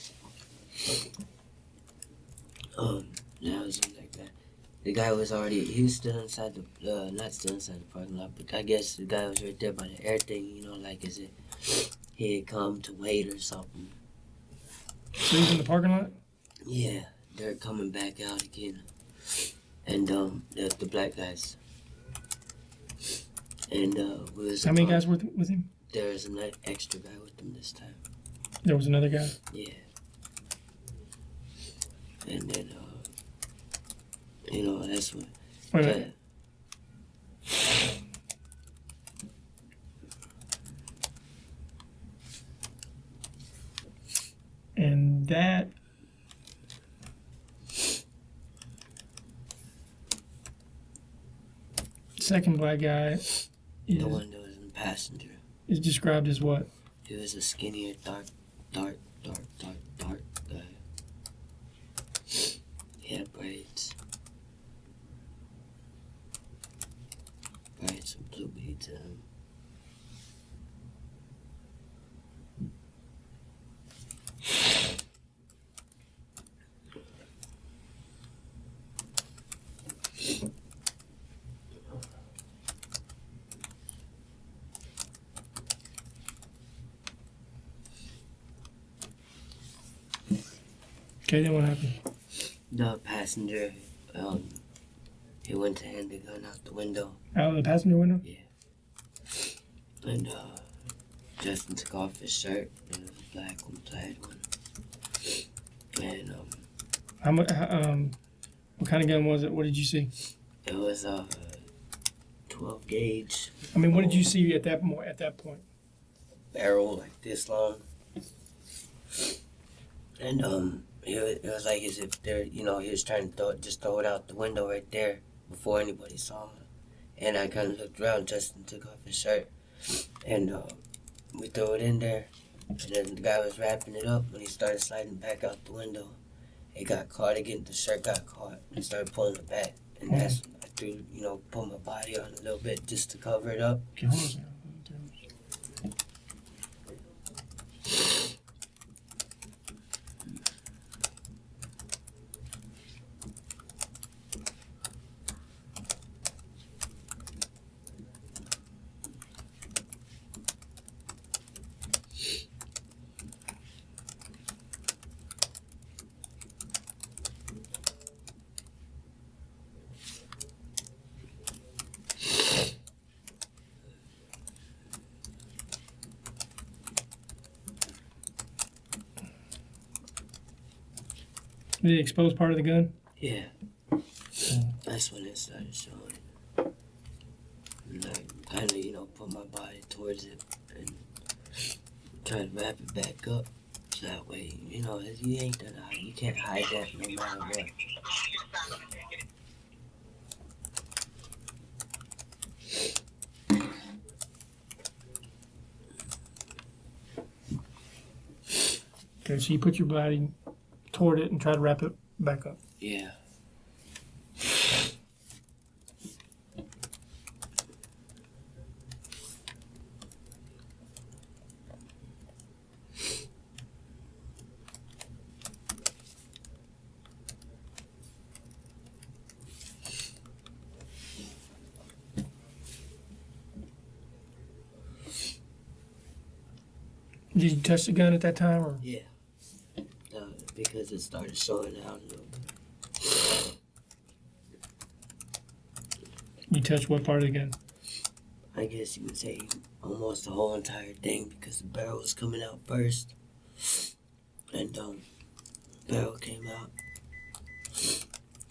Yeah, it was like that. The guy was still inside not still inside the parking lot, but I guess the guy was right there by the air thing, like as if he had come to wait or something. so he's in the parking lot? Yeah, they're coming back out again. And the black guys. And we was How many guys were with him? There's an extra guy with them this time. There was another guy. Yeah. And then you know, that's what. Wait a minute. And that second black guy The one that was in the passenger. is described as what? He was a skinnier, dark guy. He had braids. Braids and blue beads in him. Okay, then what happened? The passenger, he went to hand the gun out the window. Out of the passenger window? And Justin took off his shirt. It was a black one, plaid one. And How much? What kind of gun was it? What did you see? it was a 12 gauge I mean, what did you see at that point? barrel like this long. And it was like as if they're, you know, he was trying to throw it out the window right there before anybody saw him. And I kind of looked around. Justin took off his shirt, and we threw it in there. And then the guy was wrapping it up when he started sliding back out the window. It got caught again. The shirt got caught and started pulling it back. And that's when I threw, you know, put my body on a little bit just to cover it up. Okay, hold on a second. Did it expose part of the gun? Yeah. That's when it started showing. And I kind of, you know, put my body towards it and try to wrap it back up. So that way, you know, you ain't gonna hide. You can't hide that no matter what. Okay, so you put your body toward it and try to wrap it back up. Yeah. Did you touch the gun at that time, or? Yeah. Because it started showing out a little bit. You touched what part of the gun? I guess you would say almost the whole entire thing because the barrel was coming out first. And barrel came out.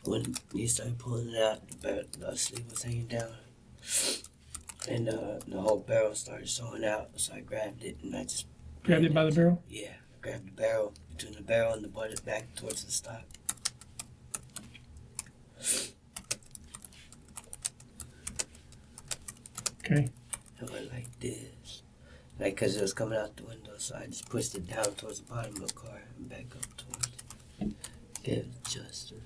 When he started pulling it out, the sleeve was hanging down. And the whole barrel started showing out, so I grabbed it and I just... Grabbed it by the barrel? Yeah, grabbed the barrel, between the barrel and the butt back towards the stock. Okay. It went like this. Like, because it was coming out the window, so I just pushed it down towards the bottom of the car and back up towards it. Gave it a Justin.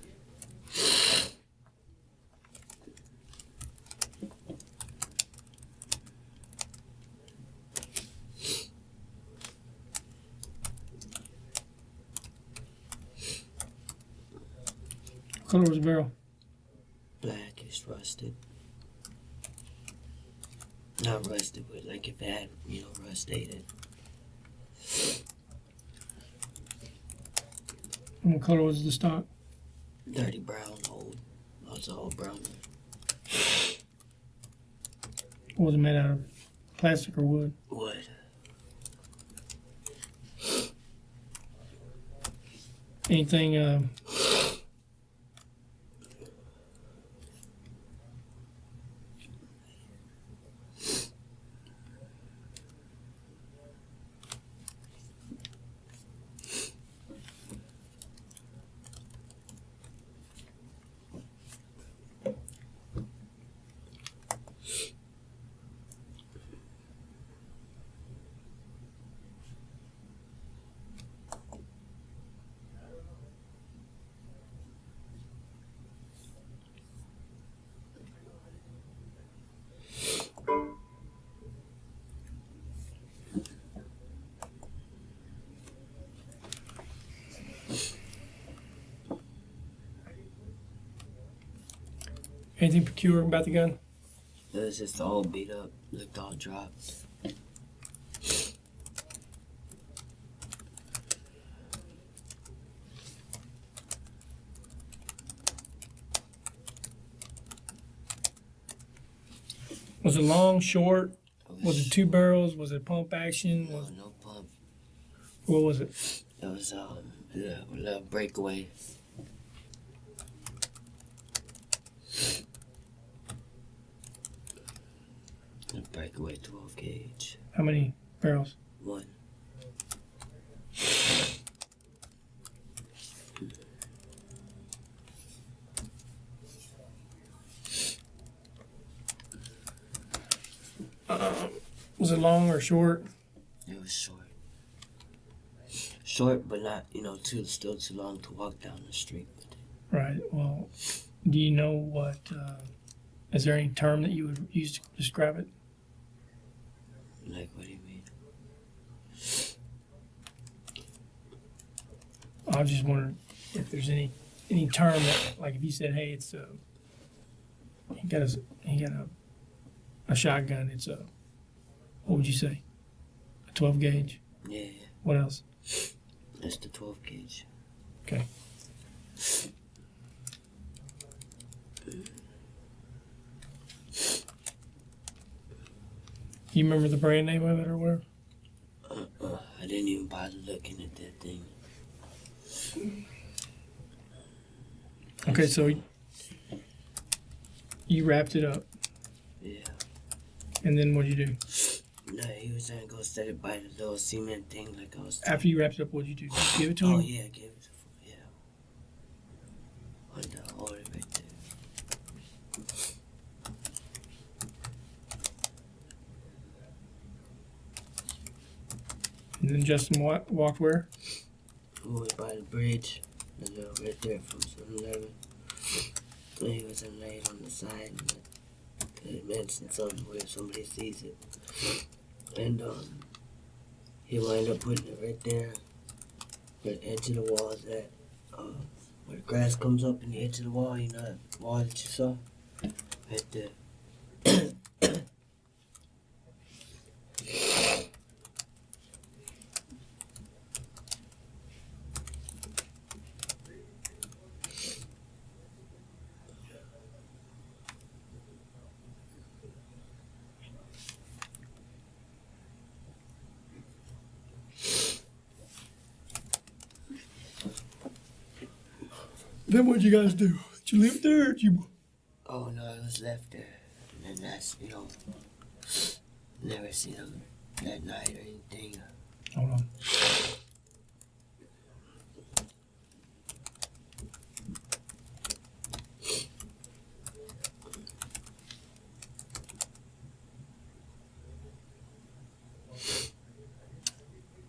What color was the barrel? Blackish, rusted. Not rusted, but like if it had, you know, rust ate it. And what color was the stock? Dirty brown, old. Lots of old brown. What was it made out of? Plastic or wood? Wood. Anything, anything peculiar about the gun? It was just all beat up. Looked all dropped. Was it long, short? Was it 2 barrels? Was it pump action? No, Was, no pump. what was it? It was a little breakaway. A breakaway 12 gauge. How many barrels? 1. Was it long or short? It was short. Short, but not, still too long to walk down the street with it. Right. Well, do you know what? Is there any term that you would use to describe it? Like, what do you mean? I was just wondering if there's any term that, like, if you said, "Hey, it's he got a shotgun," it's a, what would you say? A 12 gauge. Yeah, What else? that's the 12 gauge. Okay. You remember the brand name of it or whatever? I didn't even bother looking at that thing. Okay, so you wrapped it up, Yeah. and then what'd you do? No, he was gonna go set it by the little cement thing like I was After you wrapped it up, what'd you do? Give it to Oh, him? yeah, give it to him. Yeah. On the order right there. And then Justin walked where? We was by the bridge. The little right there from 7-Eleven. And he was laid on the side. And it mentioned something where somebody sees it. And he wound up putting it right there where the edge of the wall is at. Where the grass comes up in the edge of the wall, that wall that you saw? Right there. Then what'd you guys do? Did you leave it there or did you... Oh no, it was left there. And then that's, never seen him that night or anything. Hold on.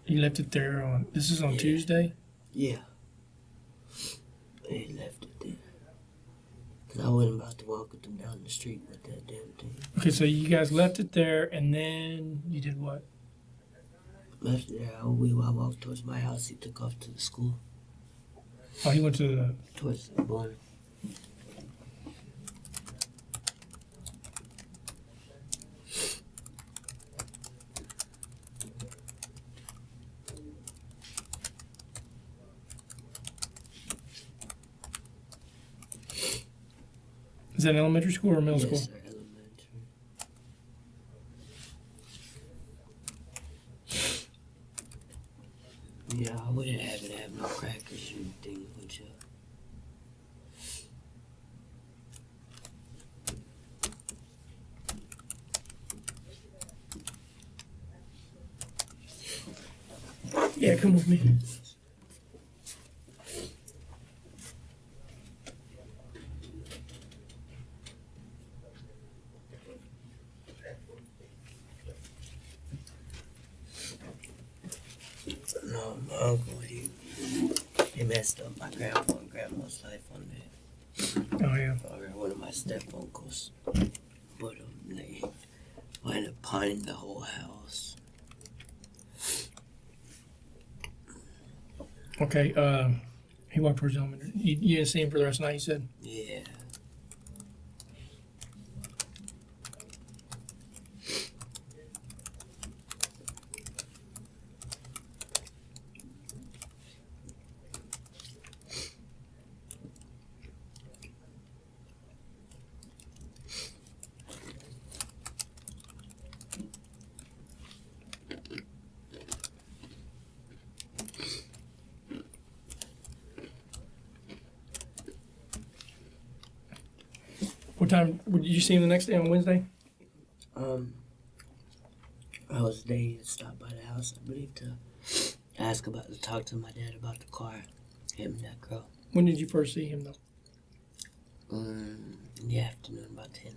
You left it there on, this is on Yeah. Tuesday? Yeah. He left it there. 'Cause I wasn't about to walk with him down the street with that damn thing. Okay, so you guys left it there and then you did what? Left it there. I walked towards my house. He took off to the school. Oh, he went to the... Towards the barn. Is that elementary school or middle Yes, school? sir, elementary. Yeah, I wouldn't have no crackers or anything, would you? Yeah, come with me. No, my uncle, he messed up my grandpa and grandma's life on that. Oh, yeah. Or one of my step uncles. But they wound up pawning the whole house. Okay, he walked towards elementary. You didn't see him for the rest of the night, you said? Yeah. What time, did you see him the next day on Wednesday? I was there to stop by the house, I believe, to talk to my dad about the car, him and that girl. When did you first see him, though? In the afternoon, about 10.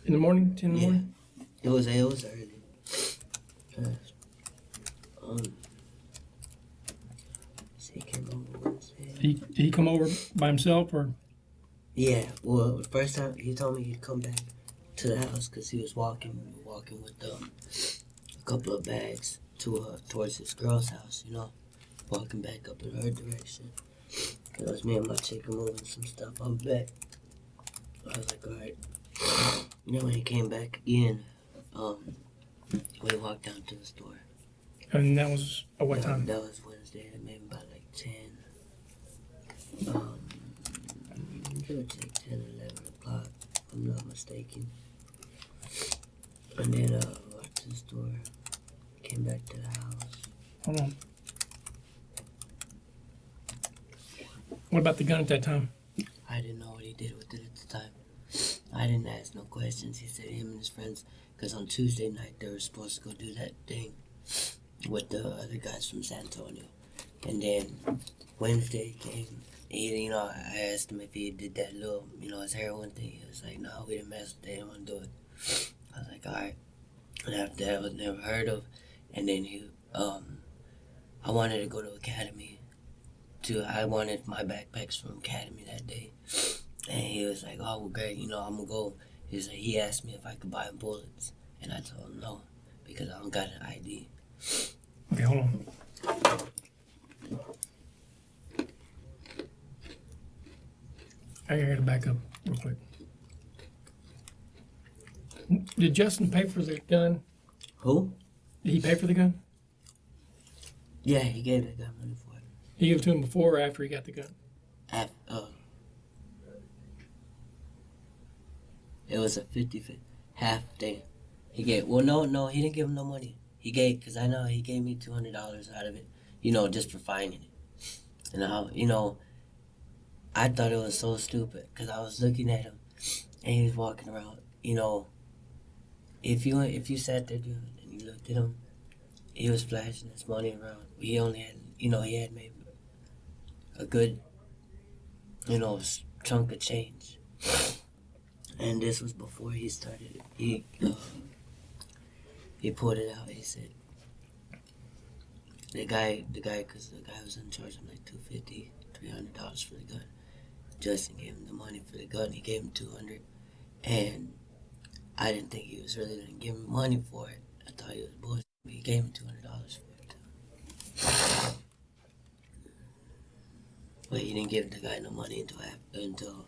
In the morning? 10 in the Yeah. morning? It was early. So he came over Wednesday. Did he come over by himself, or? Yeah, well, the first time he told me he'd come back to the house because he was walking with a couple of bags towards his girl's house, you know, walking back up in her direction. It was me and my chick moving some stuff on back. I was like, all right. And then when he came back in, we walked down to the store. And that was at what time? That was Wednesday, maybe about like 10. Give or take 10 or 11 o'clock, if I'm not mistaken. And then walked to the store, came back to the house. Hold on. What about the gun at that time? I didn't know what he did with it at the time. I didn't ask no questions. He said him and his friends, because on Tuesday night they were supposed to go do that thing with the other guys from San Antonio. And then Wednesday came. I asked him if he did that little, his heroin thing. He was like, no, we didn't mess with it. I didn't want to do it. I was like, all right. And after that, I was never heard of. And then I wanted to go to Academy. I wanted my backpacks from Academy that day. And he was like, oh, well, great, I'm going to go. He asked me if I could buy him bullets. And I told him no, because I don't got an ID. Okay, hold on. I gotta back up real quick. Did Justin pay for the gun? Who? Did he pay for the gun? Yeah, he gave that guy money for it. He gave it to him before or after he got the gun? It was a 50 half thing. He gave, no, he didn't give him no money. He gave, because I know he gave me $200 out of it, just for finding it. And I thought it was so stupid, because I was looking at him, and he was walking around, if you sat there, dude, and you looked at him, he was flashing his money around. He only had, he had maybe a good, chunk of change. And this was before he started. He pulled it out. He said, the guy, because the guy was in charge of like $250, $300 for the gun. Justin gave him the money for the gun. He gave him $200, and I didn't think he was really gonna give him money for it. I thought he was bullshit. He gave him $200 for it. But he didn't give the guy no money until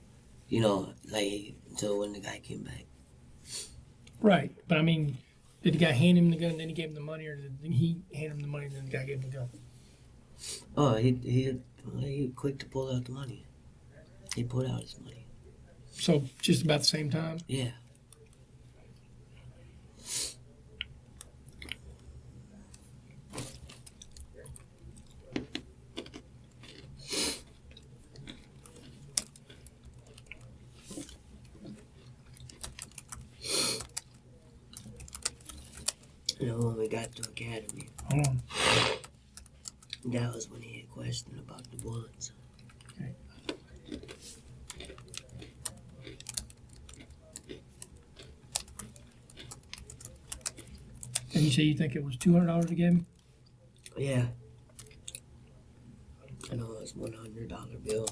when the guy came back. Right, but I mean, did the guy hand him the gun and then he gave him the money, or did he hand him the money and then the guy gave him the gun? Oh, he quick to pull out the money. He pulled out his money. So just about the same time. Yeah. You know, when we got to Academy, Hold on. that was when he had questioned about the bullets. Okay. And you say you think it was $200 he gave him? Yeah. I know it was $100 bill.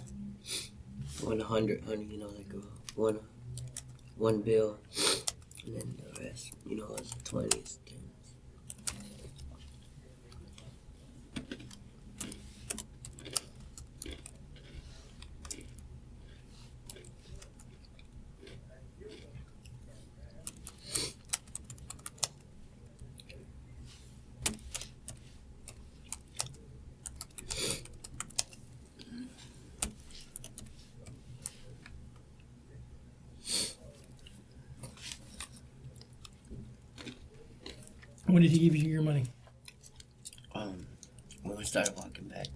100, you know, like a one bill, and then the rest, you know, was 20s. When did he give you your money? When we started walking back.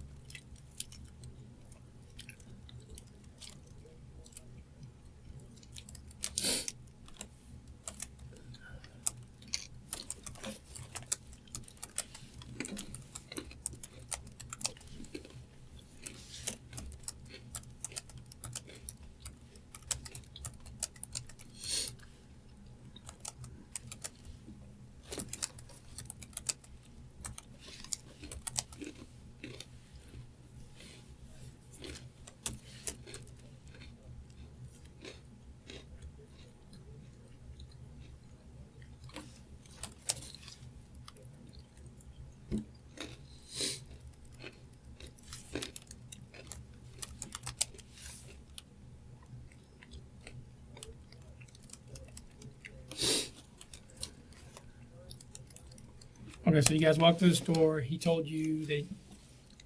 Okay, so you guys walked to the store. He told you that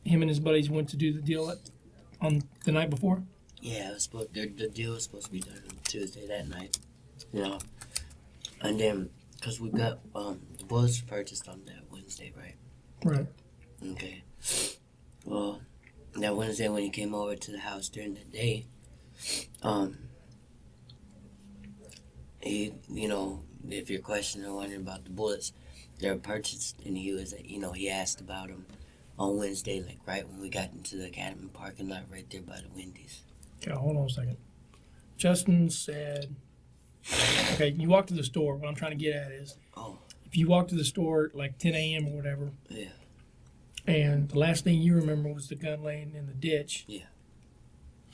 him and his buddies went to do the deal on the night before? Yeah, it was the deal was supposed to be done on Tuesday that night, you know. And then, because we got, the bullets were purchased on that Wednesday, right? Right. Okay. Well, that Wednesday when he came over to the house during the day, he, you know, if you're questioning or wondering about the bullets, they were purchased, and he was, you know, he asked about them on Wednesday, like right when we got into the Academy parking lot right there by the Wendy's. Okay, hold on a second. Justin said, okay, you walked to the store. What I'm trying to get at is, if you walked to the store at like 10 a.m. or whatever, Yeah. and the last thing you remember was the gun laying in the ditch, Yeah.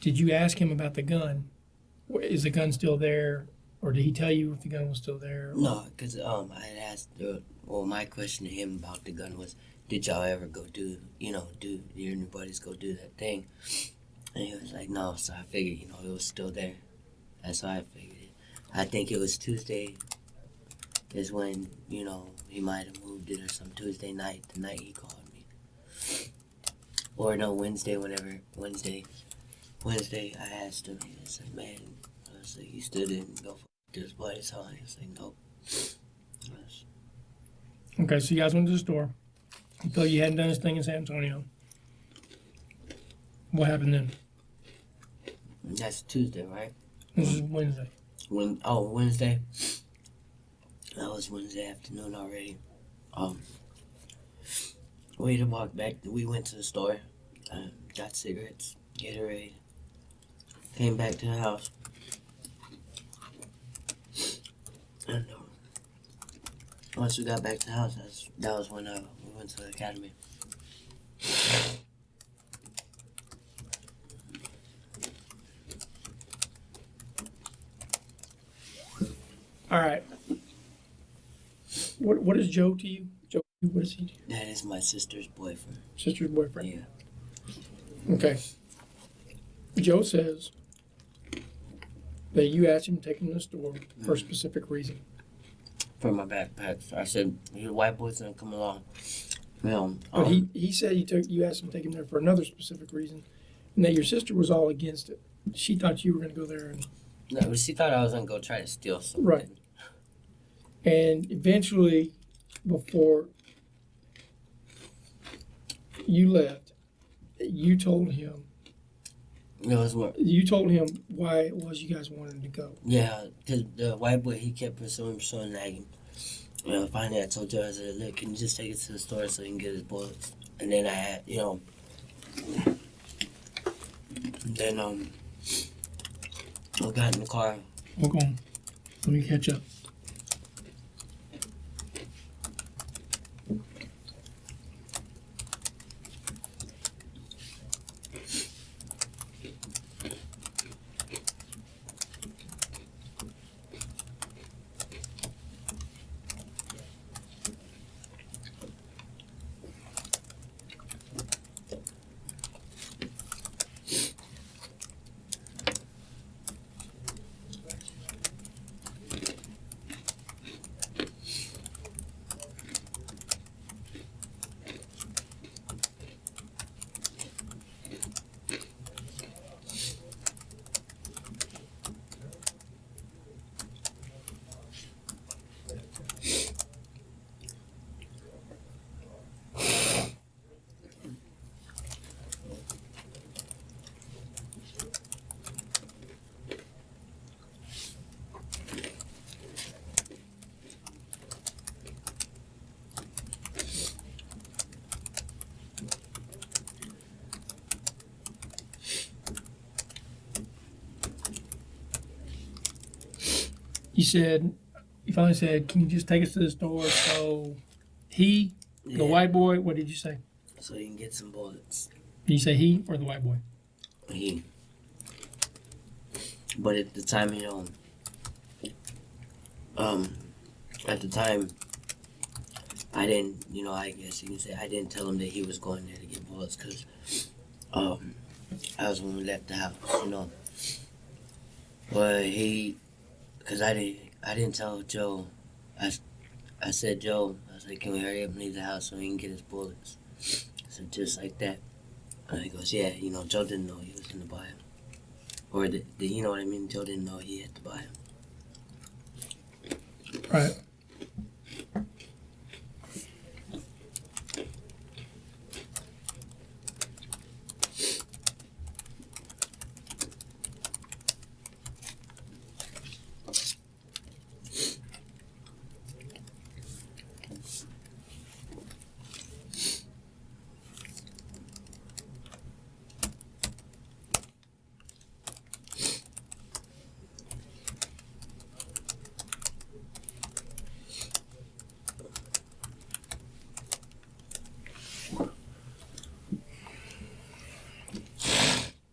did you ask him about the gun? Is the gun still there? Or did he tell you if the gun was still there? No, because I had asked, my question to him about the gun was, did y'all ever go do you and your buddies go do that thing? And he was like, no, so I figured, you know, it was still there. That's how I figured it. I think it was Tuesday is when, you know, he might have moved it or some Tuesday night, the night he called me. Or no, Wednesday, I asked him, he was like, man, I was like, you still didn't go for his buddy's house? He was like, nope. Okay, so you guys went to the store. He told you hadn't done his thing in San Antonio. What happened then? That's Tuesday, right? This is Wednesday. Wednesday. That was Wednesday afternoon already. We had to walk back. We went to the store, got cigarettes, Gatorade, came back to the house. And once we got back to the house, that was when we went to the academy. All right. What is Joe to you? Joe, what is he to you? That is my sister's boyfriend. Sister's boyfriend? Yeah. Okay. Joe says that you asked him to take him to the store for a specific reason. For my backpacks. I said, your white boy's gonna come along. You know, But he said you asked him to take him there for another specific reason, and that your sister was all against it. She thought you were going to go there and No, she thought I was gonna go try to steal something. Right. And eventually, before you left, you told him It was what? why it was you guys wanted to go. Yeah, because the white boy, he kept pursuing, nagging. Finally I told Joe, I said, look, can you just take it to the store so he can get his bullets? And then I had, I got in the car. Hold on. Let me catch up. You finally said, can you just take us to the store? So the white boy, what did you say? So he can get some bullets. Did you say he or the white boy? He. But at the time, at the time, I didn't, I guess you can say I didn't tell him that he was going there to get bullets because I was when we left the house, But because I didn't tell Joe. I said, Joe, I was like, can we hurry up and leave the house so he can get his bullets? So just like that. And he goes, yeah, Joe didn't know he was going to buy him. Or, you know what I mean? Joe didn't know he had to buy him. Right.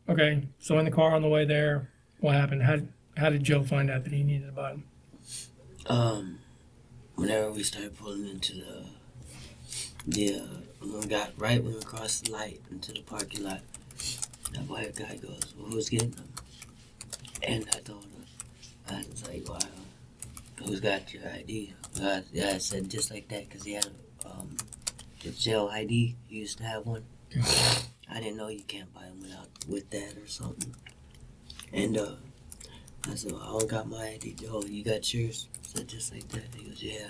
Okay, so in the car on the way there, what happened? How did Joe find out that he needed to buy them? Whenever we started pulling into when we crossed the light into the parking lot, that white guy goes, well, who's getting them? And I told him, I was like, wow, who's got your ID? Yeah, I said just like that because he had the jail ID. He used to have one. I didn't know you can't buy them with that or something. And I said, well, I don't got my ID. Oh, you got yours? I said just like that. He goes, yeah.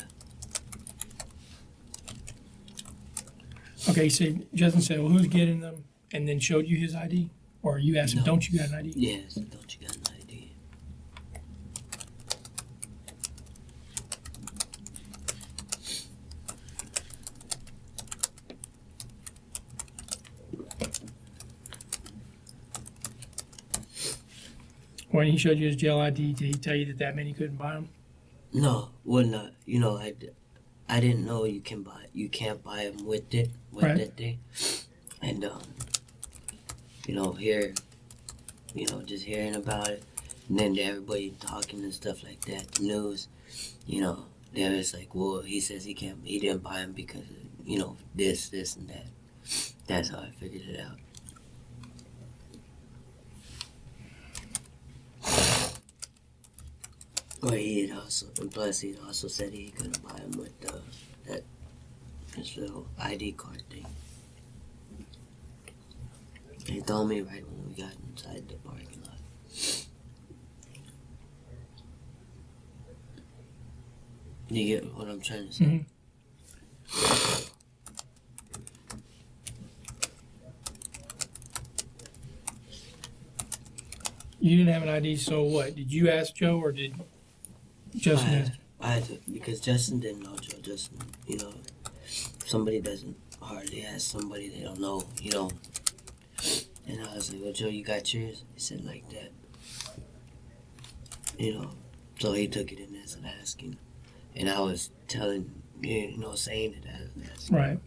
Okay, so Justin said, well, who's getting them? And then showed you his ID? Or you asked him, don't you got an ID? Yes, don't you got an ID? When he showed you his jail ID, did he tell you that meant he couldn't buy them? No, well, not. I didn't know you can't buy them with that thing. And here, just hearing about it, and then everybody talking and stuff like that, the news, they was like, well, he says he didn't buy them because of, this and that. That's how I figured it out. Or he had also said he couldn't buy them with his little ID card thing. He told me right when we got inside the parking lot. You get what I'm trying to say? Mhm. You didn't have an ID, so what? Did you ask Joe or did Justin ask? I had to, because Justin didn't know Joe. Justin, somebody doesn't hardly ask somebody they don't know, And I was like, well, Joe, you got yours? He said like that. So he took it in as an asking. And I was telling, saying it as an asking. Right.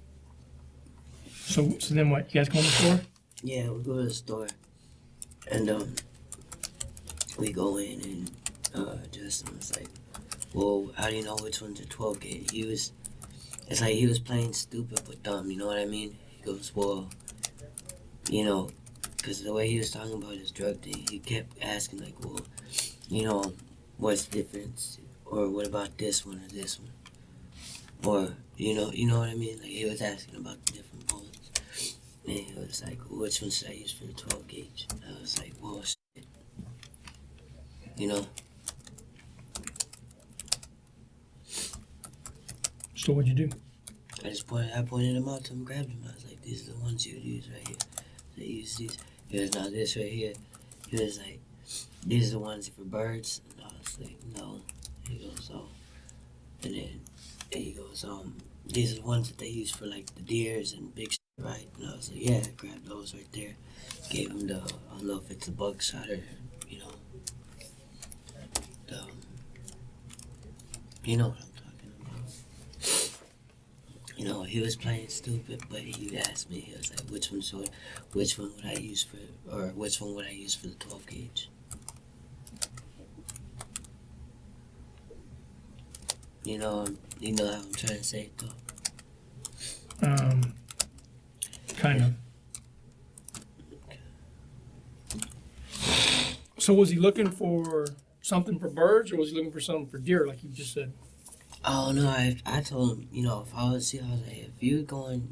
So then what? You guys go in the store? Yeah, we go to the store. And we go in and Justin was like, well, how do you know which one's a 12 gauge? It's like he was playing stupid but dumb, you know what I mean? He goes, well, because the way he was talking about his drug thing, he kept asking like, well, what's the difference? Or what about this one or this one? Or, you know what I mean? Like he was asking about the different bullets. And he was like, well, which one should I use for the 12 gauge? And I was like, well, shit. So what'd you do? I pointed them out to him, grabbed them. I was like, these are the ones you would use right here. They use these. He was, now this right here. He was like, these are the ones for birds. And I was like, no. He goes, oh. And then he goes, these are the ones that they use for like the deers and big shit, right? And I was like, yeah, I grabbed those right there. Gave him I don't know if it's a buckshot or, you know what I'm talking about. He was playing stupid, but he asked me, he was like, which one would I use for the 12 gauge? You know how I'm trying to say it though? Kind of. So was he looking for something for birds or was he looking for something for deer like you just said? Oh no, I told him, if I was like, if you're going,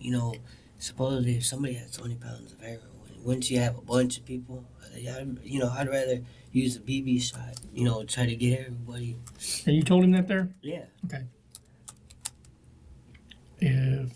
supposedly if somebody had 20 pounds of heroin, wouldn't you have a bunch of people? I'd rather use a BB shot, try to get everybody. And you told him that there? Yeah. Okay. If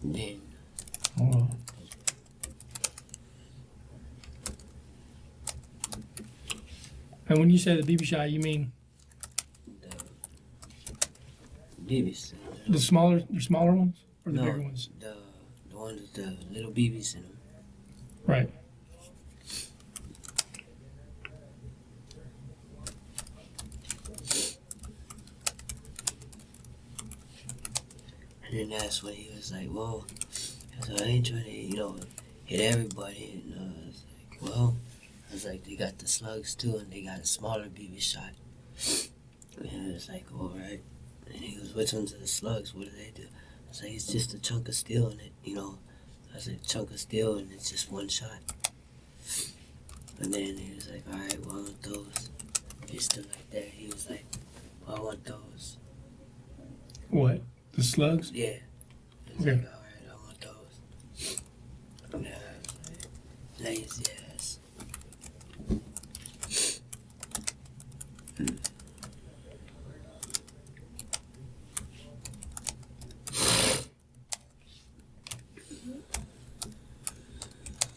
Then hold on. And when you say the BB shot, you mean the BBs. the smaller ones or the bigger ones? The ones with the little BBs in them. Right. And then that's when he was like, well, so I ain't trying to, hit everybody. And I was like, they got the slugs too, and they got a smaller BB shot. And he was like, all right. And he goes, which ones are the slugs? What do they do? I was like, it's just a chunk of steel in it, I said, chunk of steel, and it's just one shot. And then he was like, all right, well, I want those. He's still like that. He was like, well, I want those. What? The slugs? Yeah. He was Okay. like, all right, I want those. And I was like, lazy ass.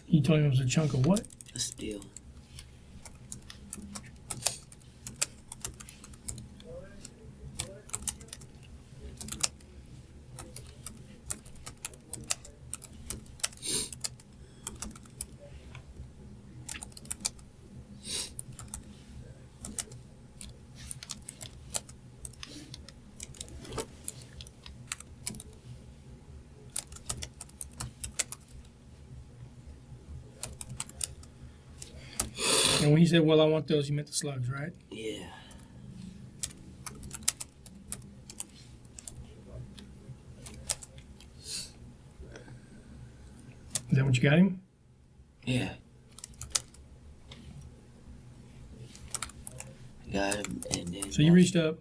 You told him it was a chunk of what? Steel. And when he said, well, I want those, he meant the slugs, right? Yeah. Is that what you got him? Yeah. Got him, and then. So you reached up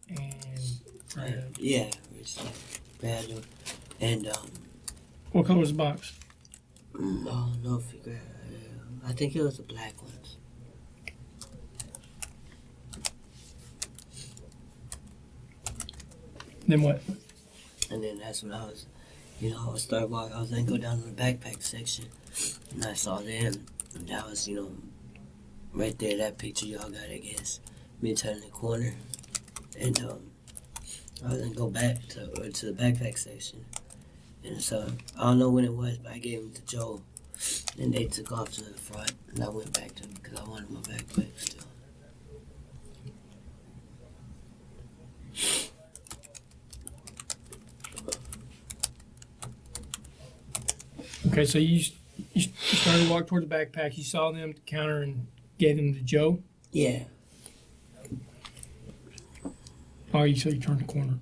and Yeah, reached up, grabbed him, and what color was the box? I don't know if he grabbed. I think it was the black ones. Then what? And then that's when I was, I was started walking. I was gonna go down to the backpack section, and I saw them. And that was, right there. That picture y'all got, I guess. Me turning the corner, and I was gonna go back to the backpack section. And so I don't know when it was, but I gave them to Joe, and they took off to the front, and I went back to them because I wanted my backpack still. Okay, so you started to walk toward the backpack. You saw them at the counter and gave them to Joe. Yeah. Oh, so you turned the corner.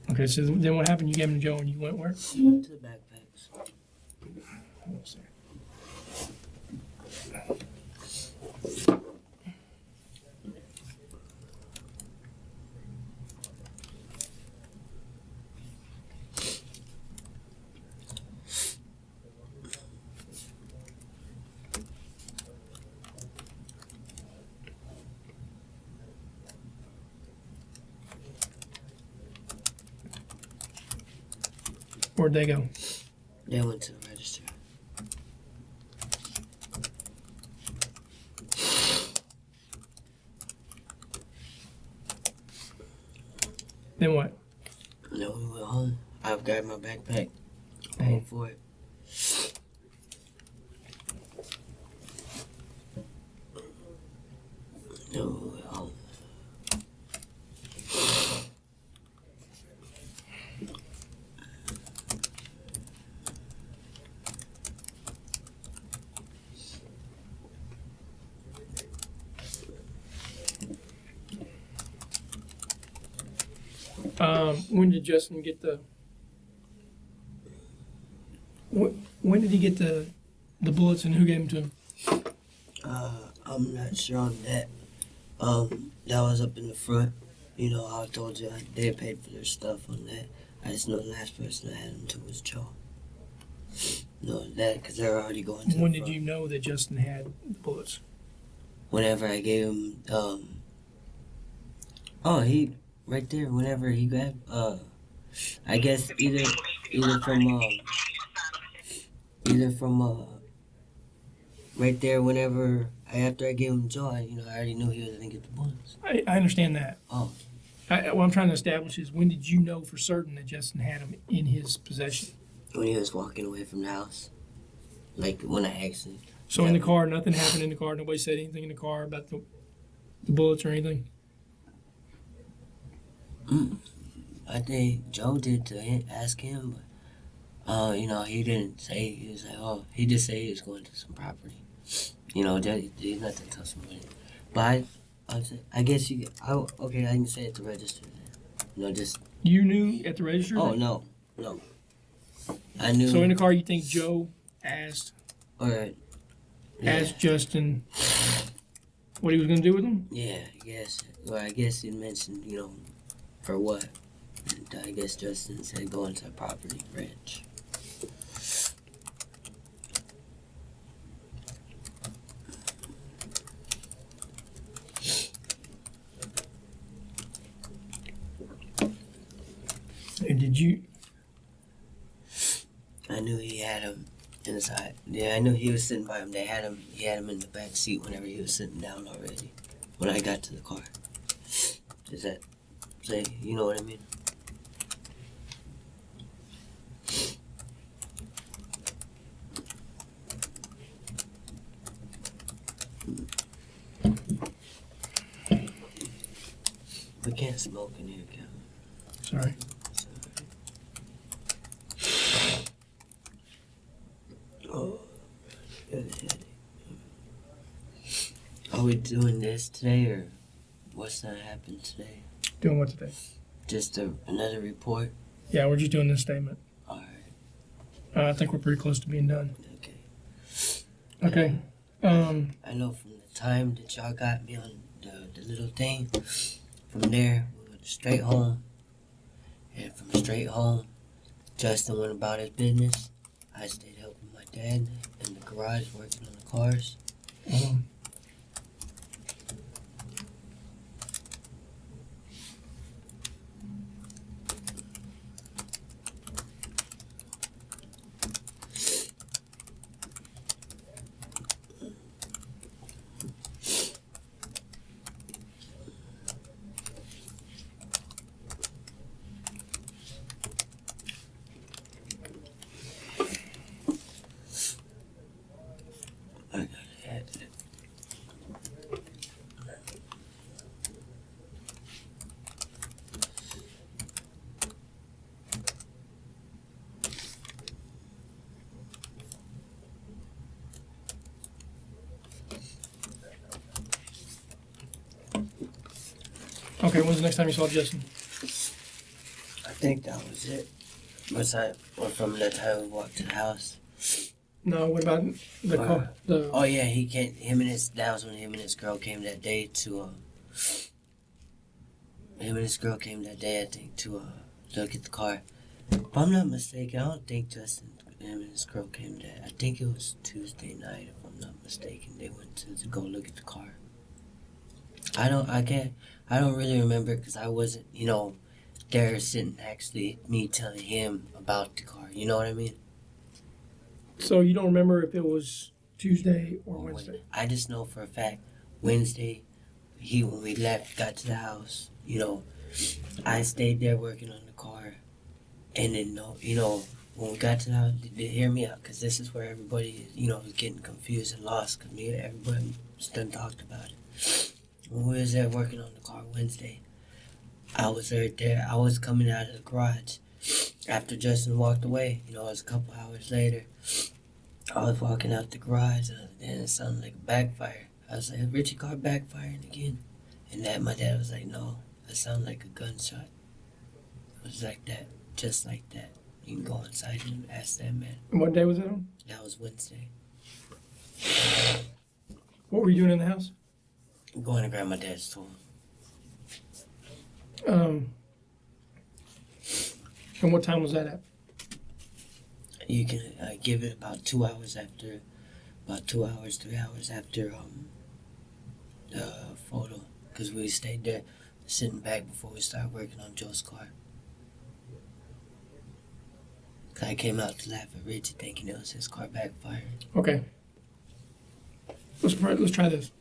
Okay, so then what happened? You gave them to Joe and you went where? To the backpacks. Where'd they go? They went to the register. Then what? No, we went home. I've got my backpack. Paid for it. No, we went home. When did Justin get the? When did he get the bullets and who gave them to him? I'm not sure on that. That was up in the front. I told you they paid for their stuff on that. I just know the last person I had them to was Joe. No, that because they're already going to. When the did front. you know that Justin had the bullets? Whenever I gave him, he right there. Whenever he grabbed, I guess either from right there. Whenever after I gave him Joe, I already knew he was gonna get the bullets. I understand that. Oh, What I'm trying to establish is when did you know for certain that Justin had them in his possession? when he was walking away from the house, like when I actually. So in the car, nothing happened in the car. Nobody said anything in the car about the bullets or anything. I think Joe did to ask him, but he didn't say. He was like, he just said he was going to some property. There's nothing to somebody. But I guess okay, I can say at the register then. Just. You knew at the register? Oh no. I knew. So in the car, you think Joe asked Justin what he was going to do with them? Yeah, I guess. Well, I guess he mentioned, for what? And I guess Justin said going to a property ranch. And did you? I knew he had him inside. Yeah, I knew he was sitting by him. He had him in the back seat whenever he was sitting down already. When I got to the car. Does that say, you know what I mean? We can't smoke in here, Kevin. Sorry. we doing this today, or what's gonna happen today? Doing what today? Just another report? Yeah, we're just doing this statement. Alright, I think we're pretty close to being done. okay. Okay. I know from the time that y'all got me on the little thing, from there, we went straight home. And from straight home, Justin went about his business. I stayed helping my dad in the garage working on the cars. I gotta add it. Okay, when's the next time you saw Justin? I think that was it. Or from the time we walked to the house. No, what about the car? The Oh yeah, he came. That was when him and his girl came that day to. Him and his girl came that day, I think, to look at the car. If I'm not mistaken, I don't think Justin, him and his girl came that. I think it was Tuesday night, if I'm not mistaken. They went to go look at the car. I don't really remember because I wasn't, there sitting next to me telling him about the car. You know what I mean? So you don't remember if it was Tuesday or Wednesday? I just know for a fact Wednesday, when we left, got to the house, I stayed there working on the car, and then when we got to the house, they hear me out because this is where everybody was getting confused and lost because everybody done talked about it. When we was there working on the car Wednesday, I was right there. I was coming out of the garage after Justin walked away. It was a couple hours later. I was walking out the garage and it sounded like a backfire. I was like, Richie car backfiring again. And my dad was like, no, that sounded like a gunshot. It was like that, just like that. You can go inside and ask that man. And what day was that on? That was Wednesday. What were you doing in the house? I'm going to grab my dad's tool. And what time was that at? You can give it about 2 hours after, 3 hours after the photo, because we stayed there sitting back before we started working on Joe's car. I came out to laugh at Richie thinking it was his car backfiring. Okay. Let's try this.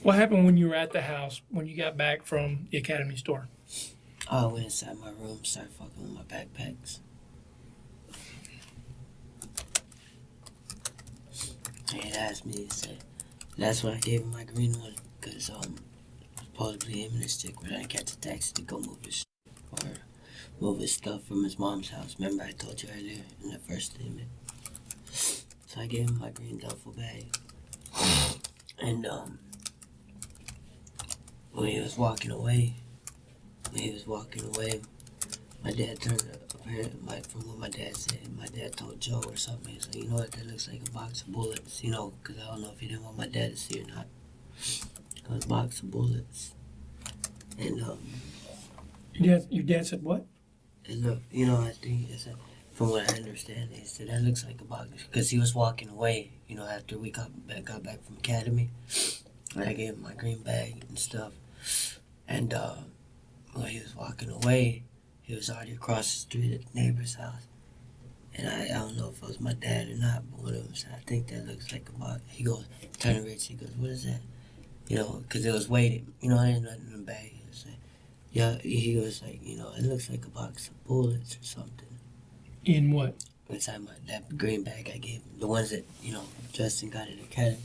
What happened when you were at the house when you got back from the Academy store? I went inside my room, started fucking with my backpacks. He had asked me, he said, that's when I gave him my green one, because supposedly him and his chick were gonna catch a taxi to go move his stuff from his mom's house. Remember I told you earlier in the first statement? So I gave him my green duffel bag. And when he was walking away, my dad turned up, from what my dad said, my dad told Joe or something, he said, you know what, that looks like a box of bullets, because I don't know if he didn't want my dad to see or not. It was a box of bullets. And, Your dad said what? and look, I think it's from what I understand, he said, that looks like a box, because he was walking away, after we got back from Academy, and I gave him my green bag and stuff, and, when he was walking away, he was already across the street at the neighbor's house. And I don't know if it was my dad or not, but one of them said, I think that looks like a box. He goes, turn to Rich, he goes, what is that? Because it was weighted. There's nothing in the bag. He was like, yeah, he was like, it looks like a box of bullets or something. In what? Inside that green bag I gave him. The ones that, Justin got at the Academy.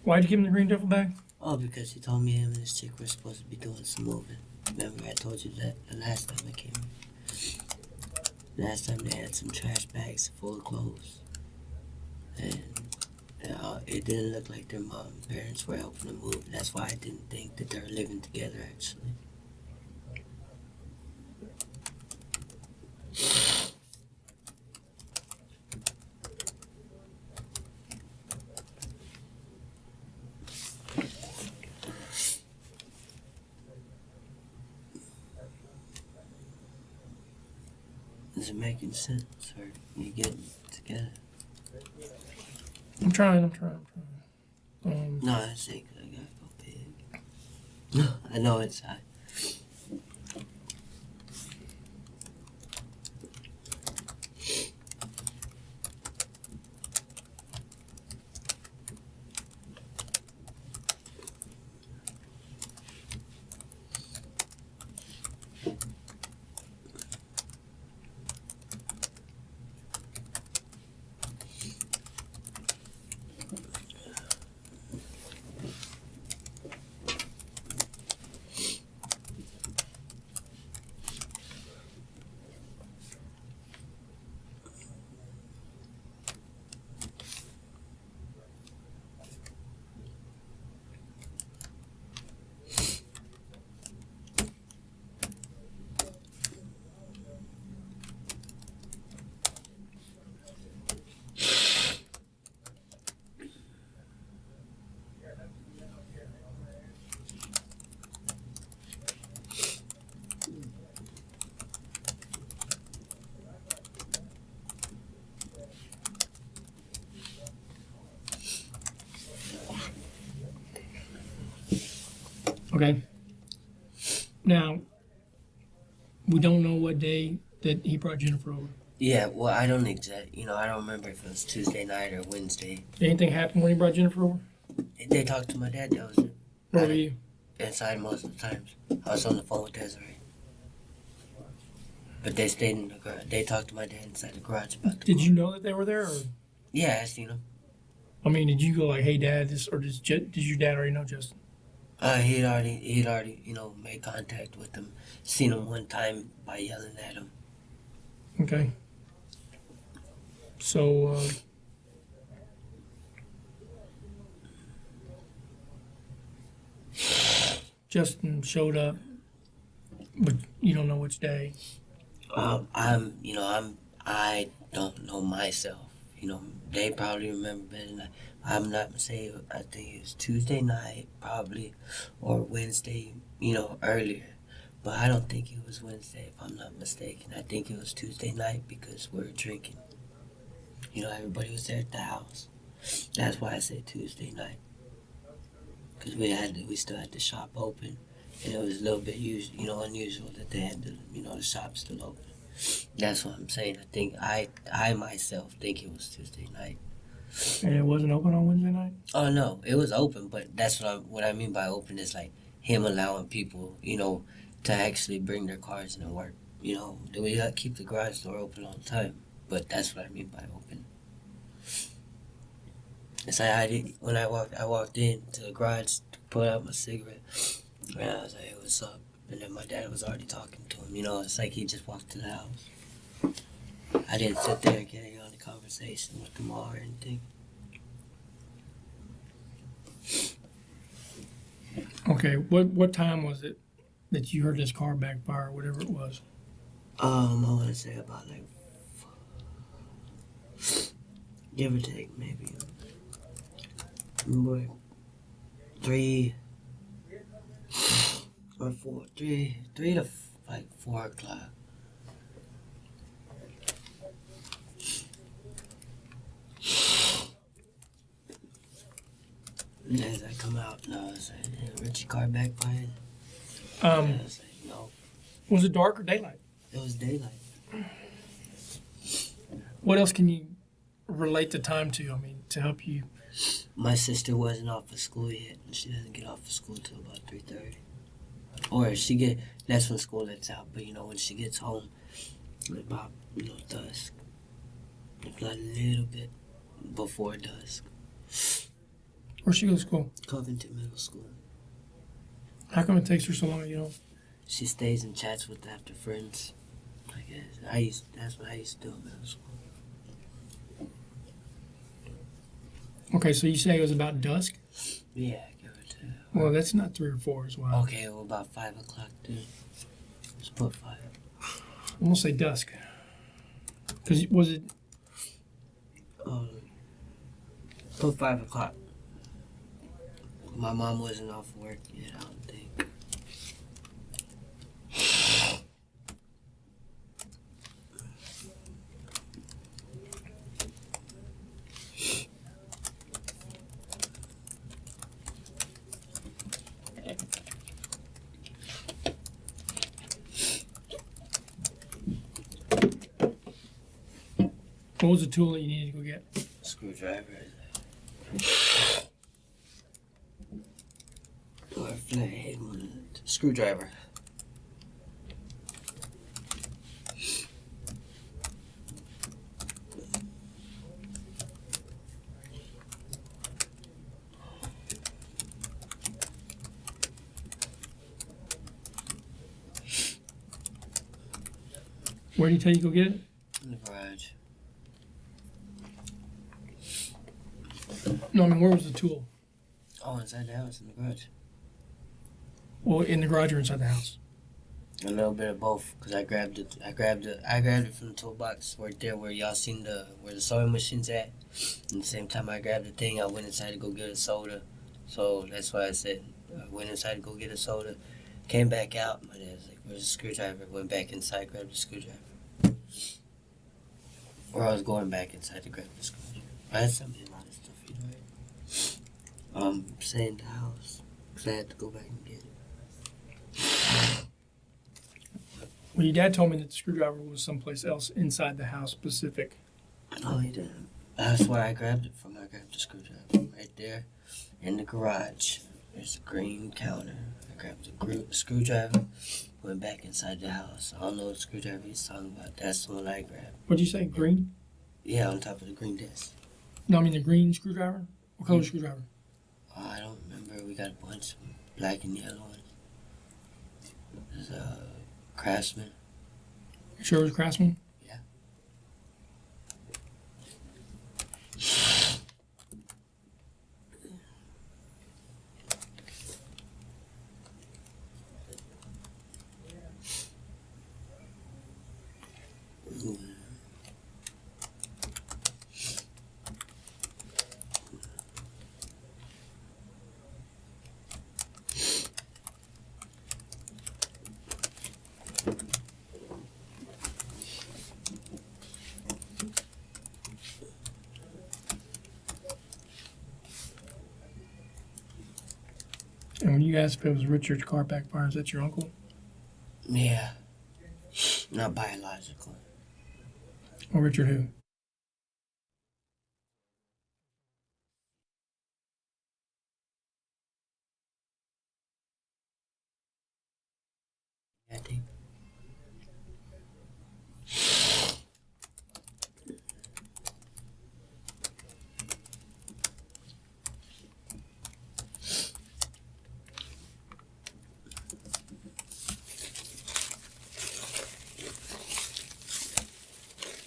Why'd you give him the green duffel bag? Oh, because he told me him and his chick were supposed to be doing some moving. Remember I told you that the last time I came. Last time they had some trash bags full of clothes. And it didn't look like their mom and parents were helping them move. That's why I didn't think that they were living together, actually. Is it making sense, or you getting together? I'm trying. No, I think I gotta go big. I know it's high. Okay. Now, we don't know what day that he brought Jennifer over. Yeah, well, I don't I don't remember if it was Tuesday night or Wednesday. Did anything happen when he brought Jennifer over? They talked to my dad, that was it. Where were you? Inside most of the times. I was on the phone with Desiree. But they stayed in the garage. They talked to my dad inside the garage about the Did you know that they were there? Or, Yeah, I seen him. I mean, did you go like, "Hey, Dad," did your dad already know Justin? He'd already, made contact with him. Seen him one time by yelling at him. Okay. So, Justin showed up, but you don't know which day. I don't know myself. They probably remember better than I'm not mistaken. I think it was Tuesday night, probably, or Wednesday, earlier. But I don't think it was Wednesday, if I'm not mistaken. I think it was Tuesday night because we were drinking. Everybody was there at the house. That's why I said Tuesday night. Because we still had the shop open. And it was a little bit unusual that they had the shop still open. That's what I'm saying. I think I myself think it was Tuesday night. And it wasn't open on Wednesday night? Oh no, it was open, but that's what I mean by open is like him allowing people, to actually bring their cars in and work. We gotta keep the garage door open all the time, but that's what I mean by open. It's like when I walked into the garage to put out my cigarette, and I was like, "Hey, what's up?" And then my dad was already talking to him. It's like he just walked to the house. I didn't sit there and carry on the conversation with them all or anything. Okay, what time was it that you heard this car backfire, whatever it was? I want to say about like, give or take, maybe, 3 or 4, 3 to like 4 o'clock. And as I come out, I was like, Richie car backfired? I was like, no. Was it dark or daylight? It was daylight. What else can you relate the time to? I mean, to help you. My sister wasn't off of school yet, and she doesn't get off of school till about 3:30. Or that's when school lets out. But when she gets home, about dusk, if not a little bit before dusk. Where she go to school? Covington Middle School. How come it takes her so long? She stays and chats with after friends. I guess that's what I used to do in middle school. Okay, so you say it was about dusk? Yeah, give it to. Well, that's not 3 or 4 as well. Okay, well, about 5 o'clock, dude. Let's put 5. I'm gonna say dusk. Cause was it? Put 5 o'clock. My mom wasn't off work yet, I don't think. What was the tool that you needed to go get? Screwdriver. Or a flathead one. Screwdriver. Where did he tell you to go get it? In the garage. No, I mean, where was the tool? Oh, inside the house, in the garage. Well, in the garage or inside the house? A little bit of both, cause I grabbed it from the toolbox right there where y'all seen where the sewing machine's at. And the same time I grabbed the thing, I went inside to go get a soda. So that's why I said I went inside to go get a soda. Came back out. My dad's like, "Where's the screwdriver?" Went back inside, grabbed the screwdriver. Or I was going back inside to grab the screwdriver. I had sent me a lot of stuff, you know. Saying the house, cause I had to go back and get it. Well, your dad told me that the screwdriver was someplace else inside the house, specific. No, he didn't. That's where I grabbed it from. I grabbed the screwdriver right there in the garage. There's a green counter. I grabbed the screwdriver, went back inside the house. I don't know what screwdriver he's talking about. That's the one I grabbed. What'd you say? Green? Yeah, on top of the green desk. No, I mean the green screwdriver. What color screwdriver? I don't remember. We got a bunch of black and yellow ones. There's a Craftsman. You sure it was Craftsman? Yeah. And when you asked if it was Richard's car backfire, is that your uncle? Yeah. Not biological. Or Richard who? I think.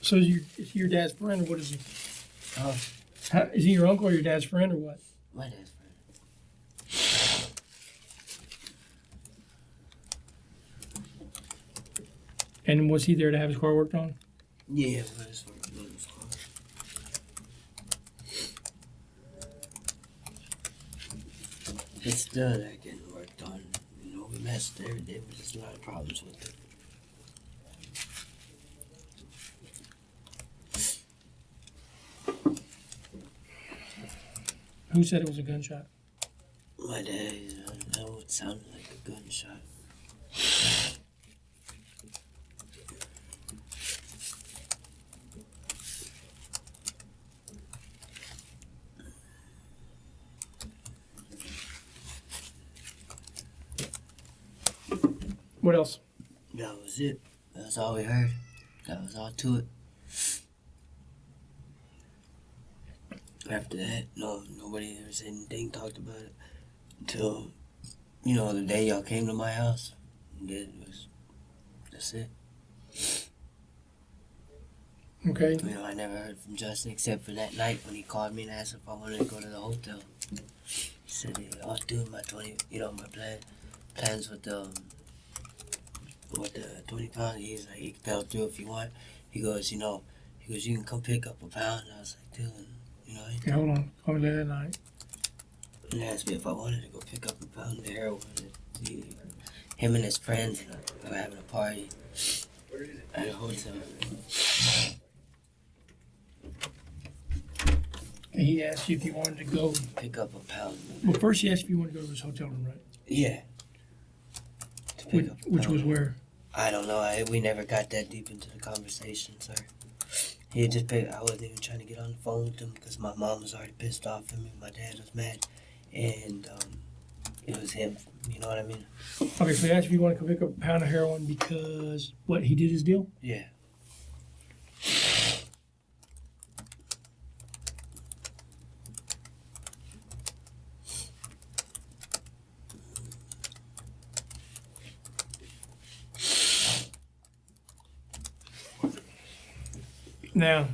So is he your dad's friend, or what is he? Oh, Is he your uncle or your dad's friend, or what? my dad's friend. And was he there to have his car worked on? Yeah, but it's for his car. It's still not getting worked on. You know, we messed every day, but there's a lot of problems with it. Who said it was a gunshot? My dad, that would sound like a gunshot. What else? That was it. That was all we heard. That was all to it. After that, nobody ever said anything, talked about it. Until, the day y'all came to my house. That's it. Okay. You know, I never heard from Justin except for that night when he called me and asked if I wanted to go to the hotel. He said, I was doing my plans with the 20 pounds. He's like, he can tell through if you want. He goes, you can come pick up a pound. I was like, dude, Okay, hold on. Call me later that night. He asked me if I wanted to go pick up a pound of heroin. Him and his friends were having a party at a hotel. And he asked you if you wanted to go. Pick up a pound. Well, first he asked if you wanted to go to his hotel room, right? Yeah. Which was where? I don't know. We never got that deep into the conversation, sir. He had just picked. I wasn't even trying to get on the phone with him because my mom was already pissed off at me. My dad was mad, and it was him. You know what I mean? Okay, so he asked if you wanted to go pick up a pound of heroin because what, he did his deal? Yeah. Now,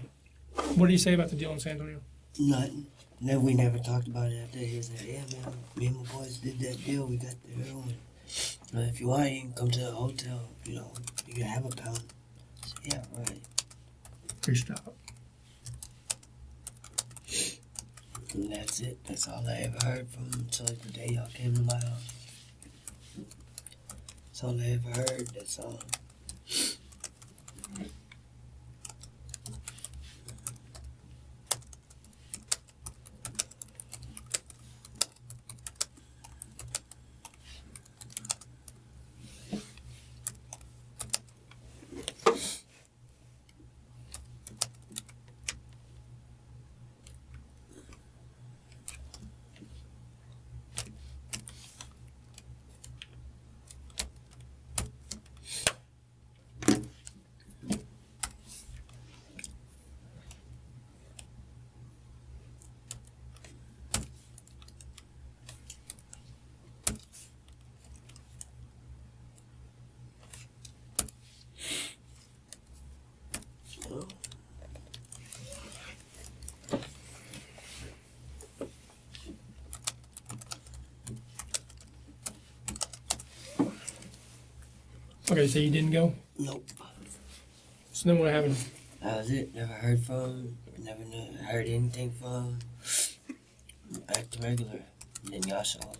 what did he say about the deal in San Antonio? Nothing. No, we never talked about it after. He was like, yeah, man, me and my boys did that deal. We got the heroin. If you want, you can come to the hotel. You can have a pound. I said, yeah, right. Okay, stop. And that's it. That's all I ever heard from him until the day y'all came to my house. That's all I ever heard. That's all. Okay, so you didn't go? Nope. So then what happened? That was it. Never heard from him. Never heard anything from him. Acting regular. And then y'all show up.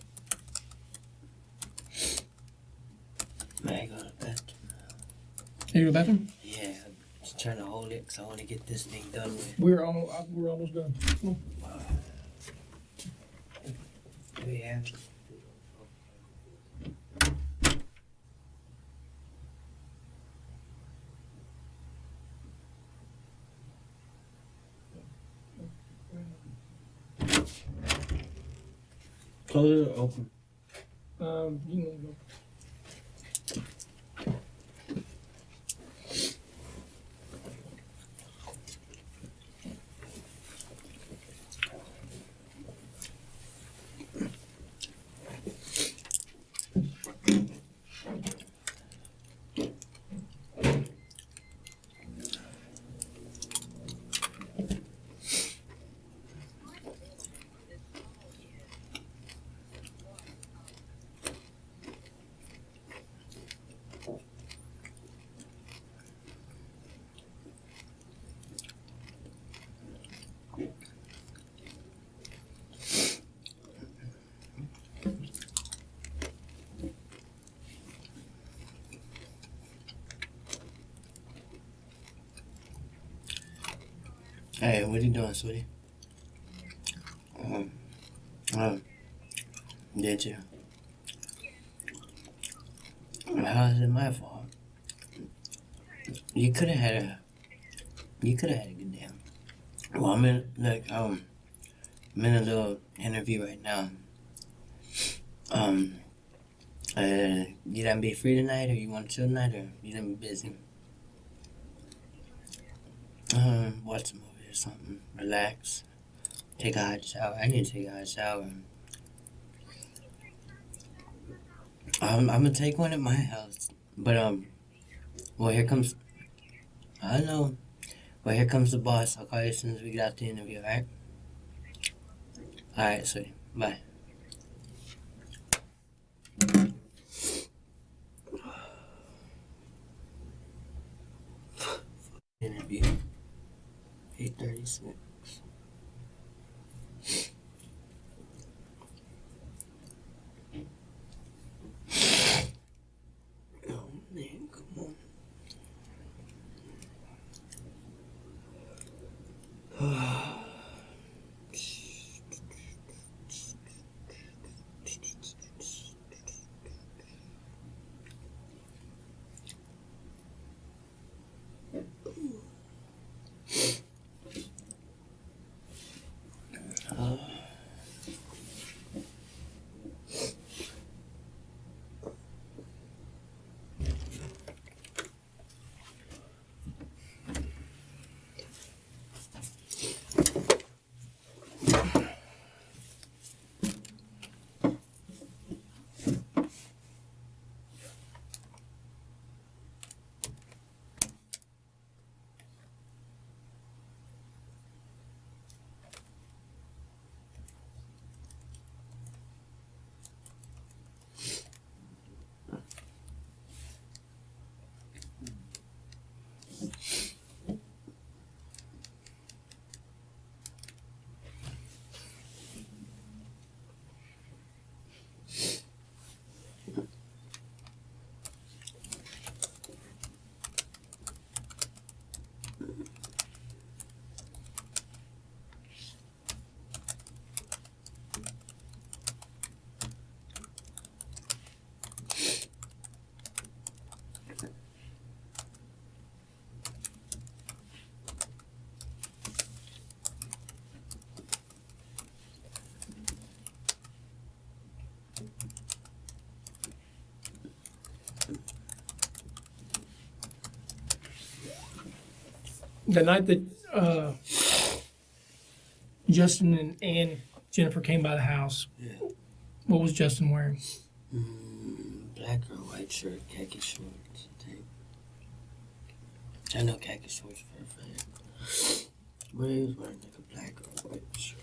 Man, I go to the bathroom. You go to the bathroom? Yeah, I'm just trying to hold it because I want to get this thing done with. We're almost done. Come on. Do we have it? Close it or open? You can go. Hey, what are you doing, sweetie? Did you? How is it my fault? You could have had a good day. Well, I'm in a little interview right now. You done be free tonight, or you want to chill tonight, or you done be busy? Watch a movie or something. Relax. Take a hot shower. I need to take a hot shower. I'm gonna take one at my house. But, well, here comes... I know. Well, here comes the boss. I'll call you as soon as we get out the interview, alright? Alright, sweetie. Bye. Interview. 8:36. Oh man, come on. The night that Justin and Jennifer came by the house, Yeah. what was Justin wearing? Black or white shirt, khaki shorts, I think. I know khaki shorts for a fact. But he was wearing like a black or white shirt.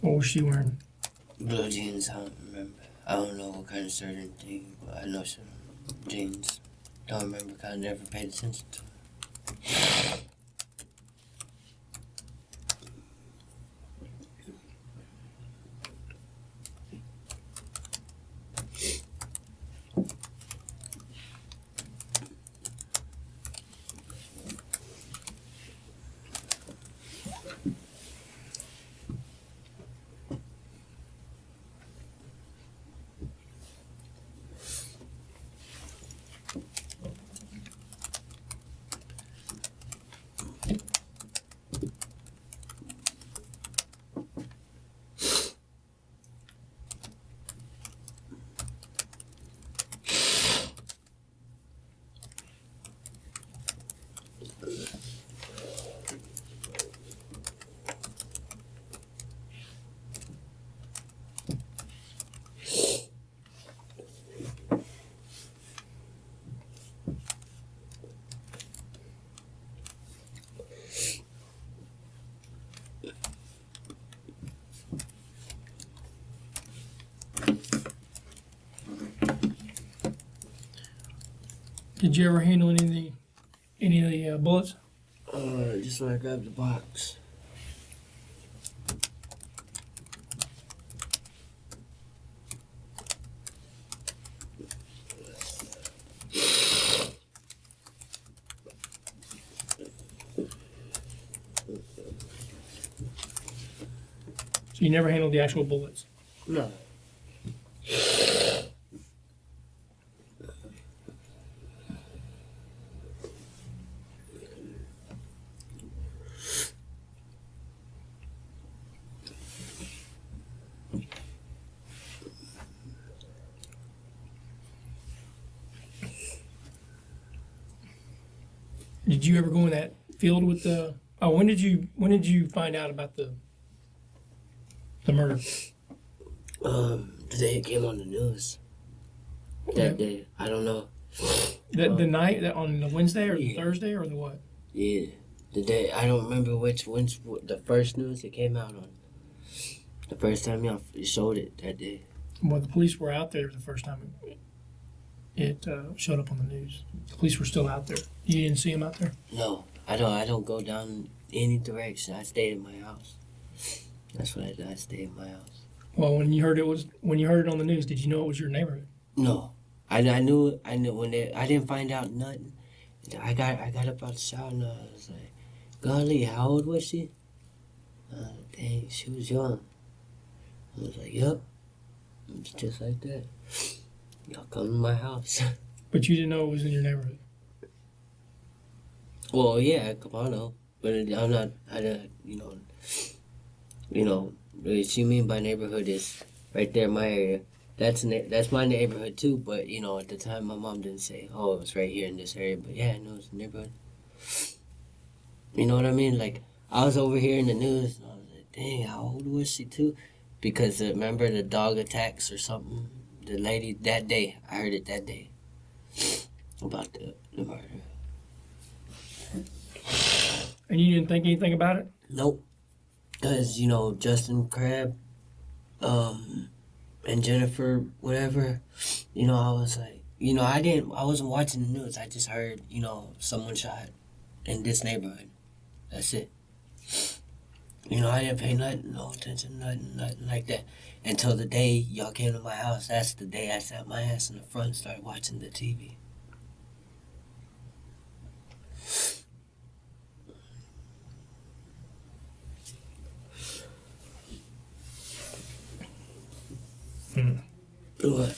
What was she wearing? Blue jeans, I don't remember. I don't know what kind of shirt or anything, but I know some jeans. Don't remember, 'cause I never paid attention to it. Did you ever handle any of the bullets? Just when I grabbed the box. So you never handled the actual bullets? No. Did you ever go in that field with the? Oh, when did you find out about the The murder. The day it came on the news. That day, I don't know. The night on the Wednesday or the Yeah. Thursday or the what? Yeah, the day I don't remember which the first news it came out on. The first time y'all showed it that day. Well, the police were out there the first time it showed up on the news. The police were still out there. You didn't see them out there? No, I don't go down any direction. I stayed in my house. That's what I did. I stayed in my house. Well, when you heard it on the news, did you know it was your neighborhood? No, I knew when I didn't find out nothing. I got up out the shower and I was like, golly, how old was she? Dang, she was young. I was like, yep. It's just like that. Y'all come to my house. But you didn't know it was in your neighborhood. Well, yeah, come on now. But I'm not, what you mean by neighborhood is right there in my area. That's my neighborhood too, but, at the time my mom didn't say, oh, it was right here in this area. But yeah, I know it's the neighborhood. You know what I mean? Like, I was over here in the news and I was like, dang, how old was she too? Because remember the dog attacks or something? The lady that day, I heard it that day about the murder. And you didn't think anything about it? Nope. Because, Justin Crabbe, and Jennifer, whatever, I was like, I wasn't watching the news. I just heard, someone shot in this neighborhood. That's it. I didn't pay no attention, nothing like that. Until the day y'all came to my house. That's the day I sat my ass in the front and started watching the TV. What?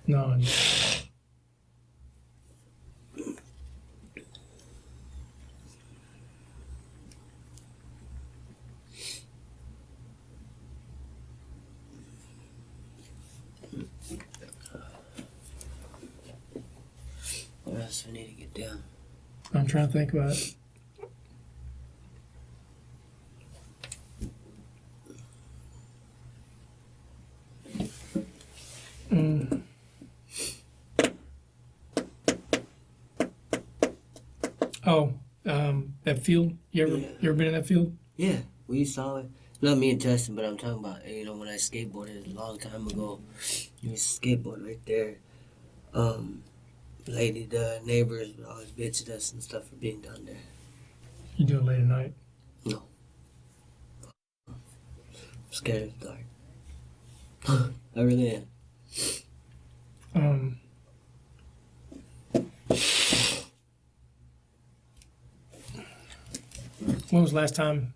No. What else we need to get down? I'm trying to think about it. Oh, that field. You ever been in that field? Yeah, we saw it. Not me and Justin, but I'm talking about, when I skateboarded a long time ago. You used to skateboard right there. The neighbors would always bitch at us and stuff for being down there. You do it late at night. No. I'm scared of the dark. I really am. When was the last time?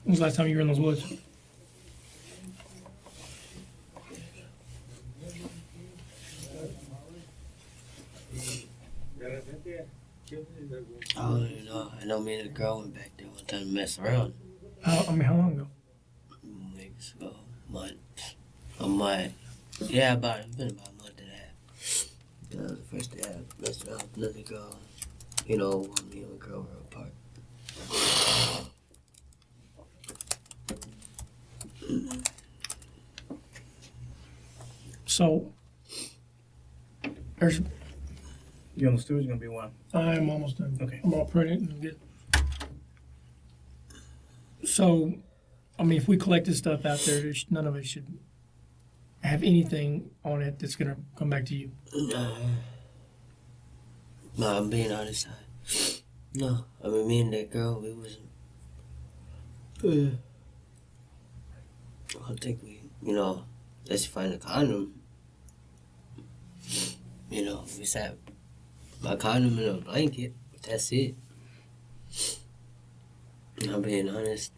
When was the last time you were in those woods? I don't even know. I know me and a girl went back there one time to mess around. How long ago? Weeks ago. A month. Yeah, it's been about a month and a half. That was the first day I messed around with another girl. When me and a girl were apart. So, there's. You on the studio? Gonna be one. I'm almost done. Okay. I'm all printed and good. So, if we collect this stuff out there, none of it should have anything on it that's gonna come back to you. No, I'm being honest. No, me and that girl, we wasn't. I don't think we, unless you find a condom. We sat my condom in a blanket. That's it. I'm being honest.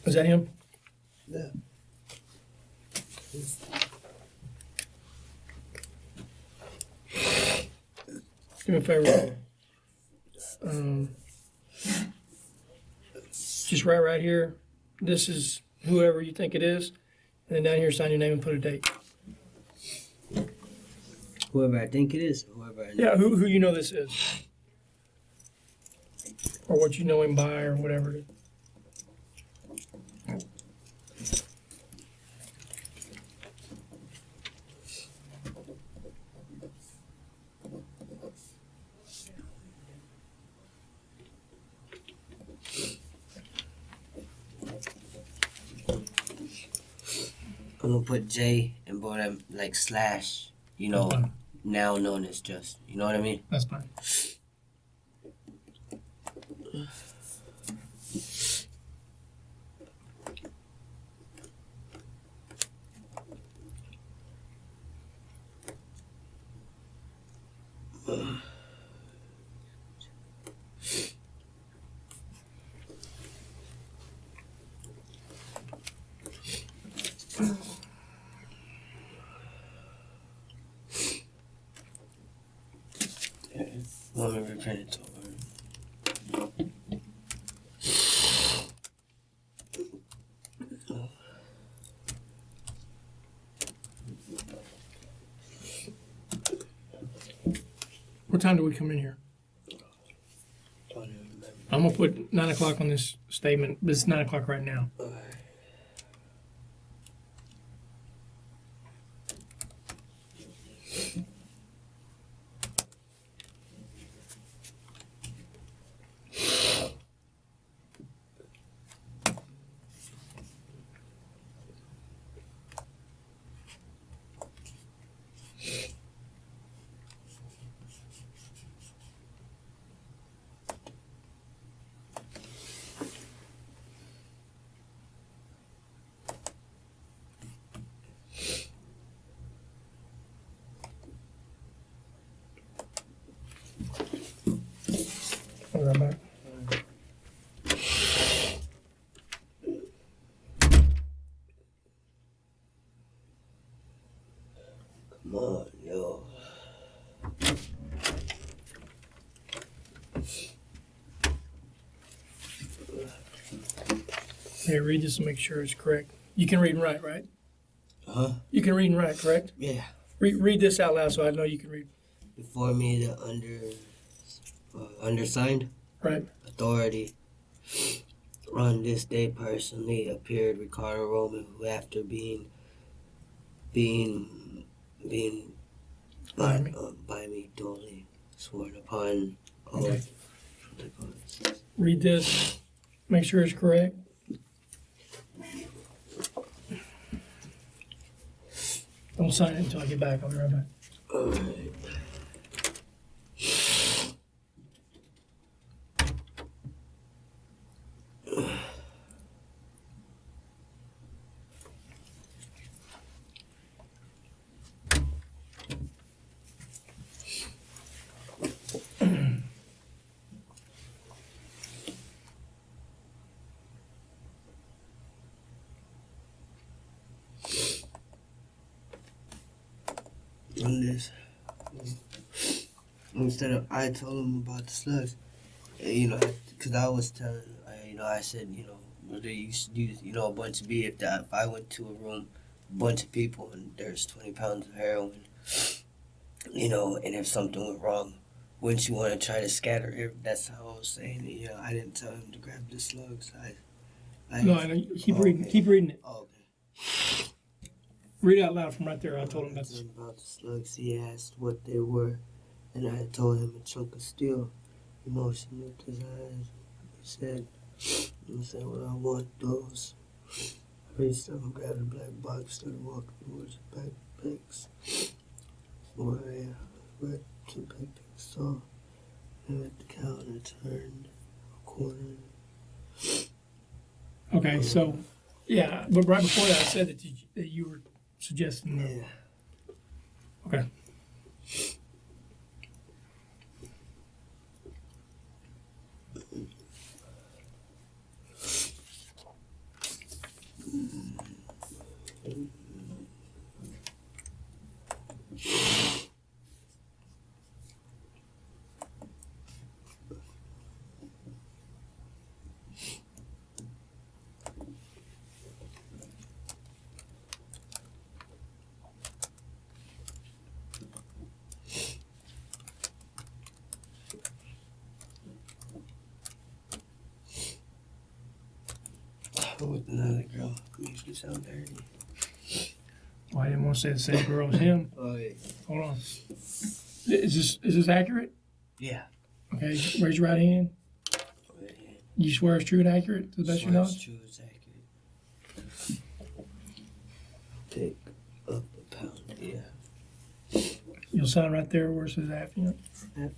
Was that him? Yeah. Do me a favor. Just write right here. This is whoever you think it is. And then down here, sign your name and put a date. Whoever I think it is, whoever I know. Yeah, who you know this is. Or what you know him by or whatever it is. I'm gonna put J and both them like slash, you know, That's fine. now known as just. You know what I mean? That's fine. Want me to reprint it over? What time do we come in here? I'm going to put 9 o'clock on this statement, but it's 9 o'clock right now. I'll be right back. Come on, yo. Here, read this and make sure it's correct. You can read and write, right? Huh? You can read and write, correct? Yeah. Read this out loud so I know you can read. Before me, the undersigned Right. authority on this day personally appeared Ricardo Roman, who after being By me. by me duly sworn upon Okay. oath. Read this. Make sure it's correct. Don't sign it until I get back. I'll be right back. Alright. On this, instead of I told him about the slugs, you know, because I was telling, I said, there used to use, a bunch of beer. If I went to a room, a bunch of people, and there's 20 pounds of heroin, and if something went wrong, wouldn't you want to try to scatter it? That's how I was saying it. I didn't tell him to grab the slugs. No, I know. Keep reading. Keep reading it. Oh, okay. Read it out loud from right there. I told him that's. About the slugs, he asked what they were, and I told him a chunk of steel. Emotion looked his eyes. He said, well, I want those. I reached up and grabbed a black box, started walking towards the backpacks. Where I read some backpacks, saw him at the counter, turned a corner. Okay, so, yeah, but right before that, I said that you were suggesting. Yeah. Okay. I'm with another girl. Makes me sound dirty. Well, I didn't want to say the same girl as him. Oh, yeah. Hold on. Is this accurate? Yeah. Okay, raise your right hand. You swear it's true and accurate to the best of your Swear knowledge? it's true, it's accurate. Take up a pound, yeah. You'll sign right there where it says affiant. Yep.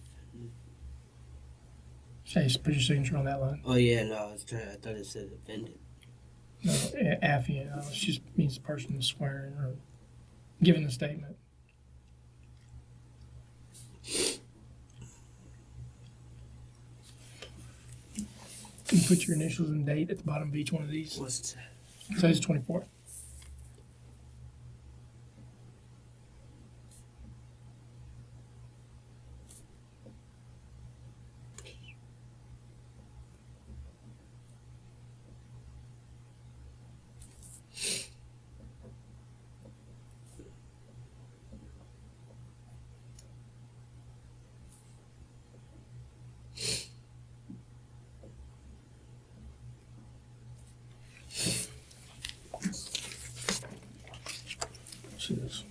Say, put your signature on that line. Oh, yeah, no, I thought it said offended. No, affiant. It just means the person is swearing or giving the statement. You can put your initials and date at the bottom of each one of these. What's that? It says 24. See this.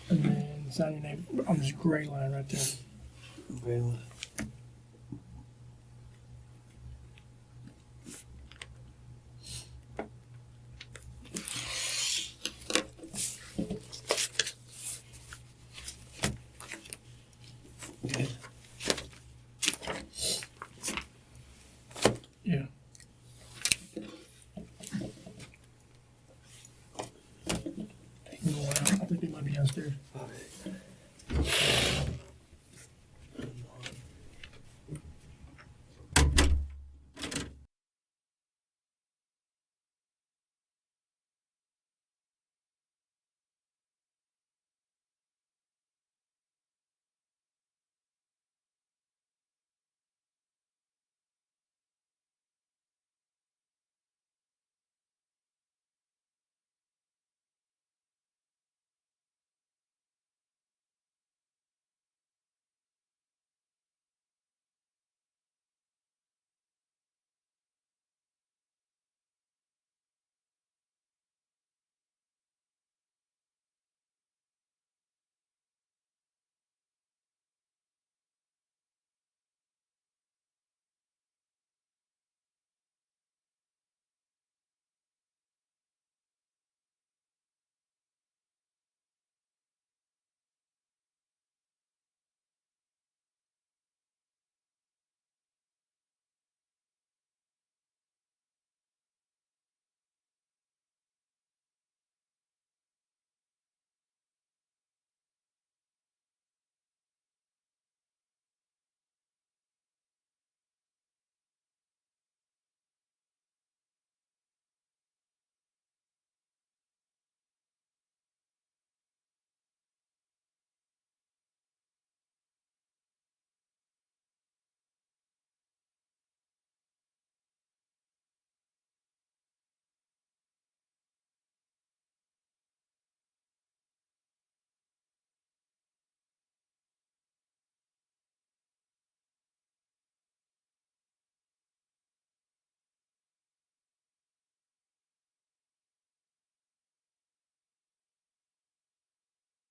And then sign your name on this gray line right there. Very well. Okay. Yeah. They can go out. I think they might be downstairs. All right.